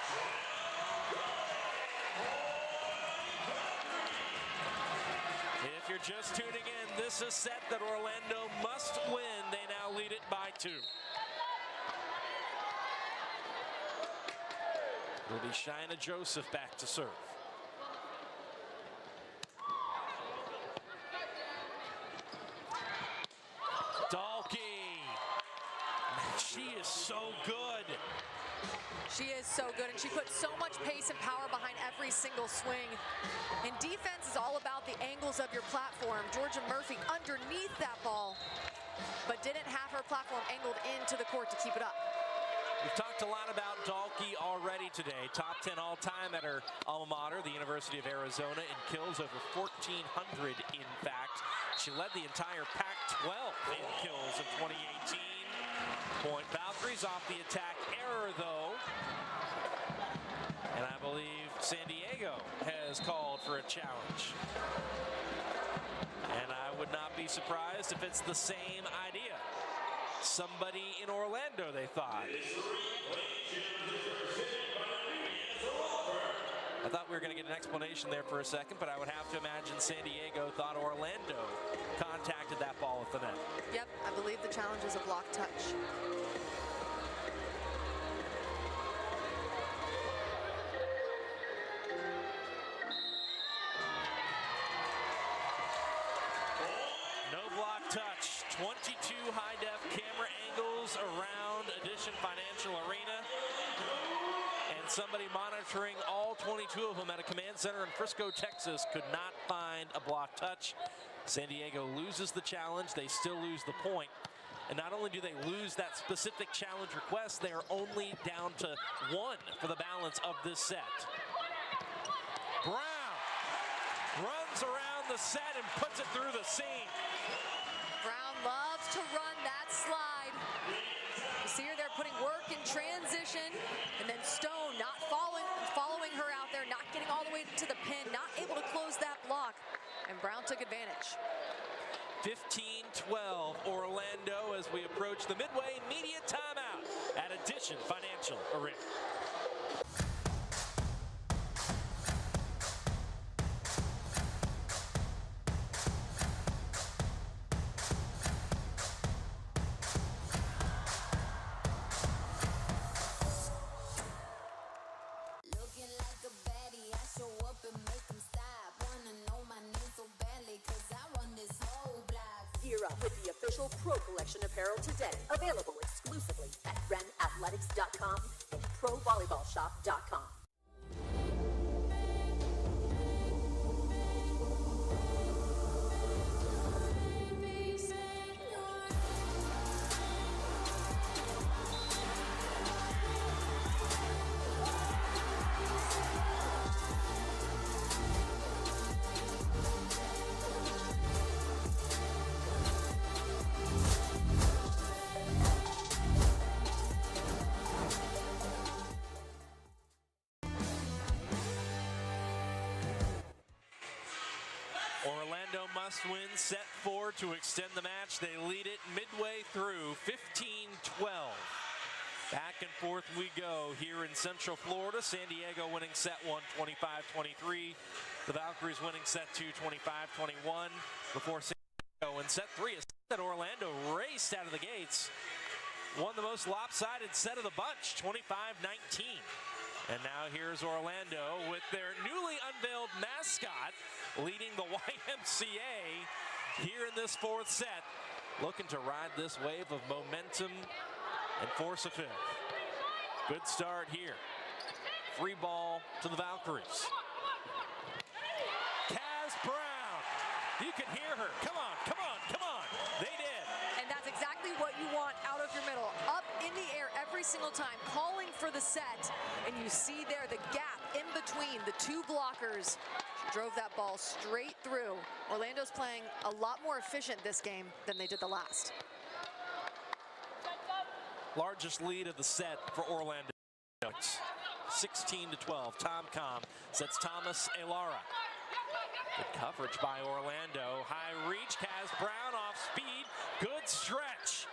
If you're just tuning in, this is a set that Orlando must win. They now lead it by 2. Will be Shaina Joseph back to serve. Dahlke. She is so good. She is so good, and she puts so much pace and power behind every single swing. And defense is all about the angles of your platform. Georgia Murphy underneath that ball, but didn't have her platform angled into the court to keep it up. We've talked a lot about Dahlke already today. Top 10 all-time at her alma mater, the University of Arizona, in kills over 1,400, in fact. She led the entire Pac-12 in kills in 2018. Point Valkyries off the attack error, though. And I believe San Diego has called for a challenge. And I would not be surprised if it's the same idea. somebody in Orlando, they thought. I thought we were going to get an explanation there for a second, but I would have to imagine San Diego thought Orlando contacted that ball at the net. Yep, I believe the challenge is a block touch. No block touch. 22 high-def camera angles around Edition Financial Arena. And somebody monitoring all 22 of them at a command center in Frisco, Texas, could not find a block touch. San Diego loses the challenge. They still lose the point. And not only do they lose that specific challenge request, they are only down to 1 for the balance of this set. Brown runs around the set and puts it through the seam. Brown loves to run that slide. You see her there putting work in transition, and then Stone not following her out there, not getting all the way to the pin, not able to close that block, and Brown took advantage. 15-12 Orlando as we approach the midway media timeout at Edition Financial Arena. Gear up with the official Pro Collection apparel today. Available exclusively at renathletics.com and provolleyballshop.com. Orlando must win set 4 to extend the match. They lead it midway through, 15-12. Back and forth we go here in Central Florida. San Diego winning set 1, 25-23. The Valkyries winning set 2, 25-21. Before San Diego in set 3, a set that Orlando raced out of the gates. Won the most lopsided set of the bunch, 25-19. And now here's Orlando with their newly unveiled mascot leading the YMCA here in this 4th set, looking to ride this wave of momentum and force a 5th. Good start here. Free ball to the Valkyries. Kaz Brown. You can hear her. Come on, come on, come on. They did. And that's exactly what you want out of your middle. Up in the air every single time, calling for the set. And you see there the gap in between the two blockers. She drove that ball straight through. Orlando's playing a lot more efficient this game than they did the last. Largest lead of the set for Orlando. 16-12. Tom sets Thomas Elara. Good coverage by Orlando. High reach. Kaz Brown off speed. Good stretch.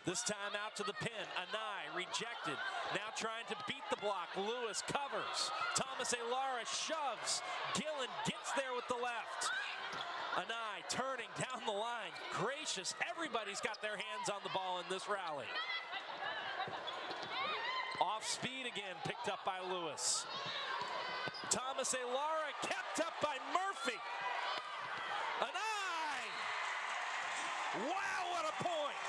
This time out to the pin. Anai rejected. Now trying to beat the block. Lewis covers. Thomas Elara shoves. Gillen gets there with the left. Anai turning down the line. Gracious. Everybody's got their hands on the ball in this rally. Off speed again. Picked up by Lewis. Thomas Elara kept up by Murphy. Anai! Wow, what a point!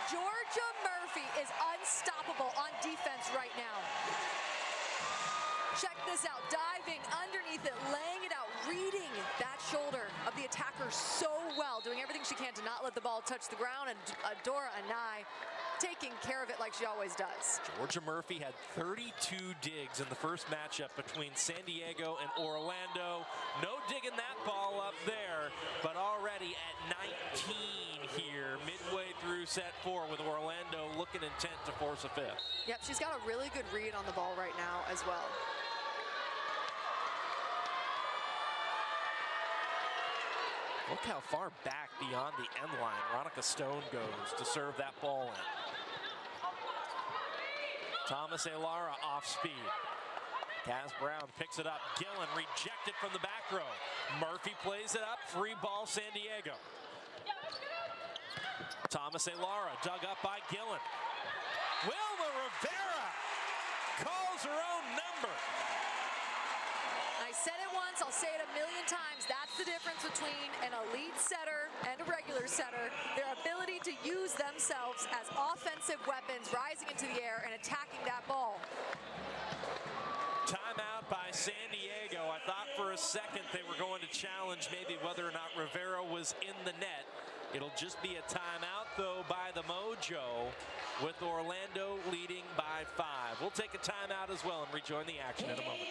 Georgia Murphy is unstoppable on defense right now. Check this out, diving underneath it, laying it out, reading that shoulder of the attacker so well, doing everything she can to not let the ball touch the ground, and Adora Anai taking care of it like she always does. Georgia Murphy had 32 digs in the first matchup between San Diego and Orlando. No digging that ball up there, but already at 19 here, midway through set 4, with Orlando looking intent to force a 5th. Yep, she's got a really good read on the ball right now as well. Look how far back beyond the end line Ronica Stone goes to serve that ball in. Thomas Alara off speed. Kaz Brown picks it up. Gillen rejected from the back row. Murphy plays it up. Free ball, San Diego. Thomas Alara dug up by Gillen. Wilma Rivera calls her own number. I said it once, I'll say it a million times. That's the difference between an elite setter and a regular setter. Their ability to use themselves as offensive weapons, rising into the air and attacking that ball. Timeout by San Diego. I thought for a second they were going to challenge maybe whether or not Rivera was in the net. It'll just be a timeout, though, by the Mojo, with Orlando leading by 5. We'll take a timeout as well and rejoin the action in a moment.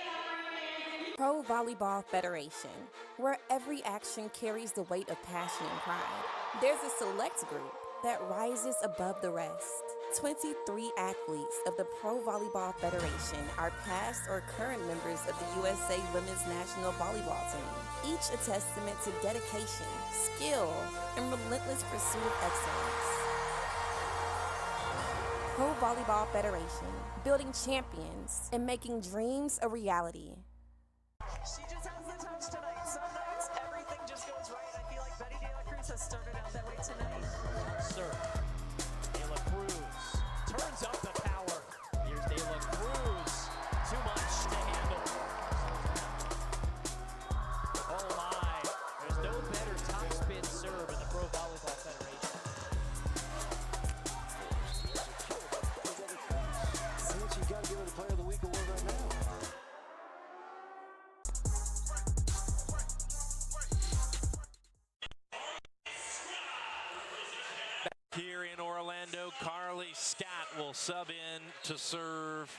Pro Volleyball Federation, where every action carries the weight of passion and pride. There's a select group that rises above the rest. 23 athletes of the Pro Volleyball Federation are past or current members of the USA Women's National Volleyball Team, each a testament to dedication, skill, and relentless pursuit of excellence. Pro Volleyball Federation, building champions and making dreams a reality. She just has the touch tonight. Some nights, everything just goes right. I feel like Betty De La Cruz has started out that way tonight. Serve. De La Cruz turns up the power. Here's De La Cruz. Too much to handle. Oh my. There's no better top spin serve in the Pro Volleyball Federation. You gotta give it a Player of the Week award right now. Here in Orlando, Carly Scott will sub in to serve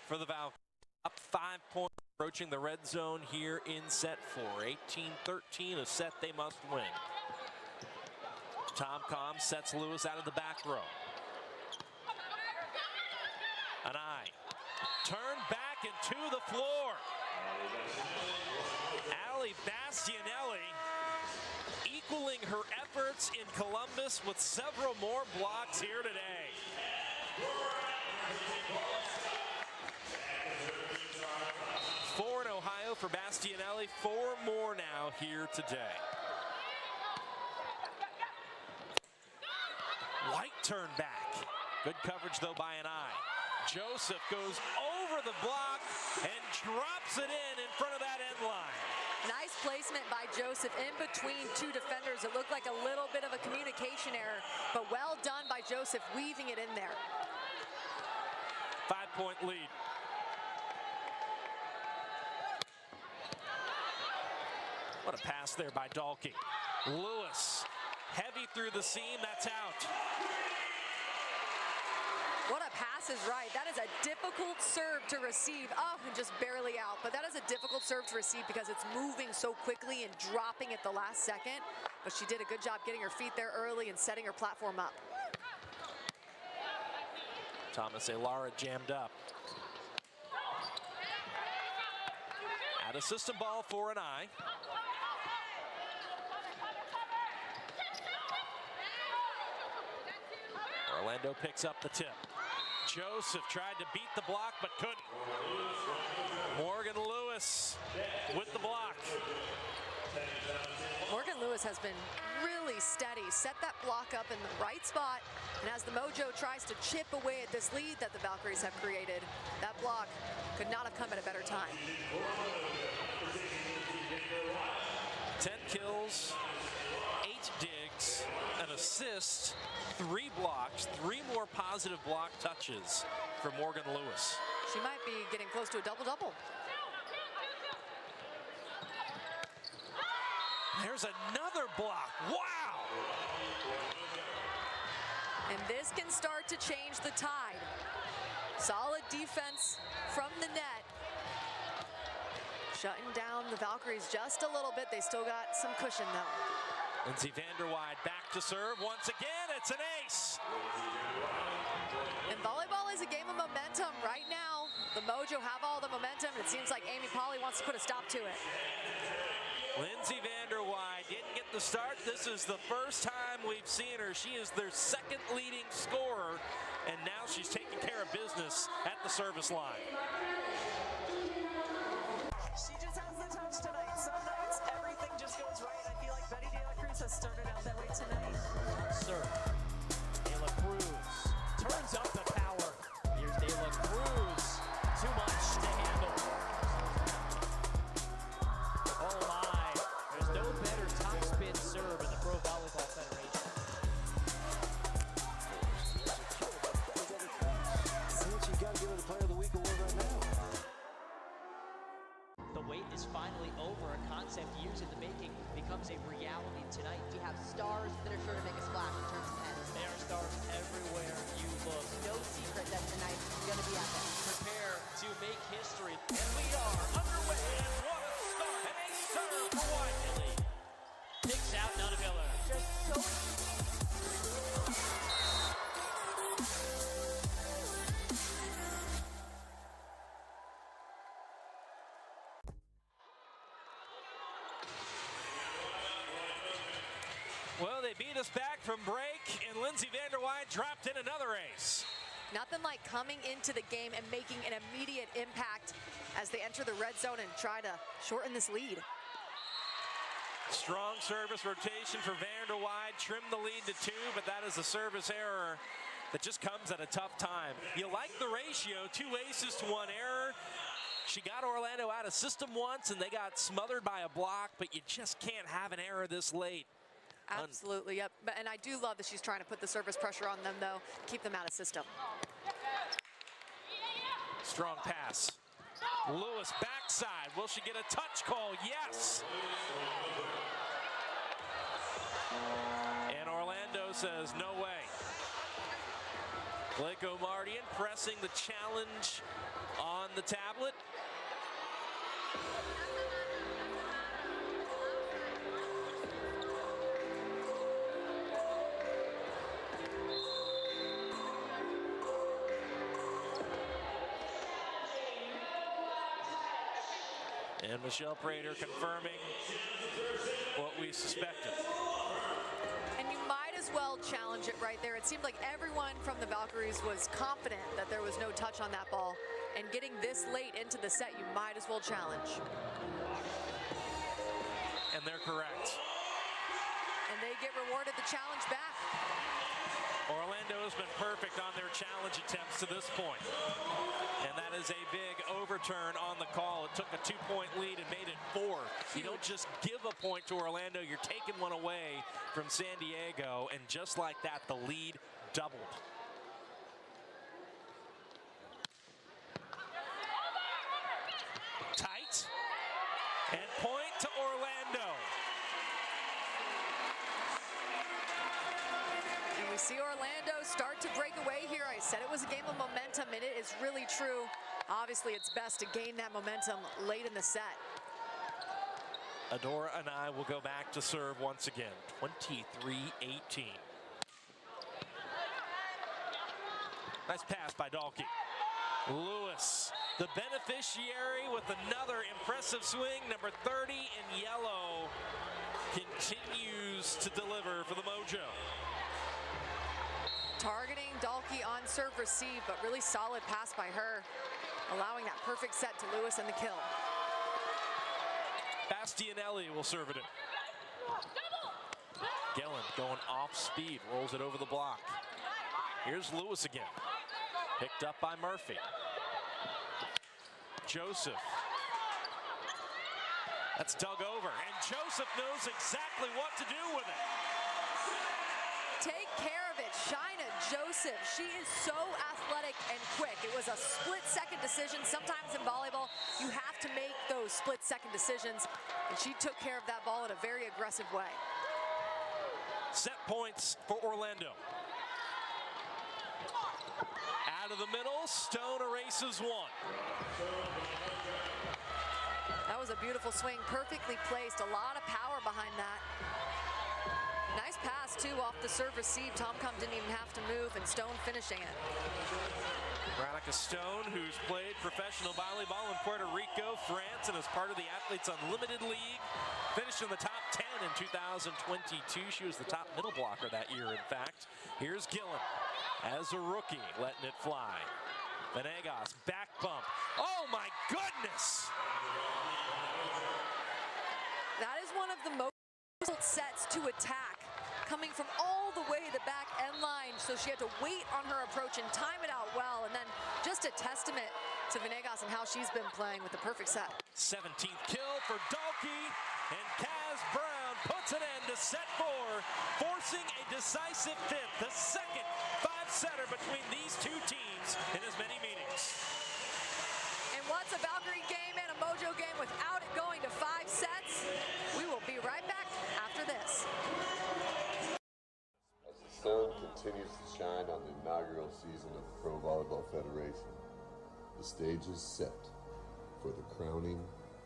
for the Valkyries. Up 5 points, approaching the red zone here in set 4. 18-13, a set they must win. Tom Com sets Lewis out of the back row. An eye. Turned back and to the floor. Allie Bastianelli equaling her efforts in Columbus with several more blocks here today. Four in Ohio for Bastianelli, 4 more now here today. White turn back. Good coverage though by an eye. Joseph goes over the block and drops it in front of that end line. Nice placement by Joseph in between two defenders. It looked like a little bit of a communication error, but well done by Joseph weaving it in there. 5-point lead. What a pass there by Dalkey. Lewis, heavy through the seam, that's out. What a pass is right. That is a difficult serve to receive. Oh, and just barely out. But that is a difficult serve to receive because it's moving so quickly and dropping at the last second. But she did a good job getting her feet there early and setting her platform up. Thomas Alara jammed up. At a system ball for an eye. Orlando picks up the tip. Joseph tried to beat the block, but couldn't. Morgan Lewis with the block. Morgan Lewis has been really steady, set that block up in the right spot, and as the Mojo tries to chip away at this lead that the Valkyries have created, that block could not have come at a better time. 10 kills, 8 digs, an assist, 3 blocks, 3 more positive block touches for Morgan Lewis. She might be getting close to a double-double. There's another block. Wow! And this can start to change the tide. Solid defense from the net. Shutting down the Valkyries just a little bit. They still got some cushion, though. Lindsay Vanderweide back to serve. Once again, it's an ace. And volleyball is a game of momentum right now. The Mojo have all the momentum. It seems like Amy Polly wants to put a stop to it. Lindsay Vanderweide didn't get the start. This is the first time we've seen her. She is their second leading scorer, and now she's taking care of business at the service line. She just has the touch tonight. Some nights, everything just goes right. I feel like Betty De La Cruz has started out that way tonight. Serve. De La Cruz turns up the power. Here's De La Cruz. Too much to handle. Oh my. There's no better top spin serve in the Pro Volleyball Federation. You got to give it a Player of the Week award right now. The wait is finally over. A concept years in the making becomes a reality tonight. We have stars that are sure to make a splash in terms of heads. There are stars everywhere you look. No secret that tonight is going to be epic. Prepare to make history. And we are underway. And what a start. And a serve for Whiteley. Picks out Nunaviller. Just so Well, they beat us back from break, and Lindsay Vanderweide dropped in another ace. Nothing like coming into the game and making an immediate impact as they enter the red zone and try to shorten this lead. Strong service rotation for Vanderweide, trimmed the lead to 2, but that is a service error that just comes at a tough time. You like the ratio, 2 aces to 1 error. She got Orlando out of system once, and they got smothered by a block, but you just can't have an error this late. Absolutely, yep. And I do love that she's trying to put the service pressure on them, though, keep them out of system. Strong pass. Lewis backside. Will she get a touch call? Yes. And Orlando says no way. Blake Omardian pressing the challenge on the tablet. And Michelle Prater confirming what we suspected. And you might as well challenge it right there. It seemed like everyone from the Valkyries was confident that there was no touch on that ball. And getting this late into the set, you might as well challenge. And they're correct. And they get rewarded the challenge back. Orlando has been perfect on their challenge attempts to this point. And that is a big overturn on the call. It took a 2-point lead and made it 4. You don't just give a point to Orlando, you're taking one away from San Diego, and just like that, the lead doubled. Tight, and point to Orlando. And we see Orlando start to break away here. I said it was a game of momentum, and it is really true. Obviously, it's best to gain that momentum late in the set. Adora and I will go back to serve once again. 23-18. Nice pass by Dalkey. Lewis, the beneficiary with another impressive swing. Number 30 in yellow continues to deliver for the Mojo. Targeting Dalkey on serve receive, but really solid pass by her, allowing that perfect set to Lewis and the kill. Bastianelli will serve it in. Gillen going off speed, rolls it over the block. Here's Lewis again. Picked up by Murphy. Joseph. That's dug over, and Joseph knows exactly what to do with it. Take care of it, Shina Joseph. She is so athletic and quick. It was a split-second decision. Sometimes in volleyball, you have to make those split-second decisions, and she took care of that ball in a very aggressive way. Set points for Orlando. Out of the middle, Stone erases one. That was a beautiful swing, perfectly placed. A lot of power behind that. Nice pass, too, off the serve receive. Tomcom didn't even have to move, and Stone finishing it. Veronica Stone, who's played professional volleyball in Puerto Rico, France, and is part of the Athletes Unlimited League. Finished in the top 10 in 2022. She was the top middle blocker that year, in fact. Here's Gillen as a rookie, letting it fly. Venegas, back bump. Oh my goodness! That is one of the most difficult sets to attack, coming from all the way the back end line. So she had to wait on her approach and time it out well. And then just a testament to Venegas and how she's been playing with the perfect set. 17th kill for Dalkey, and Kaz Brown puts an end to set 4, forcing a decisive fifth, the second 5-setter between these two teams in as many meetings. And what's a Valkyrie game and a Mojo game without it going to 5 sets? We will be right back after this. As the sun continues to shine on the inaugural season of the Pro Volleyball Federation, the stage is set for the crowning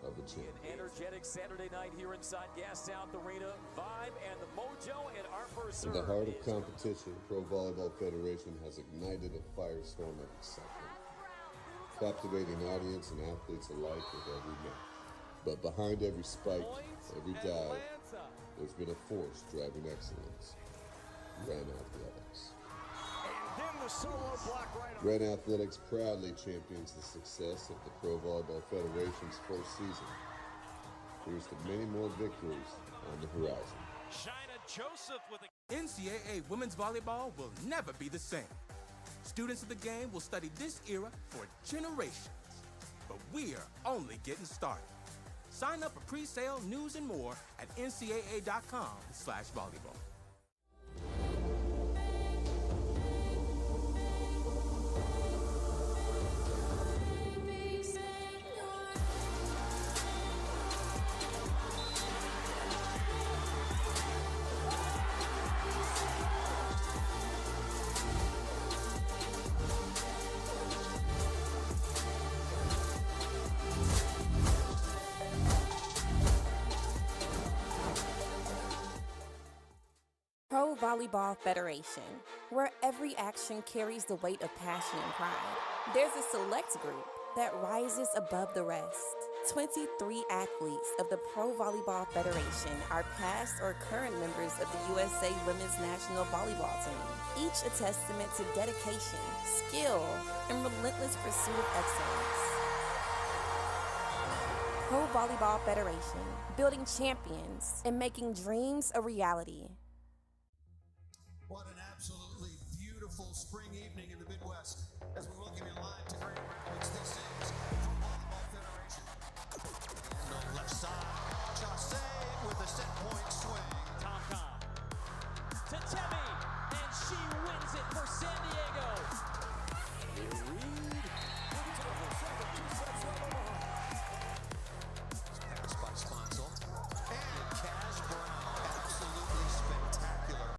of a champion. An energetic Saturday night here inside Gas South Arena. Vibe and the Mojo and our first In serve. the heart of competition, Pro Volleyball Federation has ignited a firestorm of excitement, captivating audience and athletes alike with every match. But behind every spike, every dive, there's been a force driving excellence: Ren Athletics. And then the solo block right on. Ren Athletics proudly champions the success of the Pro Volleyball Federation's first season. Here's to many more victories on the horizon. China Joseph with a NCAA women's volleyball will never be the same. Students of the game will study this era for generations. But we're only getting started. Sign up for pre-sale, news, and more at ncaa.com/volleyball. Pro Volleyball Federation, where every action carries the weight of passion and pride. There's a select group that rises above the rest. 23 athletes of the Pro Volleyball Federation are past or current members of the USA Women's National Volleyball Team, each a testament to dedication, skill, and relentless pursuit of excellence. Pro Volleyball Federation, building champions and making dreams a reality. What an absolutely beautiful spring evening in the Midwest as we welcome you live to Grand Rapids. This is Pro Volleyball Federation. And on the left side, Chase with a set point swing. Tom to Temi, and she wins it for San Diego. Reed, Pass by Sponsel. And Kaz Brown, absolutely spectacular.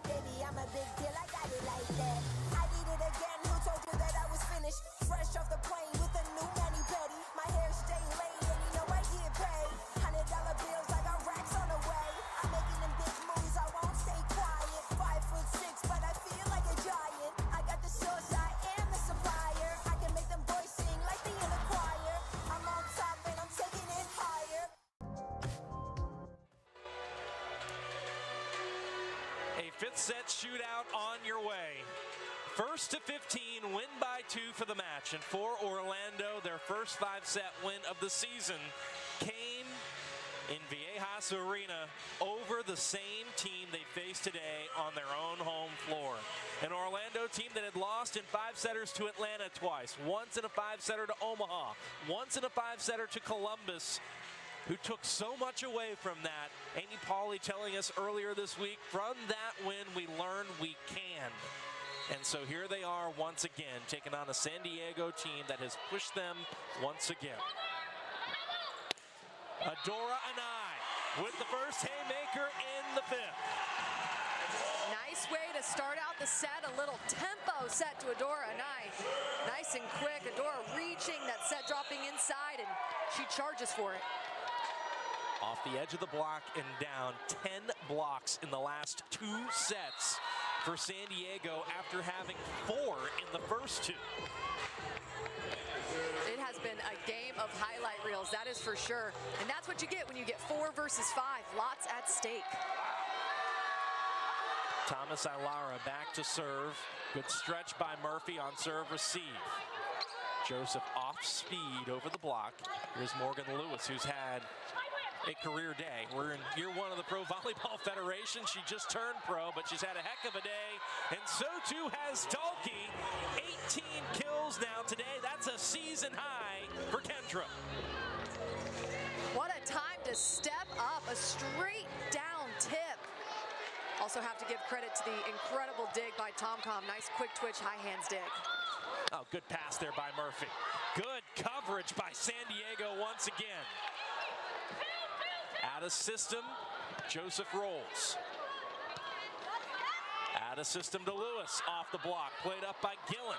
Baby, I'm a big deal, I got it like that. I did it again, who told you that I was finished? Fresh off the plane with a new mani-pedi. My hair stay laid and you know I get paid. $100 bills, I got racks on the way. I'm making them big moves, I won't stay quiet. 5'6", but I feel like a giant. I got the source, I am the supplier. I can make them boys sing like they in a choir. I'm on top and I'm taking it higher. A fifth set shootout on your way. First to 15, win by 2 for the match. And for Orlando, their first 5-set win of the season came in Viejas Arena over the same team they faced today on their own home floor. An Orlando team that had lost in 5-setters to Atlanta twice, once in a 5-setter to Omaha, once in a 5-setter to Columbus, who took so much away from that. Amy Pauley telling us earlier this week, from that win we learned we can. And so here they are once again, taking on a San Diego team that has pushed them once again. Adora Anai with the first haymaker in the fifth. Nice way to start out the set, a little tempo set to Adora Anai. Nice and quick, Adora reaching that set, dropping inside, and she charges for it. Off the edge of the block and down, 10 blocks in the last 2 sets for San Diego after having 4 in the first 2. It has highlight reels, that is for sure. And that's what you get when you get 4 versus 5. Lots at stake. Thomas Ilara back to serve. Good stretch by Murphy on serve receive. Joseph off speed over the block. Here's Morgan Lewis, who's had a career day. We're in year 1 of the Pro Volleyball Federation. She just turned pro, but she's had a heck of a day. And so too has Dalkey. 18 kills now today. That's a season high for Kendra. What a time to step up. A straight down tip. Also have to give credit to the incredible dig by Tomcom. Nice quick twitch, high hands dig. Oh, good pass there by Murphy. Good coverage by San Diego once again. Out of system, Joseph rolls. Out of system to Lewis, off the block, played up by Gillen.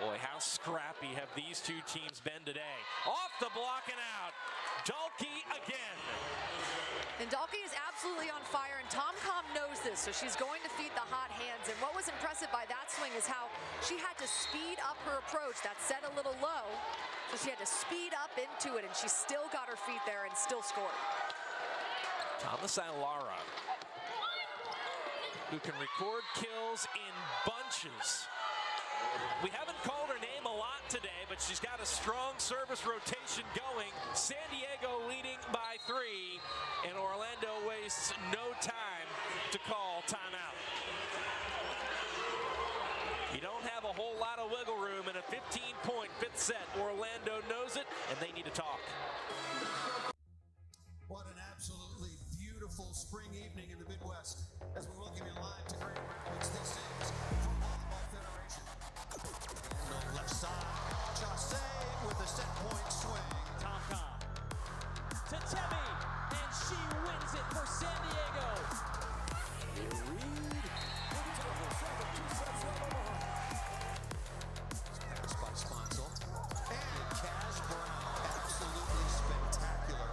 Boy, how scrappy have these two teams been today. Off the block and out. Dalkey again. And Dalkey is absolutely on fire, and Tomcom knows this, so she's going to feed the hot hands. And what was impressive by that swing is how she had to speed up her approach. That set a little low, so she had to speed up into it, and she still got her feet there and still scored. Thomas Ilara, who can record kills in bunches. We haven't called her name a lot today, but she's got a strong service rotation going. San Diego leading by 3, and Orlando wastes no time to call timeout. You don't have a whole lot of wiggle room in a 15-point 5th set. Orlando knows it, and they need to talk. What an absolutely beautiful spring evening in the Midwest as we welcome you live to Grand Rapids. This is Pro Volleyball Federation. And on the left side, Jose with a set point swing. Tomcom to Temi, and she wins it for San Diego. Pass by Sponsel. And Cash Brown, absolutely spectacular.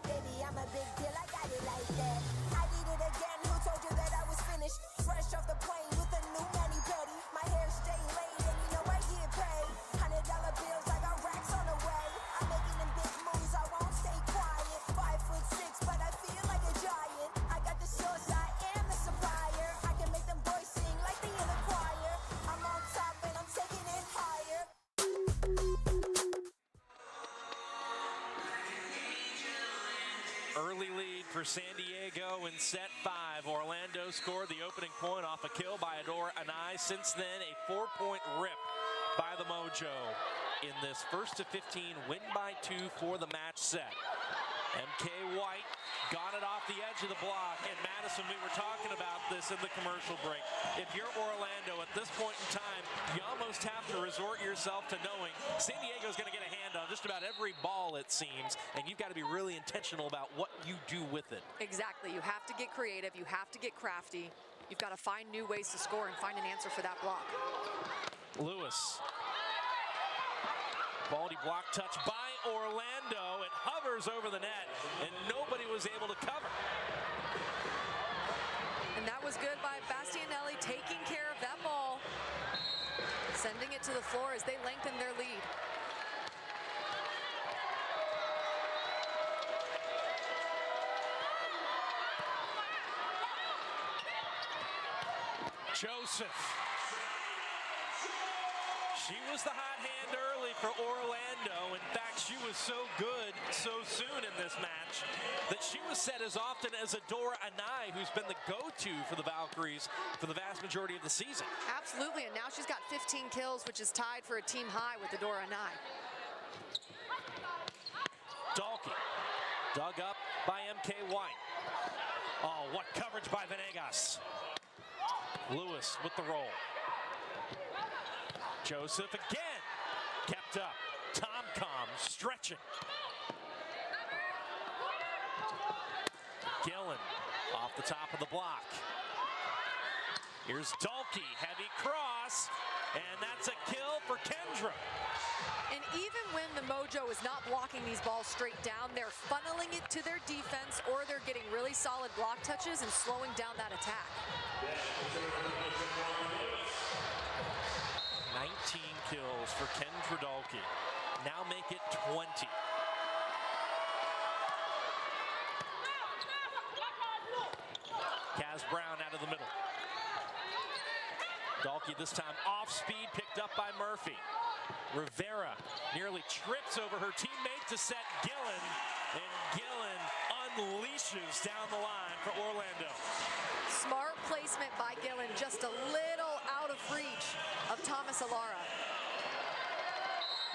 Baby, I'm a big deal, I got it like that. I did it again, who told you that I was finished? Fresh off the plane with a new mani-pedi. My hair stay laid and you know I get paid. $100 bills, I got racks on the way. I'm making them big moves, I won't stay quiet. 5'6", but I feel like a giant. I got the source, I am the supplier. I can make them boys sing like they in a choir. I'm on top and I'm taking it higher. Early lead for San Diego in set 5. Orlando scored the opening point off a kill by Adora Anai. Since then, a 4-point rip by the Mojo in this 1st to 15 win by 2 for the match set. MK White got it off the edge of the block. And Madison, we were talking about this in the commercial break. If you're Orlando at this point in time, you almost have to resort yourself to knowing San Diego's going to get a hand on just about every ball, it seems, and you've got to be really intentional about what you do with it. Exactly. You have to get creative. You have to get crafty. You've got to find new ways to score and find an answer for that block. Lewis. Quality block touch by Orlando. It hovers over the net, and nobody was able to cover. And that was good by Bastianelli, taking care of that ball, sending it to the floor as they lengthen their lead. Joseph. She was the hot hand early for Orlando. In fact, she was so good so soon in this match that she was set as often as Adora Anai, who's been the go-to for the Valkyries for the vast majority of the season. Absolutely, and now she's got 15 kills, which is tied for a team high with Adora Anai. Dalkey, dug up by MK White. Oh, what coverage by Venegas. Lewis with the roll. Joseph again, kept up. Tomcom stretching. Gillen off the top of the block. Here's Dalkey, heavy cross, and that's a kill for Kendra. And even when the Mojo is not blocking these balls straight down, they're funneling it to their defense, or they're getting really solid block touches and slowing down that attack. angles for Ken Dalkey. Now make it 20. Kaz Brown out of the middle. Dalkey this time off speed, picked up by Murphy. Rivera nearly trips over her teammate to set Gillen, and Gillen unleashes down the line for Orlando. Smart placement by Gillen, just a little out of reach of Thomas Alara.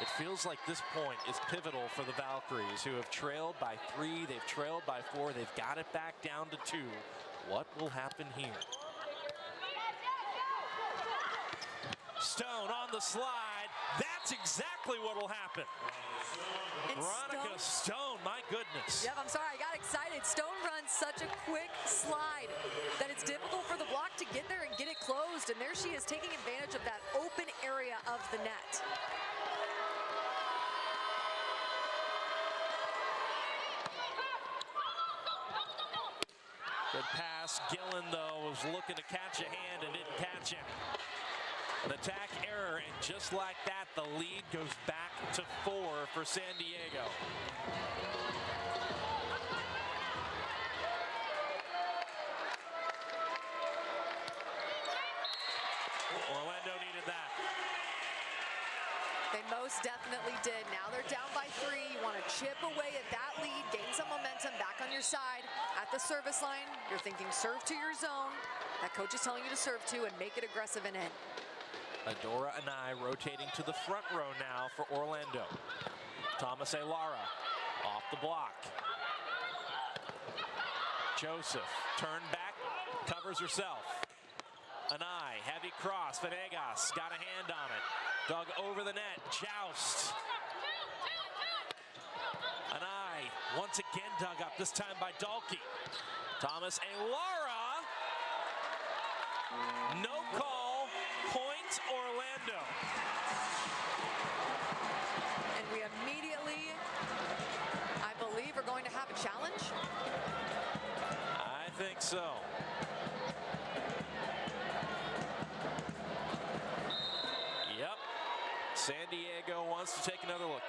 It feels like this point is pivotal for the Valkyries, who have trailed by 3, they've trailed by 4, they've got it back down to 2. What will happen here? Stone on the slide. That's exactly what will happen. Veronica Stone, my goodness. Yep, I'm sorry, I got excited. Stone runs such a quick slide that it's difficult for the block to get there and get it closed. And there she is, taking advantage of that open area of the net. Good pass. Gillen, though, was looking to catch a hand and didn't catch him. An attack error, and just like that, the lead goes back to 4 for San Diego. Orlando needed that. They most definitely did. Now they're down by 3. You want to chip away at that lead, gain some momentum back on your side. At the service line, you're thinking serve to your zone. That coach is telling you to serve to and make it aggressive and in. Adora Anai rotating to the front row now for Orlando. Thomas Alara off the block. Joseph turned back, covers herself. Anai, heavy cross. Venegas got a hand on it. Dug over the net. Joust. Anai once again dug up, this time by Dalkey. Thomas Alara. No call. Point Orlando. And we immediately, I believe, are going to have a challenge. I think so. Yep. San Diego wants to take another look.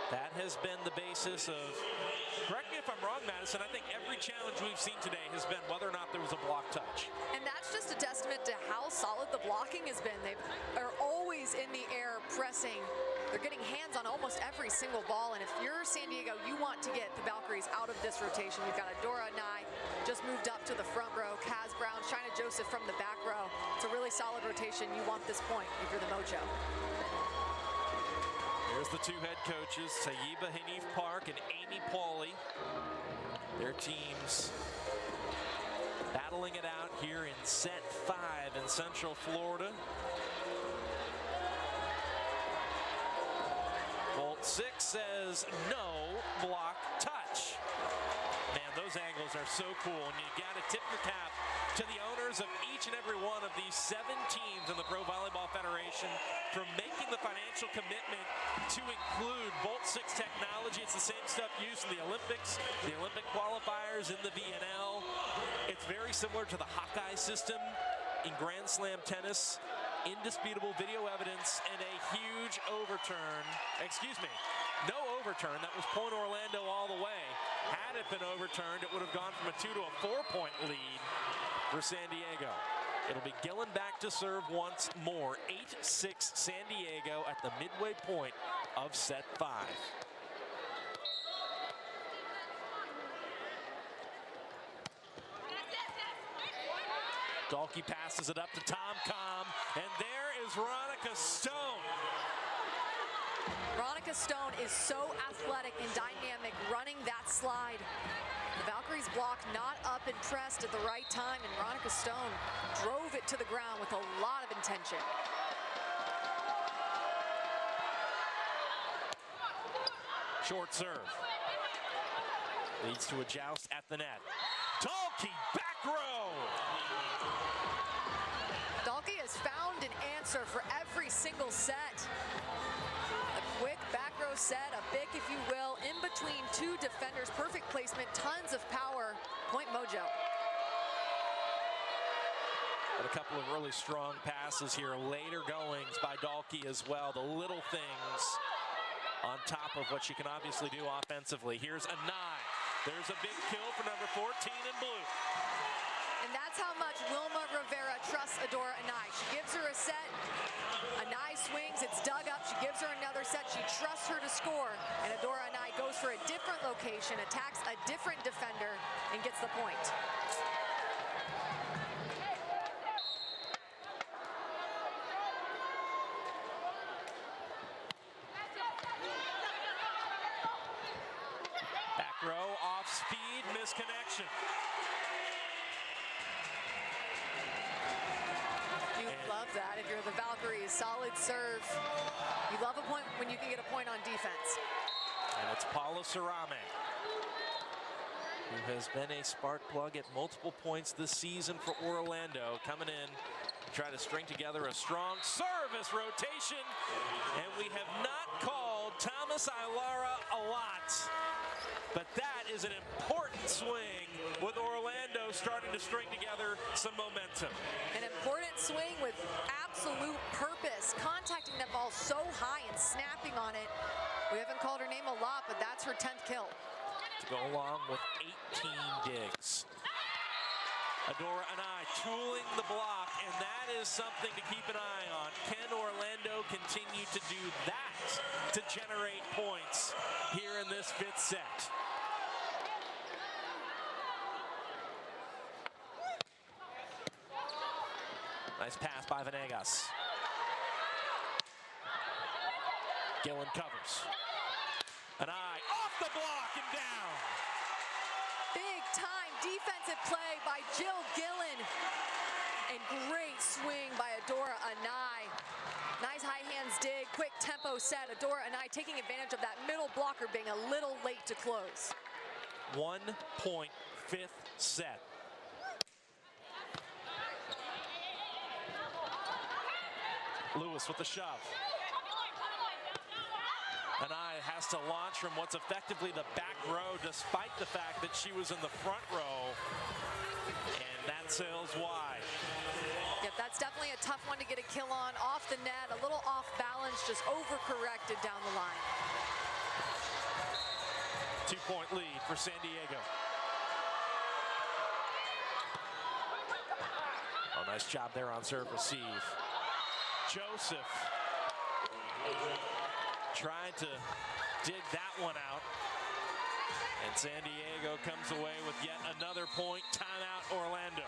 That has been the basis of, correct me if I'm wrong, Madison, I think every challenge we've seen today has been whether or not there was a block touch. And that's just a testament to how solid the blocking has been. They are always in the air pressing. They're getting hands on almost every single ball. And if you're San Diego, you want to get the Valkyries out of this rotation. You've got Adora Nye just moved up to the front row. Kaz Brown, China Joseph from the back row. It's a really solid rotation. You want this point if you're the Mojo. Here's the two head coaches, Tayiba Hanif Park and Amy Pauly. Their teams battling it out here in set 5 in Central Florida. Bolt 6 says no block touch. Man, those angles are so cool, and you got to tip your cap to the owners of each and every one of these 7 teams in the Pro Volleyball Federation for making the financial commitment to include Bolt 6 technology. It's the same stuff used in the Olympics, the Olympic qualifiers, in the VNL. It's very similar to the Hawkeye system in Grand Slam tennis. Indisputable video evidence and a huge overturn. Excuse me, no overturn. That was Point Orlando all the way. Had it been overturned, it would have gone from a 2 to a 4-point lead for San Diego. It'll be Gillen back to serve once more. 8-6 San Diego at the midway point of set 5. Dalkey passes it up to Tom Com, and there is Veronica Stone. Veronica Stone is so athletic and dynamic running that slide. The Valkyries block not up and pressed at the right time, and Veronica Stone drove it to the ground with a lot of intention. Short serve. Leads to a joust at the net. Dalkey back row. Dalkey has found an answer for every single set. A quick back row set, a bick if you will, in between 2 defenders. Perfect placement, tons of power. Point Mojo. And a couple of really strong passes here. Later goings by Dalkey as well. The little things on top of what she can obviously do offensively. Here's Anai. There's a big kill for number 14 in blue. And that's how much Wilma Rivera trusts Adora Anai. She gives her a set. Anai swings. It's dug up. She gives her another set. She trusts her to score. And Adora Anai goes for a different location, attacks a different defender, and gets the point. Back row, off speed, misconnection. You love that if you're the Valkyries. Solid serve. You love a point when you can get a point on defense. And it's Paula Sarame, who has been a spark plug at multiple points this season for Orlando, coming in to try to string together a strong service rotation. And we have not called Thomas Ilara a lot, but that is an important swing with Orlando starting to string together some momentum. An important swing with absolute purpose, contacting that ball so high and snapping on it. We haven't called her name a lot, but that's her 10th kill. To go along with 18 digs. Adora Anai tooling the block, and that is something to keep an eye on. Can Orlando continue to do that to generate points here in this 5th set? Nice pass by Venegas. Gillen covers. Anai off the block and down. Big time defensive play by Jill Gillen. And great swing by Adora Anai. Nice high hands dig, quick tempo set. Adora Anai taking advantage of that middle blocker being a little late to close. 1 point, 5th set. Lewis with the shove. Anai has to launch from what's effectively the back row, despite the fact that she was in the front row. And that sails wide. Yep, that's definitely a tough one to get a kill on. Off the net, a little off balance, just overcorrected down the line. 2-point lead for San Diego. Oh, nice job there on serve receive. Joseph trying to dig that one out. And San Diego comes away with yet another point. Timeout, Orlando.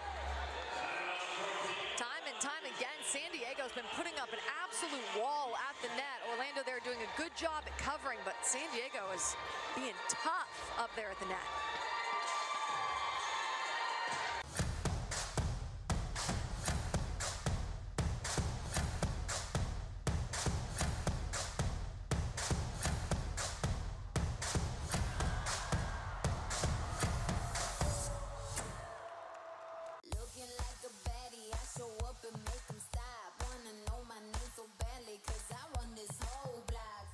Time and time again, San Diego's been putting up an absolute wall at the net. Orlando there doing a good job at covering, but San Diego is being tough up there at the net.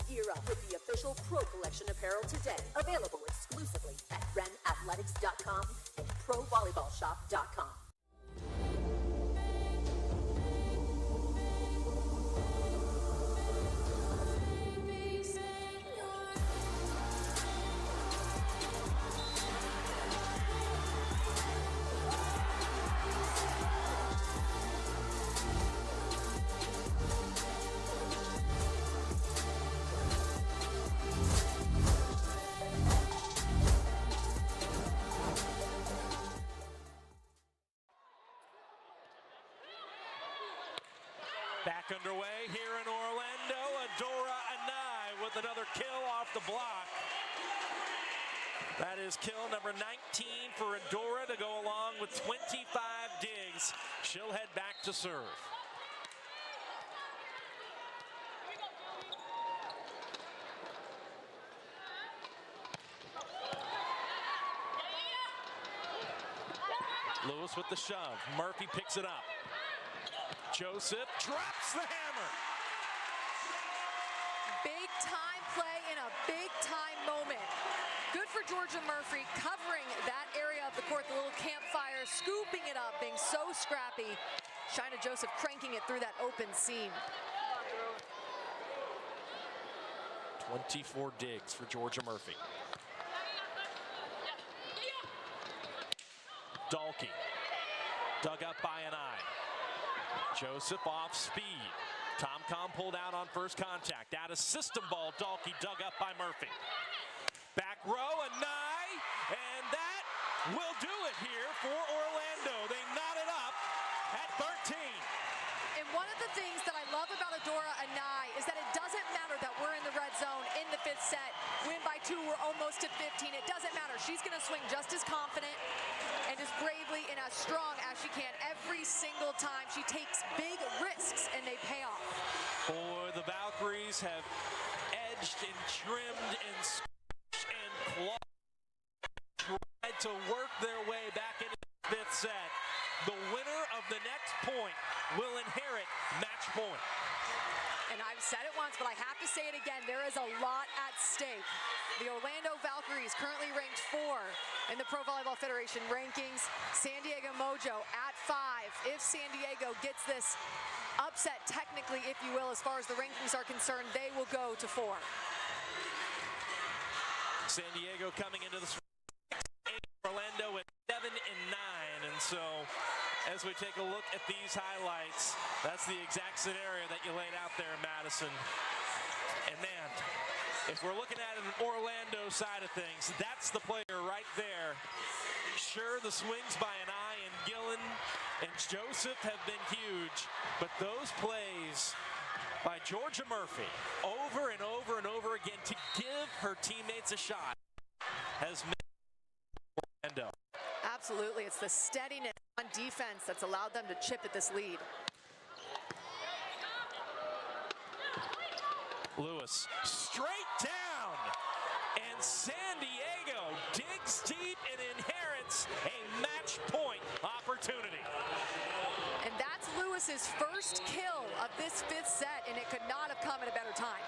Gear up with the official Pro Collection apparel today. Available exclusively at renathletics.com and provolleyballshop.com. Back underway here in Orlando. Adora Anai with another kill off the block. That is kill number 19 for Adora to go along with 25 digs. She'll head back to serve. Lewis with the shove. Murphy picks it up. Joseph drops the hammer. Big time play in a big time moment. Good for Georgia Murphy covering that area of the court, the little campfire, scooping it up, being so scrappy. Shina Joseph cranking it through that open seam. 24 digs for Georgia Murphy. Dalkey, dug up by an eye. Joseph off speed. Tom pulled out on first contact. Out of system ball, Dalkey dug up by Murphy. Back row, a nigh, and that will do it here for Orlando. They knot it up at 13. And one of the things that I love about Adora Anai is that it doesn't matter that we're in the red zone in the 5th set. Win by 2, we're almost at 15. It doesn't matter. She's going to swing just as confident and as bravely and as strong as she can every single time. She takes big risks and they pay off. Boy, the Valkyries have edged and trimmed and squished and clawed, tried to work their way back into the 5th set. The winner of the next point will inherit match point. And I've said it once, but I have to say it again. There is a lot at stake. The Orlando Valkyries currently ranked 4 in the Pro Volleyball Federation rankings. San Diego Mojo at 5. If San Diego gets this upset, technically, if you will, as far as the rankings are concerned, they will go to 4. San Diego coming into the Orlando at 7 and 9, and so as we take a look at these highlights, that's the exact scenario that you laid out there, Madison. And man, if we're looking at an Orlando side of things, that's the player right there. Sure, the swings by an eye and Gillen and Joseph have been huge, but those plays by Georgia Murphy over and over and over again to give her teammates a shot has made Orlando. Absolutely, it's the steadiness on defense that's allowed them to chip at this lead. Lewis straight down, and San Diego digs deep and inherits a match point opportunity. And that's Lewis's first kill of this 5th set, and it could not have come at a better time.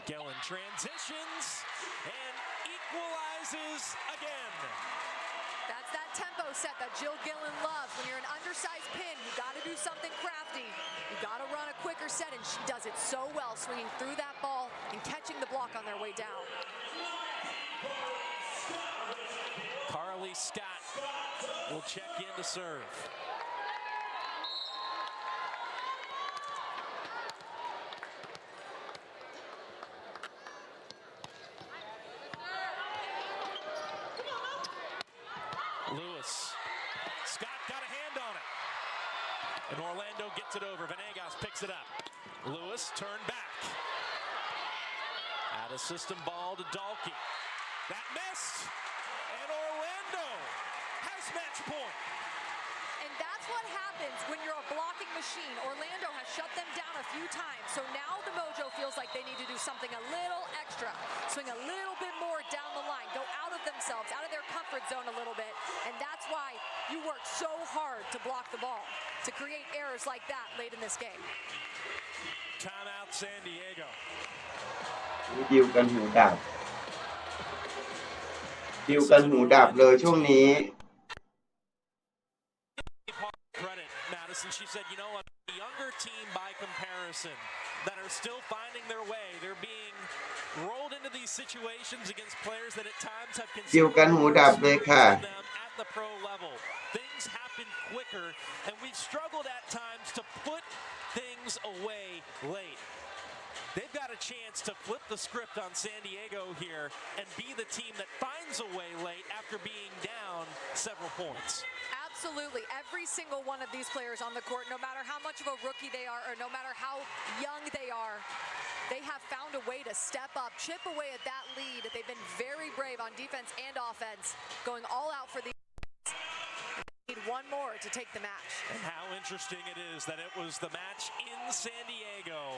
Gillen transitions and equalizes again. That's that tempo set that Jill Gillen loves. When you're an undersized pin, you got to do something crafty. You got to run a quicker set, and she does it so well, swinging through that ball and catching the block on their way down. Carly Scott will check in to serve. Lewis. Scott got a hand on it. And Orlando gets it over. Venegas picks it up. Lewis turned back. Out of system ball to Dalkey. That missed. And Orlando has match point. And that's what happens when you're a blocking machine. Orlando has shut them down a few times. So now the Mojo feels like they need to do something a little extra. Swing a little bit more down the line. Go out of themselves, out of their comfort zone a little bit. And that's why you work so hard to block the ball, to create errors like that late in this game. Timeout San Diego. ดิวกันหูดับเลยช่วงนี้ Credit Madison. She said, you know what, a younger team by comparison that are still finding their way. They're being rolled into these situations against players that at times have ดิวกันหูดับเลยค่ะ them at the pro level. Things happen quicker, and we've struggled at times to put things away late. They've got a chance to flip the script on San Diego here and be the team that finds a way late after being down several points. Absolutely. Every single one of these players on the court, no matter how much of a rookie they are or no matter how young they are, they have found a way to step up, chip away at that lead. They've been very brave on defense and offense, going all out for the need one more to take the match. And how interesting it is that it was the match in San Diego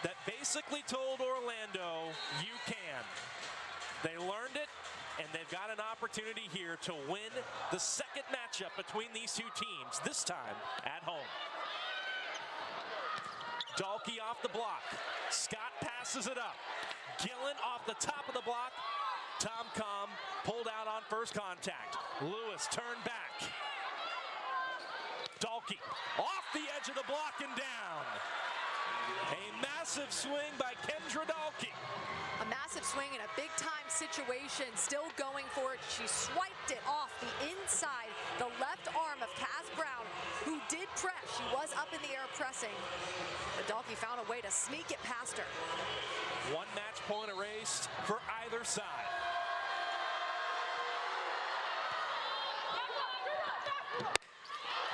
that basically told Orlando, you can. They learned it, and they've got an opportunity here to win the second matchup between these two teams, this time at home. Dalkey off the block. Scott passes it up. Gillen off the top of the block. Tom pulled out on first contact. Lewis turned back. Dalkey off the edge of the block and down. A massive swing by Kendra Dalkey. A massive swing in a big-time situation, still going for it. She swiped it off the inside, the left arm of Cass Brown, who did press. She was up in the air pressing, but Dalkey found a way to sneak it past her. One match point erased for either side.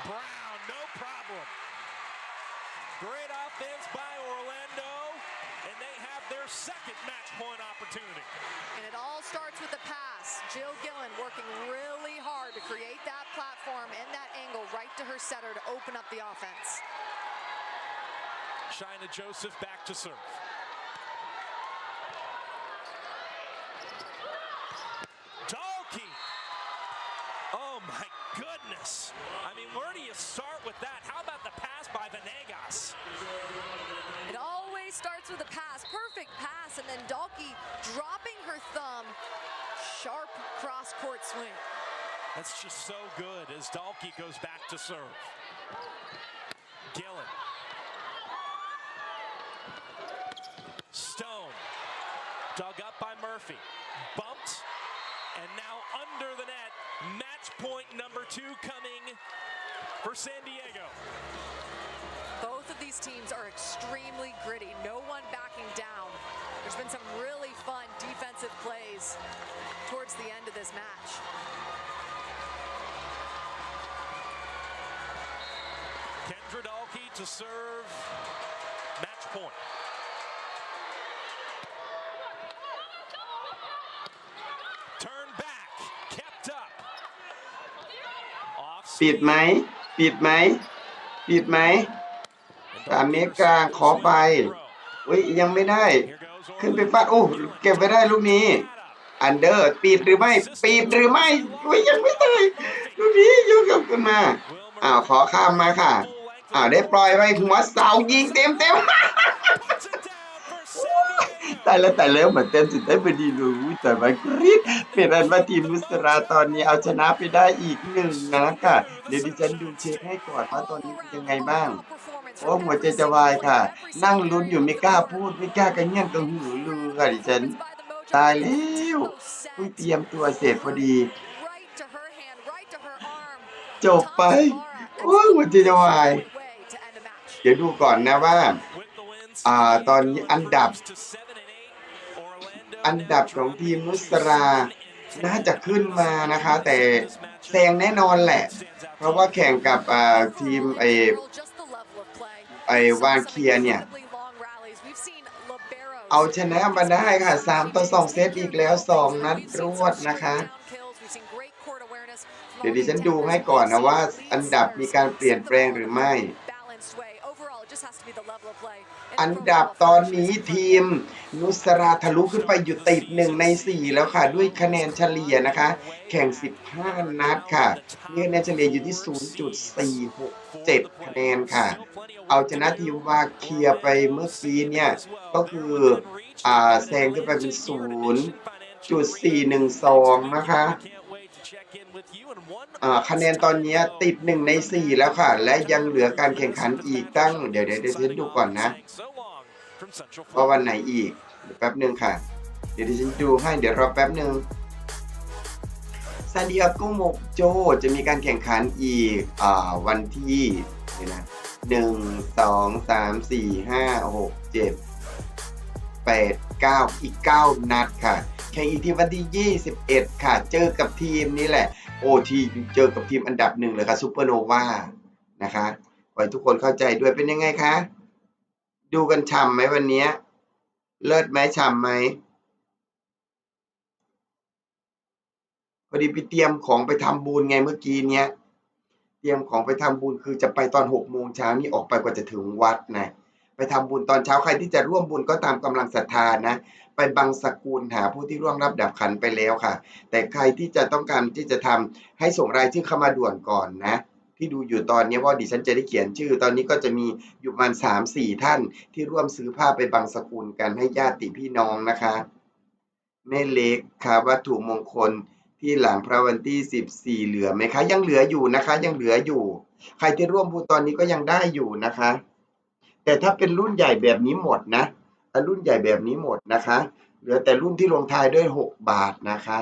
Brown, no problem. Great offense by Orlando, and they have their second match point opportunity. And it all starts with the pass. Jill Gillen working really hard to create that platform and that angle right to her setter to open up the offense. China Joseph back to serve. Dalkey. Oh my goodness. I mean, where do you start with that? How about the pass by Venegas? It always starts with a pass. Perfect pass, and then Dalkey dropping her thumb. Sharp cross-court swing. That's just so good as Dalkey goes back to serve. Gillen. Stone. Dug up by Murphy. Bumped. And now under the net. Match point number 2 coming for San Diego. Both of these teams are extremely gritty. No one backing down. There's been some really fun defensive plays towards the end of this match. Kendra Dalkey to serve. Match point. Turn back. Kept up. Off ปิดไหมปิดไหมปิดไหม3 เมตรกลางขอไปอุ้ยยังไม่ได้ขึ้นไปฟาดโอ้เก็บไว้ได้ลูกนี้อันเดอร์ปิดหรือไม่ปิดหรือไม่อุ้ยยังไม่ได้ลูกนี้ยกกลับขึ้นมาขอข้ามมาค่ะได้ปล่อยไว้หัวเสายิงเต็มแต่แล้วเหมือนเต็มสุดได้พอดีรู้แต่ว่ากรี๊ดเป็นอันว่าทีมนุสราตอนนี้เอาชนะไปได้อีก1นะค่ะเดี๋ยวดิฉันดูเช็คให้ก่อนว่าตอนนี้เป็นยังไงบ้างโอ้หัวใจจะวายค่ะนั่งลุ้นอยู่ไม่กล้าพูดไม่กล้ากระเงี่ยนกระหูลือค่ะดิฉันตายแล้วเพิ่งเตรียมตัวเสร็จพอดีจบไปโอ้หัวใจจะวายเดี๋ยวดูก่อนนะว่าตอนนี้อันดับของทีมนุสราน่าจะขึ้นมานะคะแต่แซงแน่นอนแหละเพราะว่าแข่งกับทีมวานเคียเนี่ยเอาชนะมาได้ค่ะ3-2เซตอีกแล้ว2นัดรวดนะคะเดี๋ยวดิฉันดูให้ก่อนนะว่าอันดับมีการเปลี่ยนแปลงหรือไม่อันดับตอนนี้ทีมนุสราทะลุขึ้นไปอยู่ติด1ใน4แล้วค่ะด้วยคะแนนเฉลี่ยนะคะแข่ง15นัดค่ะมีคะแนนเฉลี่ยอยู่ที่ 0.467 คะแนนค่ะเอาชนะทีมวาเคียไปเมื่อกี้เนี่ยก็คือแซงขึ้นไปเป็น 0.412 นะคะคะแนนตอนนี้ติด1ใน4แล้วค่ะและยังเหลือการแข่งขันอีกตั้งเดี๋ยวฉันดูก่อนนะว่าวันไหนอีกแป๊บนึงค่ะเดี๋ยวฉันดูให้เดี๋ยวรอแป๊บนึงซานดิเอโกโมโจจะมีการแข่งขันอีกวันที่นี่นะ1 2 3 4 5 6 7 8 9อีก9นัดค่ะแข่งอีกที่วันที่21ค่ะเจอกับทีมนี้แหละทีเจอกับทีมอันดับ1เลยค่ะซูเปอร์โนวานะคะขอให้ทุกคนเข้าใจด้วยเป็นยังไงคะดูกันฉ่ำไหมวันนี้เลิศไหมฉ่ำไหมพอดีไปเตรียมของไปทำบุญไงเมื่อกี้เนี้ยเตรียมของไปทำบุญคือจะไปตอน6 โมงเช้านี่ออกไปกว่าจะถึงวัดนะไปทำบุญตอนเช้าใครที่จะร่วมบุญก็ตามกำลังศรัทธานะไปบังสกุลหาผู้ที่ร่วมรับดับขันไปแล้วค่ะแต่ใครที่จะต้องการที่จะทำให้ส่งรายชื่อเข้ามาด่วนก่อนนะที่ดูอยู่ตอนนี้ว่าดิฉันจะได้เขียนชื่อตอนนี้ก็จะมีอยู่ประมาณ 3-4 ท่านที่ร่วมซื้อผ้าไปบังสกุลกันให้ญาติพี่น้องนะคะ แม่เล็กค่ะวัตถุมงคลที่หลังพระวันที่14เหลือไหมคะยังเหลืออยู่นะคะยังเหลืออยู่ใครที่ร่วมบุญตอนนี้ก็ยังได้อยู่นะคะแต่ถ้าเป็นรุ่นใหญ่แบบนี้หมดนะรุ่นใหญ่แบบนี้หมดนะคะเหลือแต่รุ่นที่ลงท้ายด้วย6 บาทนะคะ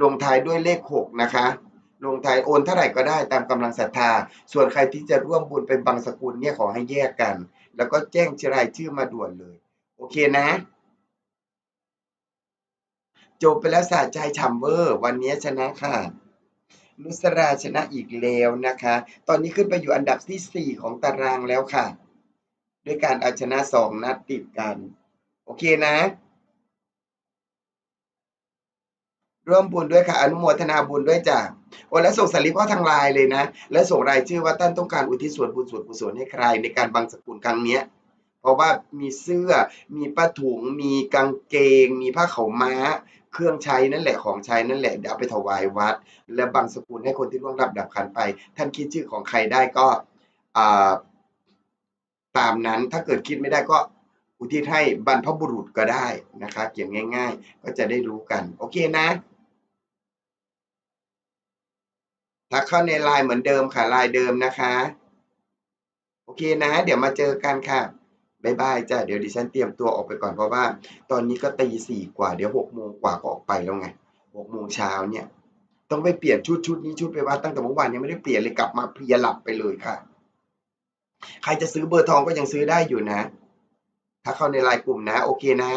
ลงท้ายด้วยเลข6นะคะลงท้ายโอนเท่าไหร่ก็ได้ตามกำลังศรัทธาส่วนใครที่จะร่วมบุญเป็นบางสกุลเนี่ยขอให้แยกกันแล้วก็แจ้งรายชื่อมาด่วนเลยโอเคนะจบไปแล้วสะใจฉ่ำเวอร์วันนี้ชนะค่ะนุสราชนะอีกแล้วนะคะตอนนี้ขึ้นไปอยู่อันดับที่4ของตารางแล้วค่ะด้วยการเอาชนะ2 นัดติดกันโอเคนะร่วมบุญด้วยค่ะอนุโมทนาบุญด้วยจ้ะโอ้แล้วส่งสลิปเข้าทางไลน์เลยนะแล้วส่งรายชื่อว่าท่านต้องการอุทิศส่วนบุญส่วนกุศลให้ใครในการบังสกุลครั้งเนี้ยเพราะว่ามีเสื้อมีผ้าถุงมีกางเกงมีผ้าขาวม้าเครื่องใช้นั่นแหละของใช้นั่นแหละเดี๋ยวเอาไปถวายวัดและบังสกุลให้คนที่ล่วงลับดับขันไปท่านคิดชื่อของใครได้ก็ตามนั้นถ้าเกิดคิดไม่ได้ก็อุทิศให้บรรพบุรุษก็ได้นะคะเขียนง่ายๆก็จะได้รู้กันโอเคนะทักเข้าในไลน์เหมือนเดิมค่ะไลน์เดิมนะคะโอเคนะเดี๋ยวมาเจอกันค่ะบ๊ายบายจ้ะเดี๋ยวดิฉันเตรียมตัวออกไปก่อนเพราะว่าตอนนี้ก็ตี 4 กว่าเดี๋ยว6 โมงกว่าก็ออกไปแล้วไง6 โมงเช้าเนี่ยต้องไปเปลี่ยนชุดนี้ชุดไปวัดตั้งแต่เมื่อวานยังไม่ได้เปลี่ยนเลยกลับมาเพลียหลับไปเลยค่ะใครจะซื้อเบอร์ทองก็ยังซื้อได้อยู่นะถ้าเข้าในไลน์กลุ่มนะโอเคนะ